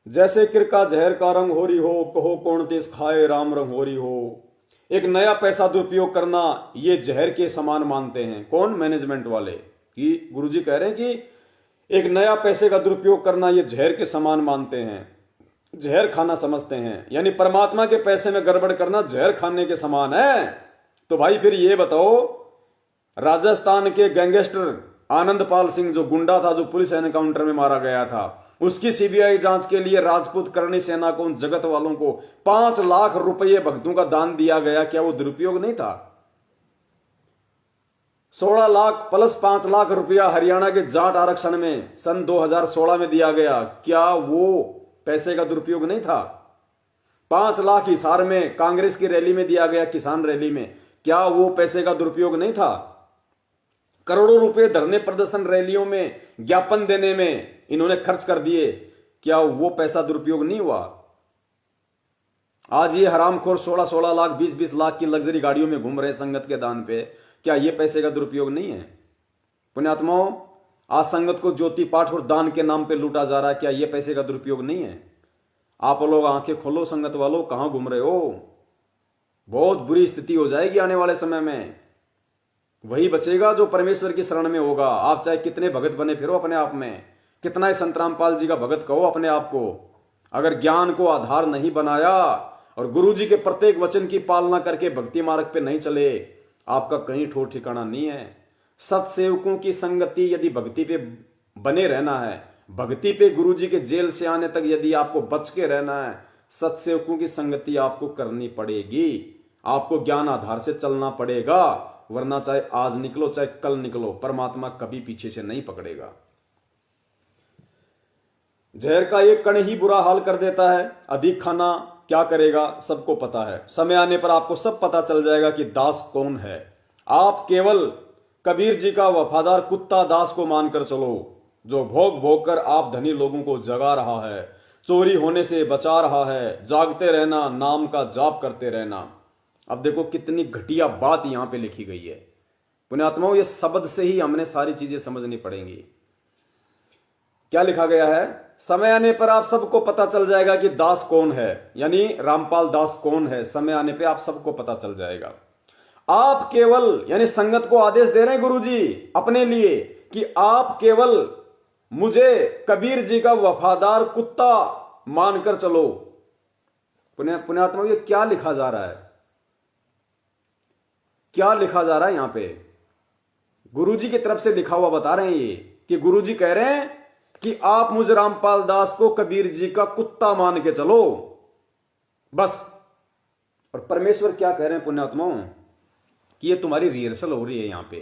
Speaker 1: जैसे किरका जहर का रंग हो रही हो, कहो कौन तेज खाए राम रंग हो रही हो। एक नया पैसा दुरुपयोग करना ये जहर के समान मानते हैं। कौन? मैनेजमेंट वाले। कि गुरुजी कह रहे हैं कि एक नया पैसे का दुरुपयोग करना ये जहर के समान मानते हैं, जहर खाना समझते हैं। यानी परमात्मा के पैसे में गड़बड़ करना जहर खाने के समान है। तो भाई फिर ये बताओ, राजस्थान के गैंगस्टर आनंदपाल सिंह जो गुंडा था, जो पुलिस एनकाउंटर में मारा गया था, उसकी सीबीआई जांच के लिए राजपूत करणी सेना को, उन जगत वालों को 5 लाख रुपए भक्तों का दान दिया गया। क्या वो दुरुपयोग नहीं था? 16 लाख प्लस 5 लाख रुपया हरियाणा के जाट आरक्षण में सन 2016 में दिया गया। क्या वो पैसे का दुरुपयोग नहीं था? 5 लाख हिसार में कांग्रेस की रैली में दिया गया, किसान रैली में, क्या वो पैसे का दुरुपयोग नहीं था? करोड़ों रुपए धरने प्रदर्शन रैलियों में ज्ञापन देने में इन्होंने खर्च कर दिए, क्या वो पैसा दुरुपयोग नहीं हुआ? आज ये हरामखोर 16-16 लाख 20-20 लाख की लग्जरी गाड़ियों में घूम रहे संगत के दान पे, क्या ये पैसे का दुरुपयोग नहीं है? पुण्यात्माओं, आज संगत को ज्योति पाठ और दान के नाम पे लूटा जा रहा है, क्या ये पैसे का दुरुपयोग नहीं है? आप लोग आंखें खोलो संगत वालों, कहां घूम रहे हो? बहुत बुरी स्थिति हो जाएगी आने वाले समय में। वही बचेगा जो परमेश्वर की शरण में होगा। आप चाहे कितने भगत बने फिरो अपने आप में, कितना ही संत रामपाल जी का भगत कहो अपने आप को, अगर ज्ञान को आधार नहीं बनाया और गुरुजी के प्रत्येक वचन की पालना करके भक्ति मार्ग पे नहीं चले, आपका कहीं ठोर ठिकाना नहीं है। सत्सेवकों की संगति यदि भक्ति पे बने रहना है, भक्ति पे गुरुजी के जेल से आने तक यदि आपको बच के रहना है, सत्सेवकों की संगति आपको करनी पड़ेगी। आपको ज्ञान आधार से चलना पड़ेगा, वरना चाहे आज निकलो चाहे कल निकलो, परमात्मा कभी पीछे से नहीं पकड़ेगा। जहर का एक कण ही बुरा हाल कर देता है, अधिक खाना क्या करेगा सबको पता है। समय आने पर आपको सब पता चल जाएगा कि दास कौन है। आप केवल कबीर जी का वफादार कुत्ता दास को मानकर चलो, जो भोग भोग कर आप धनी लोगों को जगा रहा है, चोरी होने से बचा रहा है, जागते रहना, नाम का जाप करते रहना। अब देखो कितनी घटिया बात यहां पे लिखी गई है। पुण्यात्माओं, ये शब्द से ही हमने सारी चीजें समझनी पड़ेंगी। क्या लिखा गया है? समय आने पर आप सबको पता चल जाएगा कि दास कौन है, यानी रामपाल दास कौन है। समय आने पर आप सबको पता चल जाएगा। आप केवल, यानी संगत को आदेश दे रहे हैं गुरुजी अपने लिए कि आप केवल मुझे कबीर जी का वफादार कुत्ता मानकर चलो। पुण्यात्मा, ये क्या लिखा जा रहा है? क्या लिखा जा रहा है यहां पे? गुरुजी की तरफ से लिखा हुआ बता रहे हैं ये कि गुरुजी कह रहे हैं कि आप मुझ रामपाल दास को कबीर जी का कुत्ता मान के चलो, बस। और परमेश्वर क्या कह रहे हैं पुण्यात्माओं कि ये तुम्हारी रिहर्सल हो रही है यहां पे।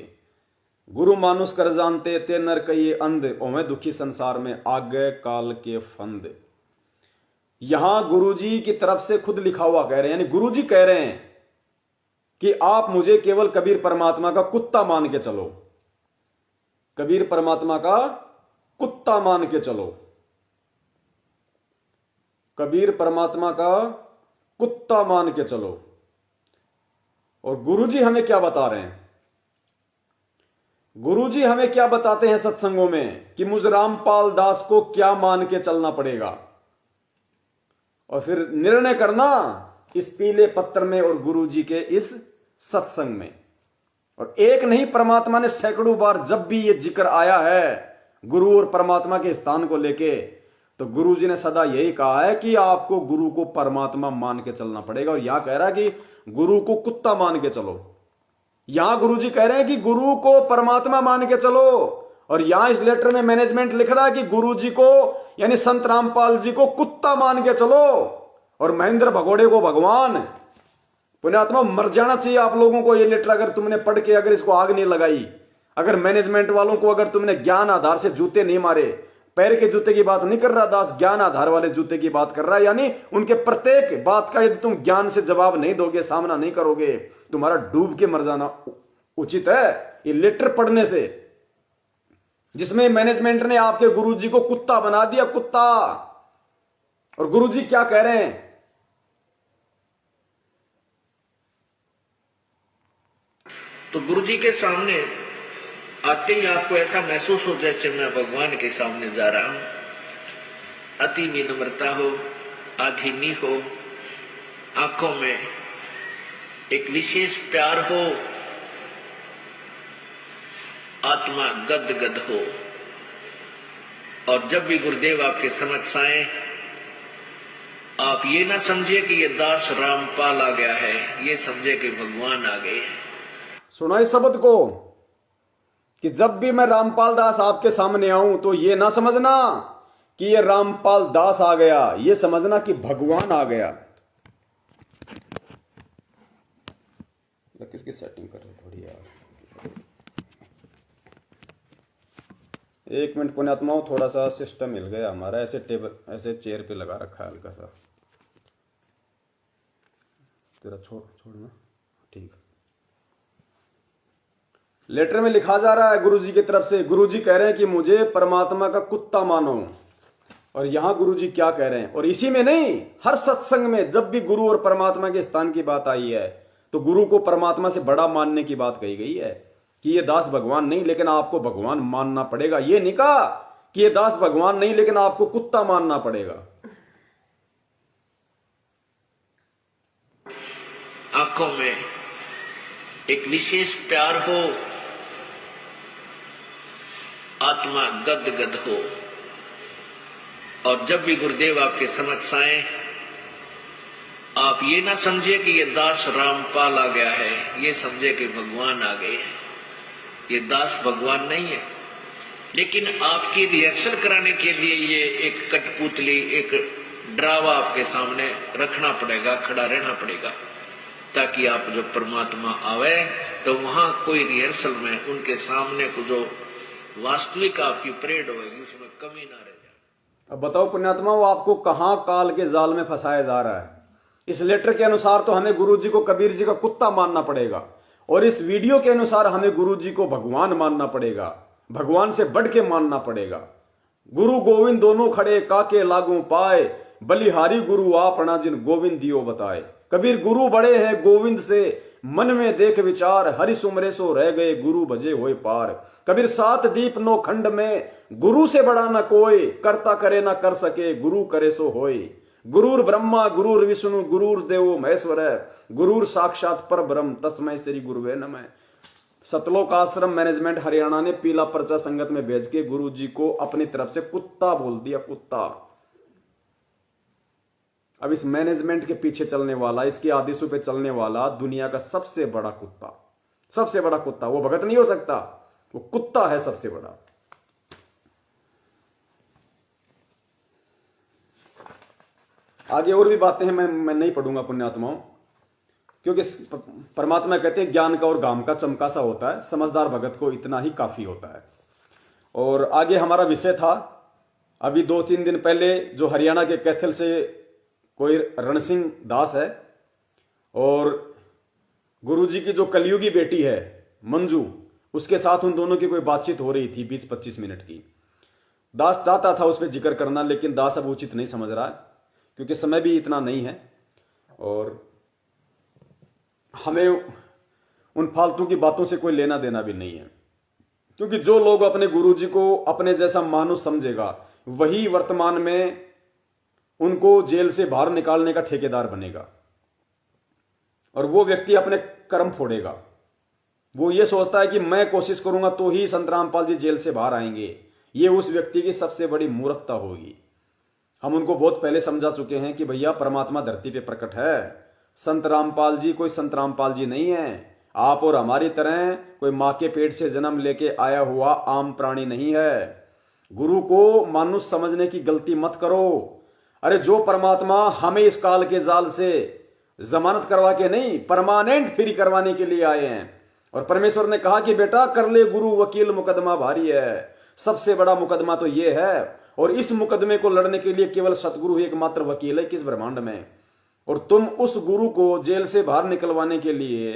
Speaker 1: गुरु मानुष कर जानते ते नर कहिए अंध, ओमे दुखी संसार में आगे काल के फंद। यहां गुरुजी की तरफ से खुद लिखा हुआ कह रहे हैं, यानी गुरुजी कह रहे हैं कि आप मुझे केवल कबीर परमात्मा का कुत्ता मान के चलो। कबीर परमात्मा का कुत्ता मान के चलो। कबीर परमात्मा का कुत्ता मान के चलो। और गुरुजी हमें क्या बता रहे हैं? गुरुजी हमें क्या बताते हैं सत्संगों में कि मुझ रामपाल दास को क्या मान के चलना पड़ेगा, और फिर निर्णय करना इस पीले पत्र में और गुरुजी के इस सत्संग में। और एक नहीं, परमात्मा ने सैकड़ों बार जब भी ये जिक्र आया है गुरु और परमात्मा के स्थान को लेके, तो गुरुजी ने सदा यही कहा है कि आपको गुरु को परमात्मा मान के चलना पड़ेगा। और यहां कह रहा है कि गुरु को कुत्ता मान के चलो। यहां गुरुजी कह रहे हैं कि गुरु को परमात्मा मान के चलो। और यहां इस लेटर में मैनेजमेंट लिख रहा है कि गुरुजी को, यानी संत रामपाल जी को कुत्ता मान के चलो, और महेंद्र भगोड़े को भगवान। पुण्यात्मा, मर जाना चाहिए आप लोगों को ये लेटर अगर तुमने पढ़ के अगर इसको आग नहीं लगाई। अगर मैनेजमेंट वालों को अगर तुमने ज्ञान आधार से जूते नहीं मारे, पैर के जूते की बात नहीं कर रहा दास, ज्ञान आधार वाले जूते की बात कर रहा है। यानी उनके प्रत्येक बात का यदि तुम ज्ञान से जवाब नहीं दोगे, सामना नहीं करोगे, तुम्हारा डूब के मर जाना उचित है। ये लेटर पढ़ने से, जिसमें मैनेजमेंट ने आपके गुरुजी को कुत्ता बना दिया, कुत्ता। और गुरुजी क्या कह रहे हैं?
Speaker 2: तो गुरुजी के सामने आते ही आपको ऐसा महसूस हो जैसे मैं भगवान के सामने जा रहा हूं। अति विनम्रता हो, आधीनी हो, आंखों में एक विशेष प्यार हो, आत्मा गदगद हो। और जब भी गुरुदेव आपके समक्ष आए, आप ये ना समझे कि ये दास रामपाल आ गया है, ये समझे कि भगवान आ गए।
Speaker 1: सुना इस शब्द को कि जब भी मैं रामपाल दास आपके सामने आऊं तो ये ना समझना कि ये रामपाल दास आ गया, ये समझना कि भगवान आ गया। किसकी सेटिंग कर रहे थोड़ी यार, एक मिनट पुण्यात्माओं, थोड़ा सा सिस्टम हिल गया हमारा। ऐसे टेबल, ऐसे चेयर पे लगा रखा है हल्का सा। तेरा छोड़ना ठीक। लेटर में लिखा जा रहा है गुरुजी की तरफ से, गुरुजी कह रहे हैं कि मुझे परमात्मा का कुत्ता मानो। और यहां गुरुजी क्या कह रहे हैं? और इसी में नहीं, हर सत्संग में जब भी गुरु और परमात्मा के स्थान की बात आई है तो गुरु को परमात्मा से बड़ा मानने की बात कही गई है कि ये दास भगवान नहीं, लेकिन आपको भगवान मानना पड़ेगा। ये नहीं कहा कि ये दास भगवान नहीं, लेकिन आपको कुत्ता मानना पड़ेगा।
Speaker 2: आंखों में एक विशेष प्यार हो, आत्मा गदगद हो। और जब भी गुरुदेव आपके समक्ष आए, आप ये ना समझे कि ये दास रामपाल आ गया है, ये समझे कि भगवान आ गए। ये दास भगवान नहीं है, लेकिन आपकी रिहर्सल कराने के लिए ये एक कठपुतली, एक ड्रावा आपके सामने रखना पड़ेगा, खड़ा रहना पड़ेगा, ताकि आप जब परमात्मा आवे तो वहां कोई रिहर्सल में उनके सामने को जो वास्तविक आपकी परेड होगी उसमें कमी ना रह जाए।
Speaker 1: अब बताओ पुण्यात्मा, वो आपको कहां काल के जाल में फंसाया जा रहा है? इस लेटर के अनुसार तो हमें गुरुजी को कबीर जी का कुत्ता मानना पड़ेगा, और इस वीडियो के अनुसार हमें गुरुजी को भगवान मानना पड़ेगा, भगवान से बढ़ के मानना पड़ेगा। गुरु गोविंद दोनों खड़े काके लागू पाए, बलिहारी गुरु आपना जिन गोविंद दियो बताए। कबीर गुरु बड़े हैं गोविंद से, मन में देख विचार, हरि सुमरे सो रह गए गुरु भजे होए पार। कबीर सात दीप नो खंड में, गुरु से बड़ा न कोई, करता करे ना कर सके, गुरु करे सो होए। गुरुर ब्रह्मा गुरुर विष्णु गुरुर देवो महेश्वर, गुरुर साक्षात पर ब्रह्म तस्मै श्री गुरुवे नमः। सतलोक आश्रम मैनेजमेंट हरियाणा ने पीला पर्चा संगत में भेज के गुरु जी को अपनी तरफ से कुत्ता बोल दिया, कुत्ता। अब इस मैनेजमेंट के पीछे चलने वाला, इसके आदेशों पे चलने वाला दुनिया का सबसे बड़ा कुत्ता, सबसे बड़ा कुत्ता, वो भगत नहीं हो सकता, वो कुत्ता है सबसे बड़ा। आगे और भी बातें हैं, मैं नहीं पढ़ूंगा पुण्यात्माओं, क्योंकि परमात्मा कहते हैं ज्ञान का और गाम का चमका सा होता है, समझदार भगत को इतना ही काफी होता है। और आगे हमारा विषय था, अभी 2-3 दिन पहले जो हरियाणा के कैथल से कोई रणसिंह दास है और गुरुजी की जो कलयुगी बेटी है मंजू, उसके साथ उन दोनों की कोई बातचीत हो रही थी 20-25 मिनट की। दास चाहता था उस पर जिक्र करना, लेकिन दास अब उचित नहीं समझ रहा है, क्योंकि समय भी इतना नहीं है और हमें उन फालतू की बातों से कोई लेना देना भी नहीं है। क्योंकि जो लोग अपने गुरुजी को अपने जैसा मानुष समझेगा, वही वर्तमान में उनको जेल से बाहर निकालने का ठेकेदार बनेगा और वो व्यक्ति अपने कर्म फोड़ेगा। वो ये सोचता है कि मैं कोशिश करूंगा तो ही संत रामपाल जी जेल से बाहर आएंगे। ये उस व्यक्ति की सबसे बड़ी मूर्खता होगी। हम उनको बहुत पहले समझा चुके हैं कि भैया परमात्मा धरती पे प्रकट है, संत रामपाल जी कोई संत रामपाल जी नहीं है। आप और हमारी तरह कोई मां के पेट से जन्म लेके आया हुआ आम प्राणी नहीं है। गुरु को मानुष समझने की गलती मत करो। अरे जो परमात्मा हमें इस काल के जाल से जमानत करवा के नहीं, परमानेंट फ्री करवाने के लिए आए हैं। और परमेश्वर ने कहा कि बेटा कर ले गुरु वकील, मुकदमा भारी है। सबसे बड़ा मुकदमा तो ये है, और इस मुकदमे को लड़ने के लिए केवल सतगुरु ही एकमात्र वकील है किस ब्रह्मांड में। और तुम उस गुरु को जेल से बाहर निकलवाने के लिए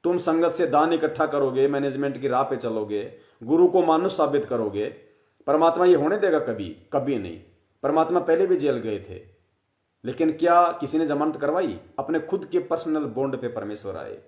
Speaker 1: तुम संगत से दान इकट्ठा करोगे, मैनेजमेंट की राह पे चलोगे, गुरु को मानुष साबित करोगे। परमात्मा ये होने देगा? कभी कभी नहीं। परमात्मा पहले भी जेल गए थे, लेकिन क्या किसी ने जमानत करवाई? अपने खुद के पर्सनल बॉन्ड पे परमेश्वर आए।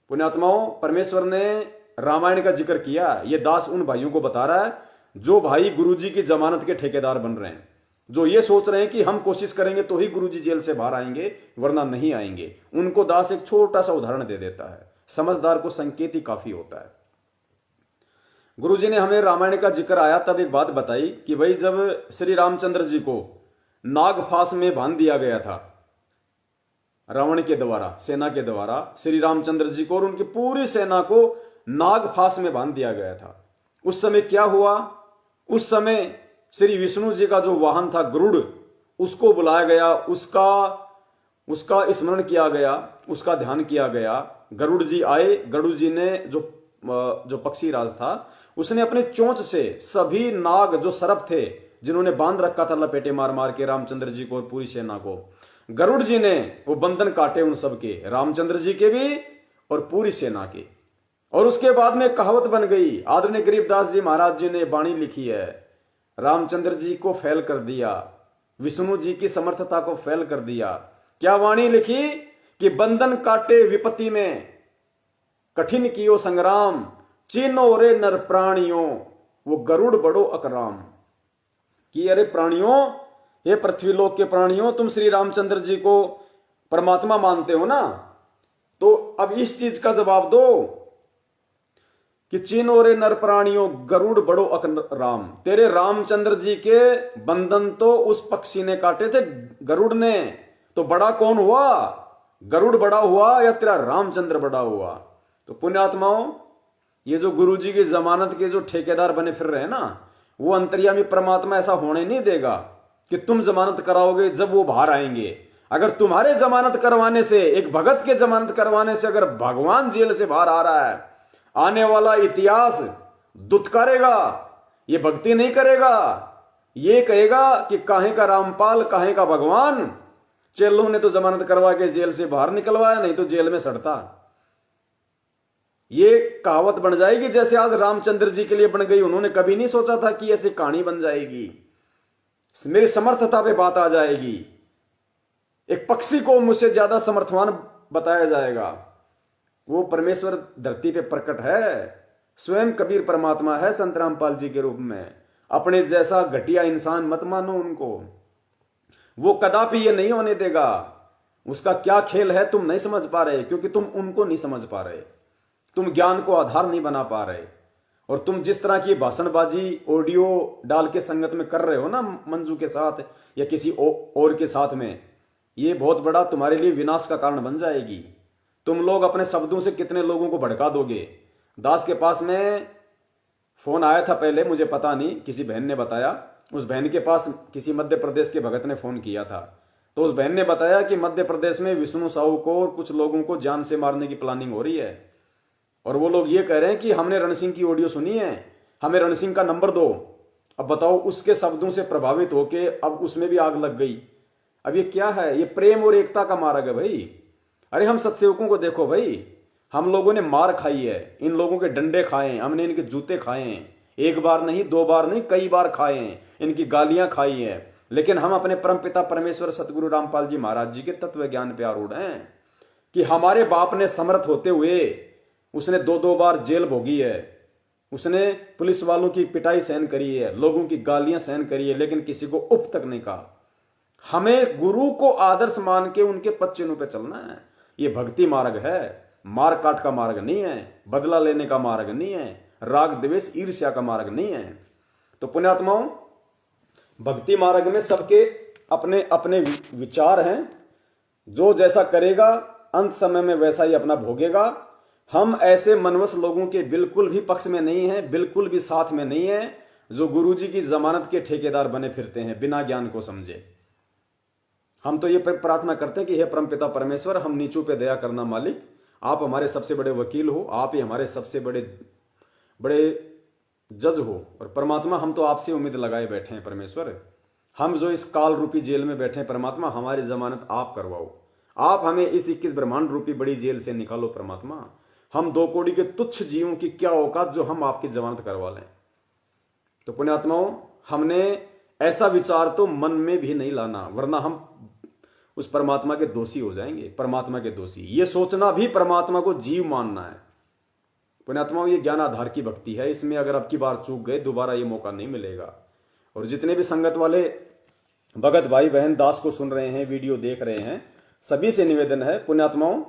Speaker 1: पुण्यात्माओं, परमेश्वर ने रामायण का जिक्र किया। ये दास उन भाइयों को बता रहा है जो भाई गुरुजी की जमानत के ठेकेदार बन रहे हैं, जो ये सोच रहे हैं कि हम कोशिश करेंगे तो ही गुरुजी जेल से बाहर आएंगे, वरना नहीं आएंगे। उनको दास एक छोटा सा उदाहरण दे देता है। समझदार को संकेत ही काफी होता है। गुरुजी ने हमें रामायण का जिक्र आया तब एक बात बताई कि भाई जब श्री रामचंद्र जी को नागफास में बांध दिया गया था रावण के द्वारा, सेना के द्वारा, श्री रामचंद्र जी को और उनकी पूरी सेना को नागफास में बांध दिया गया था, उस समय क्या हुआ? उस समय श्री विष्णु जी का जो वाहन था गरुड़, उसको बुलाया गया, उसका स्मरण किया गया, उसका ध्यान किया गया। गरुड़ जी आए। गरुड़ जी ने जो पक्षी राज था, उसने अपने चोंच से सभी नाग जो सरप थे, जिन्होंने बांध रखा था लपेटे मार मार के रामचंद्र जी को और पूरी सेना को, गरुड़ जी ने वो बंधन काटे उन सबके, रामचंद्र जी के भी और पूरी सेना के। और उसके बाद में कहावत बन गई। आदरणीय गरीबदास जी महाराज जी ने वाणी लिखी है, रामचंद्र जी को फैल कर दिया, विष्णु जी की समर्थता को फैल कर दिया। क्या वाणी लिखी कि बंधन काटे विपत्ति में, कठिन कियो संग्राम, चीनो रे नर प्राणियों, वो गरुड़ बड़ो अकराम। कि अरे प्राणियों, ये पृथ्वीलोक के प्राणियों, तुम श्री रामचंद्र जी को परमात्मा मानते हो ना, तो अब इस चीज का जवाब दो कि चीनो रे नर प्राणियों, गरुड़ बड़ो अकराम। तेरे रामचंद्र जी के बंधन तो उस पक्षी ने काटे थे, गरुड़ ने। तो बड़ा कौन हुआ? गरुड़ बड़ा हुआ या तेरा रामचंद्र बड़ा हुआ? तो पुण्यात्माओं, ये जो गुरुजी की जमानत के जो ठेकेदार बने फिर रहे हैं ना, वो अंतर्यामी परमात्मा ऐसा होने नहीं देगा कि तुम जमानत कराओगे जब वो बाहर आएंगे। अगर तुम्हारे जमानत करवाने से, एक भगत के जमानत करवाने से अगर भगवान जेल से बाहर आ रहा है, आने वाला इतिहास दुत्कारेगा। ये भक्ति नहीं करेगा, ये कहेगा कि काहे का रामपाल, काहे का भगवान, चेलों ने तो जमानत करवा के जेल से बाहर निकलवाया, नहीं तो जेल में सड़ता। ये कहावत बन जाएगी जैसे आज रामचंद्र जी के लिए बन गई। उन्होंने कभी नहीं सोचा था कि ऐसी कहानी बन जाएगी। मेरी समर्थता पे बात आ जाएगी। एक पक्षी को मुझसे ज्यादा समर्थवान बताया जाएगा। वो परमेश्वर धरती पे प्रकट है। स्वयं कबीर परमात्मा है संत रामपाल जी के रूप में। अपने जैसा घटिया इंसान मत मानो उनको, वो कदापि ये नहीं होने देगा। उसका क्या खेल है तुम नहीं समझ पा रहे, क्योंकि तुम उनको नहीं समझ पा रहे, तुम ज्ञान को आधार नहीं बना पा रहे। और तुम जिस तरह की भाषणबाजी ऑडियो डाल के संगत में कर रहे हो ना, मंजू के साथ या किसी और के साथ में, ये बहुत बड़ा तुम्हारे लिए विनाश का कारण बन जाएगी। तुम लोग अपने शब्दों से कितने लोगों को भड़का दोगे। दास के पास में फोन आया था पहले, मुझे पता नहीं, किसी बहन ने बताया। उस बहन के पास किसी मध्य प्रदेश के भगत ने फोन किया था, तो उस बहन ने बताया कि मध्य प्रदेश में विष्णु साहू को और कुछ लोगों को जान से मारने की प्लानिंग हो रही है। और वो लोग ये कह रहे हैं कि हमने रण सिंह की ऑडियो सुनी है, हमें रण सिंह का नंबर दो। अब बताओ, उसके शब्दों से प्रभावित होके अब उसमें भी आग लग गई। अब ये क्या है? ये प्रेम और एकता का मार्ग है भाई। अरे हम सत्सेवकों को देखो भाई, हम लोगों ने मार खाई है, इन लोगों के डंडे खाए हैं, हमने इनके जूते खाए हैं, एक बार नहीं, दो बार नहीं, कई बार खाए हैं, इनकी गालियां खाई हैं। लेकिन हम अपने परमपिता परमेश्वर सतगुरु रामपाल जी महाराज जी के तत्व ज्ञान पे आरूढ़ हैं कि हमारे बाप ने समर्थ होते हुए उसने दो बार जेल भोगी है, उसने पुलिस वालों की पिटाई सहन करी है, लोगों की गालियां सहन करी है, लेकिन किसी को उफ तक नहीं कहा। हमें गुरु को आदर्श मान के उनके पद चिन्हों पे चलना है। ये भक्ति मार्ग है, मार काट का मार्ग नहीं है, बदला लेने का मार्ग नहीं है, राग द्वेष ईर्ष्या का मार्ग नहीं है। तो पुण्यात्माओं, भक्ति मार्ग में सबके अपने अपने विचार हैं। जो जैसा करेगा अंत समय में वैसा ही अपना भोगेगा। हम ऐसे मनवश लोगों के बिल्कुल भी पक्ष में नहीं है, बिल्कुल भी साथ में नहीं है, जो गुरुजी की जमानत के ठेकेदार बने फिरते हैं बिना ज्ञान को समझे। हम तो ये प्रार्थना करते हैं कि हे परमपिता परमेश्वर, हम नीचों पे दया करना मालिक। आप हमारे सबसे बड़े वकील हो, आप ही हमारे सबसे बड़े जज हो। और परमात्मा, हम तो आपसे उम्मीद लगाए बैठे हैं परमेश्वर। हम जो इस काल रूपी जेल में बैठे हैं परमात्मा, हमारी जमानत आप करवाओ। आप हमें इस 21 ब्रह्मांड रूपी बड़ी जेल से निकालो परमात्मा। हम 2 कौड़ी के तुच्छ जीवों की क्या औकात जो हम आपकी जमानत करवा लें। तो पुण्यात्माओं, हमने ऐसा विचार तो मन में भी नहीं लाना, वरना हम उस परमात्मा के दोषी हो जाएंगे। परमात्मा के दोषी, ये सोचना भी परमात्मा को जीव मानना है। पुण्यात्माओं, ये ज्ञान आधार की भक्ति है। इसमें अगर अब की बार चूक गए, दोबारा ये मौका नहीं मिलेगा। और जितने भी संगत वाले भगत भाई बहन दास को सुन रहे हैं, वीडियो देख रहे हैं, सभी से निवेदन है पुण्यात्माओं,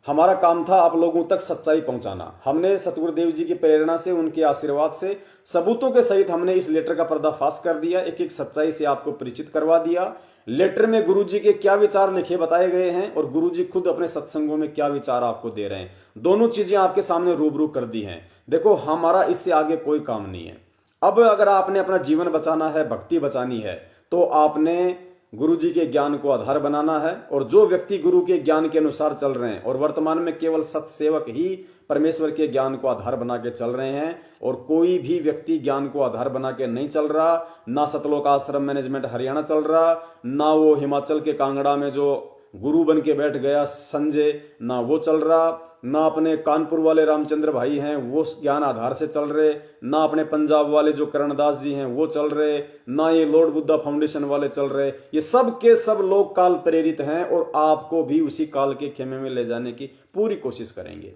Speaker 1: हमारा काम था आप लोगों तक सच्चाई पहुंचाना। हमने सतगुरुदेव जी की प्रेरणा से, उनके आशीर्वाद से, सबूतों के सहित हमने इस लेटर का पर्दाफाश कर दिया, एक एक सच्चाई से आपको परिचित करवा दिया। लेटर में गुरुजी के क्या विचार लिखे बताए गए हैं और गुरुजी खुद अपने सत्संगों में क्या विचार आपको दे रहे हैं, दोनों चीजें आपके सामने रूबरू कर दी हैं। देखो, हमारा इससे आगे कोई काम नहीं है। अब अगर आपने अपना जीवन बचाना है, भक्ति बचानी है, तो आपने गुरुजी के ज्ञान को आधार बनाना है। और जो व्यक्ति गुरु के ज्ञान के अनुसार चल रहे हैं, और वर्तमान में केवल सत्सेवक ही परमेश्वर के ज्ञान को आधार बना के चल रहे हैं, और कोई भी व्यक्ति ज्ञान को आधार बना के नहीं चल रहा, ना सतलोक आश्रम मैनेजमेंट हरियाणा चल रहा, ना वो हिमाचल के कांगड़ा में जो गुरु बन के बैठ गया संजय, ना वो चल रहा, ना अपने कानपुर वाले रामचंद्र भाई हैं वो ज्ञान आधार से चल रहे, ना अपने पंजाब वाले जो करणदास जी हैं वो चल रहे, ना ये लॉर्ड बुद्धा फाउंडेशन वाले चल रहे। ये सब के सब लोग काल प्रेरित हैं और आपको भी उसी काल के खेमे में ले जाने की पूरी कोशिश करेंगे।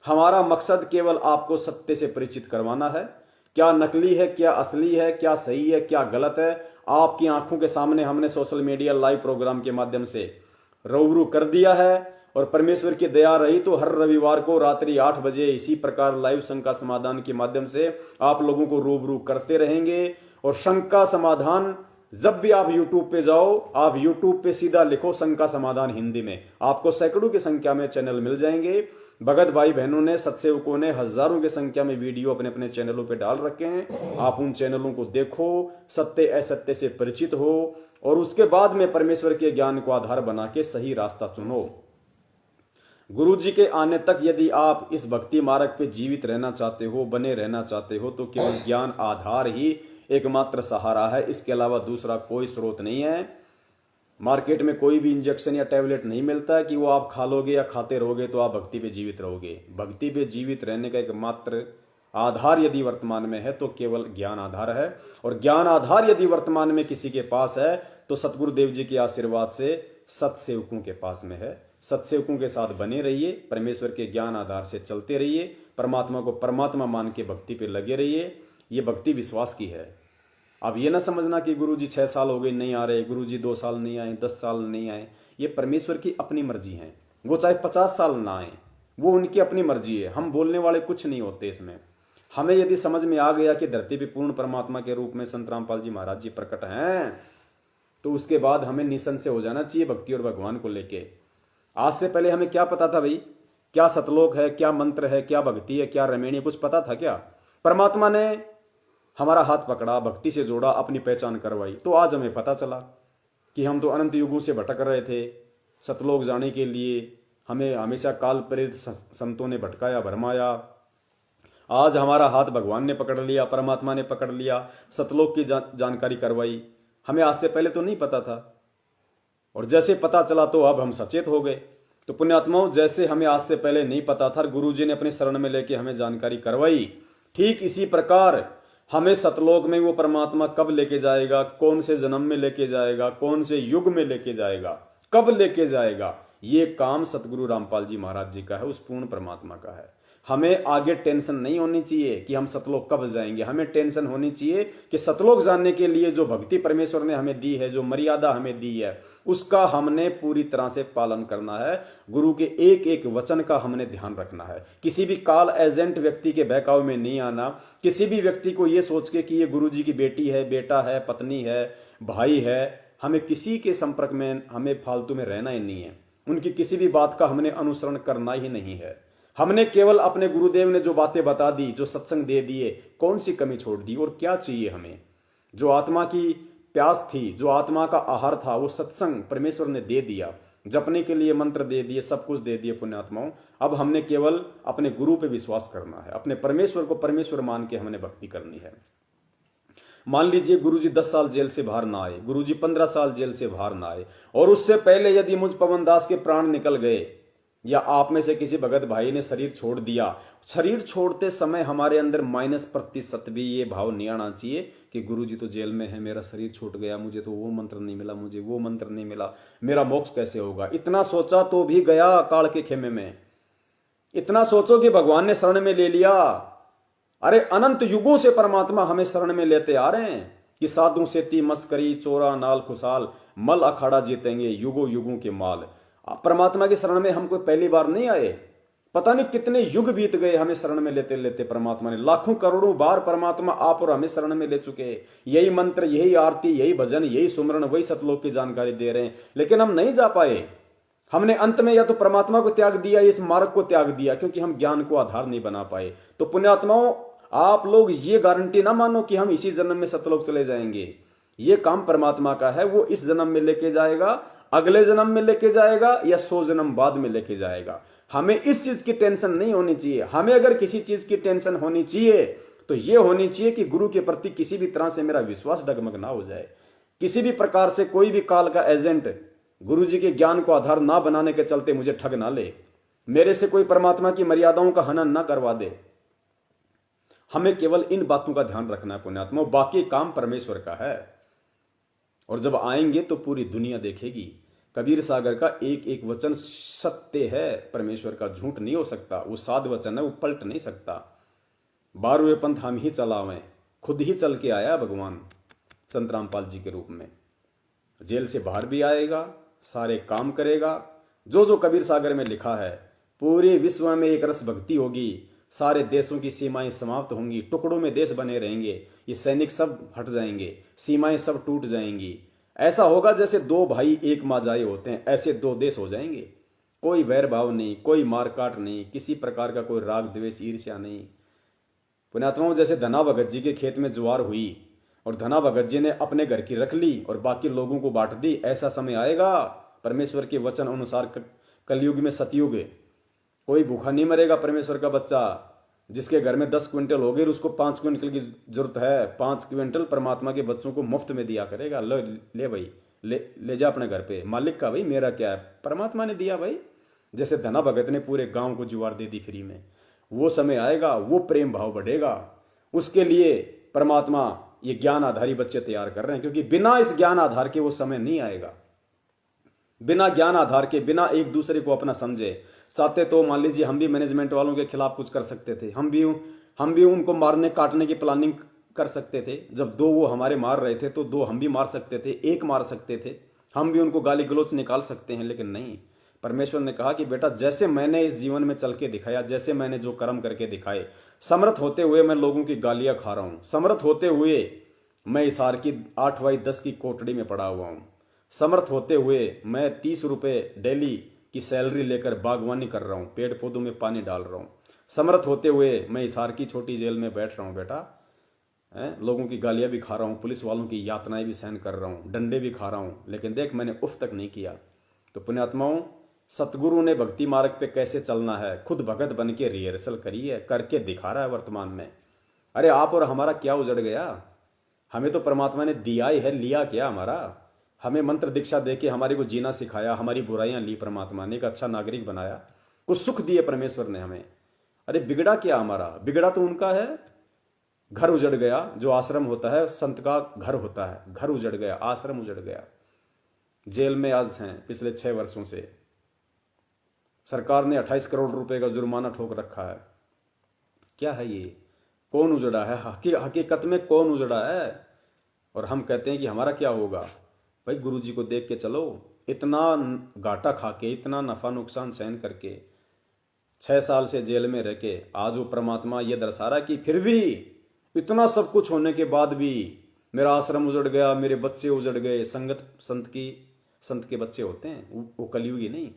Speaker 1: हमारा मकसद केवल आपको सत्य से परिचित करवाना है। क्या नकली है, क्या असली है, क्या सही है, क्या गलत है, आपकी आंखों के सामने हमने सोशल मीडिया लाइव प्रोग्राम के माध्यम से रूबरू कर दिया है। और परमेश्वर की दया रही तो हर रविवार को रात्रि 8 बजे इसी प्रकार लाइव शंका समाधान के माध्यम से आप लोगों को रूबरू करते रहेंगे। और शंका समाधान जब भी आप YouTube पे जाओ, आप YouTube पे सीधा लिखो शंका समाधान हिंदी में, आपको सैकड़ों की संख्या में चैनल मिल जाएंगे। भगत भाई बहनों ने, सत्सेवकों ने हजारों की संख्या में वीडियो अपने अपने चैनलों पे डाल रखे हैं। आप उन चैनलों को देखो, सत्य असत्य से परिचित हो, और उसके बाद में परमेश्वर के ज्ञान को आधार बना के सही रास्ता चुनो। गुरु जी के आने तक यदि आप इस भक्ति मार्ग पे जीवित रहना चाहते हो, बने रहना चाहते हो, तो केवल ज्ञान आधार ही एकमात्र सहारा है। इसके अलावा दूसरा कोई स्रोत नहीं है। मार्केट में कोई भी इंजेक्शन या टैबलेट नहीं मिलता है कि वो आप खा लोगे या खाते रहोगे तो आप भक्ति पे जीवित रहोगे। भक्ति पे जीवित रहने का एकमात्र आधार यदि वर्तमान में है तो केवल ज्ञान आधार है। और ज्ञान आधार यदि वर्तमान में किसी के पास है तो सतगुरुदेव जी के आशीर्वाद से सत्सेवकों के पास में है। सत्सेवकों के साथ बने रहिए, परमेश्वर के ज्ञान आधार से चलते रहिए, परमात्मा को परमात्मा मान के भक्ति पे लगे रहिए। ये भक्ति विश्वास की है। अब ये ना समझना कि गुरुजी 6 साल हो गए नहीं आ रहे, गुरुजी 2 साल नहीं आए, 10 साल नहीं आए। ये परमेश्वर की अपनी मर्जी है। वो चाहे 50 साल ना आए, वो उनकी अपनी मर्जी है। हम बोलने वाले कुछ नहीं होते इसमें। हमें यदि समझ में आ गया कि धरती पे पूर्ण परमात्मा के रूप में संत रामपाल जी महाराज जी प्रकट हैं, तो उसके बाद हमें निसंशय हो जाना चाहिए भक्ति और भगवान को लेके। आज से पहले हमें क्या पता था भाई? क्या सतलोक है, क्या मंत्र है, क्या भक्ति है, क्या रमेणी, कुछ पता था क्या? परमात्मा ने हमारा हाथ पकड़ा, भक्ति से जोड़ा, अपनी पहचान करवाई, तो आज हमें पता चला कि हम तो अनंत युगों से भटक रहे थे। सतलोक जाने के लिए हमें हमेशा काल प्रेरित संतों ने भटकाया, भरमाया। आज हमारा हाथ भगवान ने पकड़ लिया, परमात्मा ने पकड़ लिया, सतलोक की जानकारी करवाई। हमें आज से पहले तो नहीं पता था, और जैसे पता चला तो अब हम सचेत हो गए। तो पुण्यात्माओं, जैसे हमें आज से पहले नहीं पता था, गुरुजी ने अपने शरण में लेके हमें जानकारी करवाई, ठीक इसी प्रकार हमें सतलोक में वो परमात्मा कब लेके जाएगा, कौन से जन्म में लेके जाएगा, कौन से युग में लेके जाएगा, कब लेके जाएगा, ये काम सतगुरु रामपाल जी महाराज जी का है, उस पूर्ण परमात्मा का है। हमें आगे टेंशन नहीं होनी चाहिए कि हम सतलोक कब जाएंगे। हमें टेंशन होनी चाहिए कि सतलोक जानने के लिए जो भक्ति परमेश्वर ने हमें दी है, जो मर्यादा हमें दी है, उसका हमने पूरी तरह से पालन करना है। गुरु के एक एक वचन का हमने ध्यान रखना है। किसी भी काल एजेंट व्यक्ति के बहकावे में नहीं आना। किसी भी व्यक्ति को ये सोच के कि ये गुरु जी की बेटी है, बेटा है, पत्नी है, भाई है, हमें किसी के संपर्क में हमें फालतू में रहना ही नहीं है। उनकी किसी भी बात का हमने अनुसरण करना ही नहीं है। हमने केवल अपने गुरुदेव ने जो बातें बता दी, जो सत्संग दे दिए, कौन सी कमी छोड़ दी और क्या चाहिए हमें। जो आत्मा की प्यास थी, जो आत्मा का आहार था, वो सत्संग परमेश्वर ने दे दिया। जपने के लिए मंत्र दे दिए, सब कुछ दे दिए पुण्यात्माओं। अब हमने केवल अपने गुरु पे विश्वास करना है, अपने परमेश्वर को परमेश्वर मान के हमने भक्ति करनी है। मान लीजिए गुरुजी 10 साल जेल से बाहर ना आए, गुरुजी 15 साल जेल से बाहर ना आए, और उससे पहले यदि मुझ पवन दास के प्राण निकल गए, या आप में से किसी भगत भाई ने शरीर छोड़ दिया, शरीर छोड़ते समय हमारे अंदर -% भी ये भाव नहीं आना चाहिए कि गुरुजी तो जेल में है, मेरा शरीर छूट गया, मुझे तो वो मंत्र नहीं मिला, मुझे वो मंत्र नहीं मिला, मेरा मोक्ष कैसे होगा। इतना सोचा तो भी गया काल के खेमे में। इतना सोचो कि भगवान ने शरण में ले लिया। अरे अनंत युगों से परमात्मा हमें शरण में लेते आ रहे हैं कि साधु सेती मस्करी चोरा नाल खुशाल, मल अखाड़ा जीतेंगे युगों युगों के माल। परमात्मा की शरण में हम कोई पहली बार नहीं आए, पता नहीं कितने युग बीत गए हमें शरण में लेते लेते। परमात्मा ने लाखों करोड़ों बार परमात्मा आप और हमें शरण में ले चुके हैं। यही मंत्र, यही आरती, यही भजन, यही सुमरण, वही सतलोक की जानकारी दे रहे हैं, लेकिन हम नहीं जा पाए। हमने अंत में या तो परमात्मा को त्याग दिया, इस मार्ग को त्याग दिया, क्योंकि हम ज्ञान को आधार नहीं बना पाए। तो पुण्यात्माओं, आप लोग ये गारंटी ना मानो कि हम इसी जन्म में सतलोक चले जाएंगे। ये काम परमात्मा का है, वो इस जन्म में लेके जाएगा, अगले जन्म में लेके जाएगा, या 100 जन्म बाद में लेके जाएगा। हमें इस चीज की टेंशन नहीं होनी चाहिए। हमें अगर किसी चीज की टेंशन होनी चाहिए तो ये होनी चाहिए कि गुरु के प्रति किसी भी तरह से मेरा विश्वास डगमग ना हो जाए। किसी भी प्रकार से कोई भी काल का एजेंट गुरु जी के ज्ञान को आधार ना बनाने के चलते मुझे ठग ना ले, मेरे से कोई परमात्मा की मर्यादाओं का हनन ना करवा दे। हमें केवल इन बातों का ध्यान रखना है पुण्यात्मा, बाकी काम परमेश्वर का है। और जब आएंगे तो पूरी दुनिया देखेगी। कबीर सागर का एक एक वचन सत्य है, परमेश्वर का झूठ नहीं हो सकता। वो साध वचन है, वो पलट नहीं सकता। 12वें पंथ हम ही चलावें, खुद ही चल के आया भगवान संत रामपाल जी के रूप में। जेल से बाहर भी आएगा, सारे काम करेगा। जो जो कबीर सागर में लिखा है, पूरे विश्व में एक रस भक्ति होगी, सारे देशों की सीमाएं समाप्त होंगी, टुकड़ों में देश बने रहेंगे, ये सैनिक सब हट जाएंगे, सीमाएं सब टूट जाएंगी। ऐसा होगा जैसे 2 भाई एक माँ जाए होते हैं, ऐसे 2 देश हो जाएंगे। कोई वैर भाव नहीं, कोई मारकाट नहीं, किसी प्रकार का कोई राग द्वेष ईर्ष्या नहीं। पुण्यात्माओं, जैसे धना भगत जी के खेत में ज्वार हुई और धना भगत जी ने अपने घर की रख ली और बाकी लोगों को बांट दी, ऐसा समय आएगा परमेश्वर के वचन अनुसार कलयुग में, सतयुग, कोई भूखा नहीं मरेगा। परमेश्वर का बच्चा जिसके घर में 10 क्विंटल हो गए, उसको 5 क्विंटल की जरूरत है, 5 क्विंटल परमात्मा के बच्चों को मुफ्त में दिया करेगा। ले भाई, ले जा अपने घर पे, मालिक का भाई, मेरा क्या है, परमात्मा ने दिया भाई। जैसे धना भगत ने पूरे गांव को ज्वार दे दी फ्री में। वो समय आएगा, वो प्रेम भाव बढ़ेगा। उसके लिए परमात्मा ये ज्ञान आधारी बच्चे तैयार कर रहे हैं, क्योंकि बिना इस ज्ञान आधार के वो समय नहीं आएगा। बिना ज्ञान आधार के, बिना एक दूसरे को अपना समझे। चाहते तो मान लीजिए हम भी मैनेजमेंट वालों के खिलाफ कुछ कर सकते थे, हम भी उनको मारने काटने की प्लानिंग कर सकते थे। जब दो वो हमारे मार रहे थे तो दो हम भी मार सकते थे, एक मार सकते थे, हम भी उनको गाली गलौच निकाल सकते हैं। लेकिन नहीं, परमेश्वर ने कहा कि बेटा जैसे मैंने इस जीवन में चल के दिखाया, जैसे मैंने जो कर्म करके दिखाए, समर्थ होते हुए मैं लोगों की गालियां खा रहा हूं, समर्थ होते हुए मैं हिसार की 8/10 की कोठड़ी में पड़ा हुआ हूं, समर्थ होते हुए मैं 30 रुपए डेली की सैलरी लेकर बागवानी कर रहा हूं, पेड़ पौधों में पानी डाल रहा हूं, समर्थ होते हुए मैं हिसार की छोटी जेल में बैठ रहा हूं बेटा, लोगों की गालियां भी खा रहा हूं, पुलिस वालों की यातनाएं भी सहन कर रहा हूं, डंडे भी खा रहा हूं, लेकिन देख मैंने उफ तक नहीं किया। तो पुण्यात्माओं, सतगुरु ने भक्ति मार्ग पे कैसे चलना है खुद भगत बन के रिहर्सल करी है, करके दिखा रहा है वर्तमान में। अरे आप और हमारा क्या उजड़ गया? हमें तो परमात्मा ने दिया ही है, लिया क्या हमारा? हमें मंत्र दीक्षा देके हमारी को जीना सिखाया, हमारी बुराइयां ली परमात्मा ने, एक अच्छा नागरिक बनाया, कुछ सुख दिए परमेश्वर ने हमें। अरे बिगड़ा क्या हमारा? बिगड़ा तो उनका है। घर उजड़ गया, जो आश्रम होता है संत का घर होता है, घर उजड़ गया, आश्रम उजड़ गया। जेल में आज हैं पिछले 6 वर्षों से। सरकार ने 28 करोड़ रुपए का जुर्माना ठोक रखा है। क्या है ये? कौन उजड़ा है? हकीकत में कौन उजड़ा है? और हम कहते हैं कि हमारा क्या होगा? भाई गुरु जी को देख के चलो। इतना घाटा खा के, इतना नफा नुकसान सहन करके, 6 साल से जेल में रह के आज वो परमात्मा ये दर्शा रहा कि फिर भी इतना सब कुछ होने के बाद भी मेरा आश्रम उजड़ गया, मेरे बच्चे उजड़ गए। संत के बच्चे होते हैं, वो कलयुगी नहीं।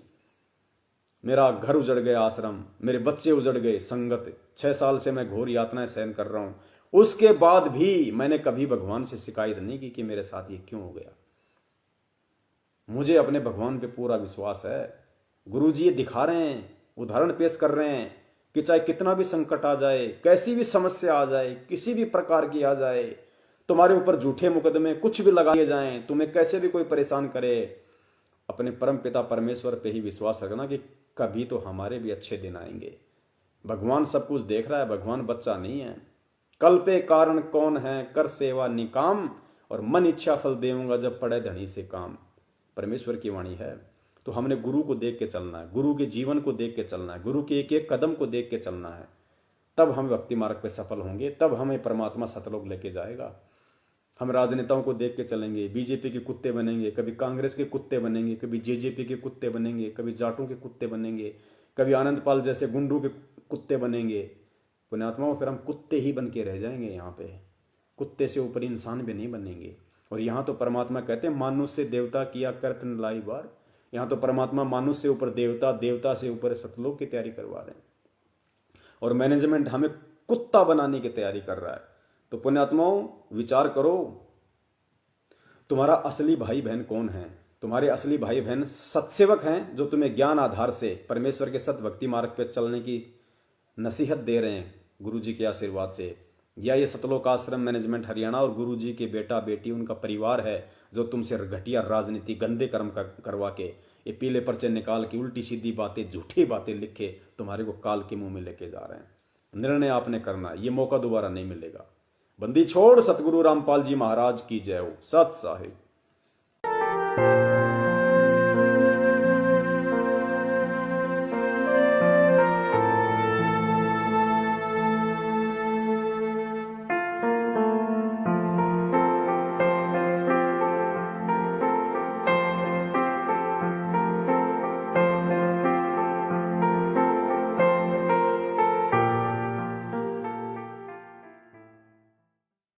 Speaker 1: मेरा घर उजड़ गया, आश्रम, मेरे बच्चे उजड़ गए, संगत। 6 साल से मैं घोर यातनाएं सहन कर रहा हूं, उसके बाद भी मैंने कभी भगवान से शिकायत नहीं की कि मेरे साथ ये क्यों हो गया। मुझे अपने भगवान पे पूरा विश्वास है। गुरु जी ये दिखा रहे हैं, उदाहरण पेश कर रहे हैं कि चाहे कितना भी संकट आ जाए, कैसी भी समस्या आ जाए, किसी भी प्रकार की आ जाए, तुम्हारे ऊपर झूठे मुकदमे कुछ भी लगाए जाएं, तुम्हें कैसे भी कोई परेशान करे, अपने परम पिता परमेश्वर पे ही विश्वास रखना कि कभी तो हमारे भी अच्छे दिन आएंगे। भगवान सब कुछ देख रहा है, भगवान बच्चा नहीं है। कल पे कारण कौन है, कर सेवा निकाम, और मन इच्छा फल देऊंगा जब पड़े धनी से काम। परमेश्वर की वाणी है। तो हमने गुरु को देख के चलना है, गुरु के जीवन को देख के चलना है, गुरु के एक एक कदम को देख के चलना है। तब हम भक्ति मार्ग पे सफल होंगे, तब हमें परमात्मा सतलोक लेके जाएगा। हम राजनेताओं को देख के चलेंगे, बीजेपी के कुत्ते बनेंगे, कभी कांग्रेस के कुत्ते बनेंगे, कभी जेजेपी के कुत्ते बनेंगे, कभी जाटों के कुत्ते बनेंगे, कभी आनंद पाल जैसे गुंडों के कुत्ते बनेंगे। पुण्यात्माओं, फिर हम कुत्ते ही बन के रह जाएंगे यहाँ पे। कुत्ते से ऊपर इंसान भी नहीं बनेंगे। और यहाँ तो परमात्मा कहते हैं मानुष से देवता किया करत न लाई बार। यहाँ तो परमात्मा मानुष से ऊपर देवता, देवता से ऊपर सतलोक की तैयारी करवा रहे हैं। और मैनेजमेंट हमें कुत्ता बनाने की तैयारी कर रहा है। तो पुण्यात्माओं, विचार करो, तुम्हारा असली भाई बहन कौन है? तुम्हारे असली भाई बहन सत्सेवक हैं जो तुम्हें ज्ञान आधार से परमेश्वर के सत भक्ति मार्ग पर चलने की नसीहत दे रहे हैं गुरु जी के आशीर्वाद से, या ये सतलोक आश्रम मैनेजमेंट हरियाणा और गुरु जी के बेटा बेटी उनका परिवार है जो तुमसे घटिया राजनीति, गंदे कर्म करवा के, ये पीले पर्चे निकाल के उल्टी सीधी बातें, झूठी बातें लिख के तुम्हारे को काल के मुंह में लेके जा रहे हैं। निर्णय आपने करना, ये मौका दोबारा नहीं मिलेगा। बंदी छोड़। सतगुरु रामपाल जी महाराज की जय हो। सत साहिब।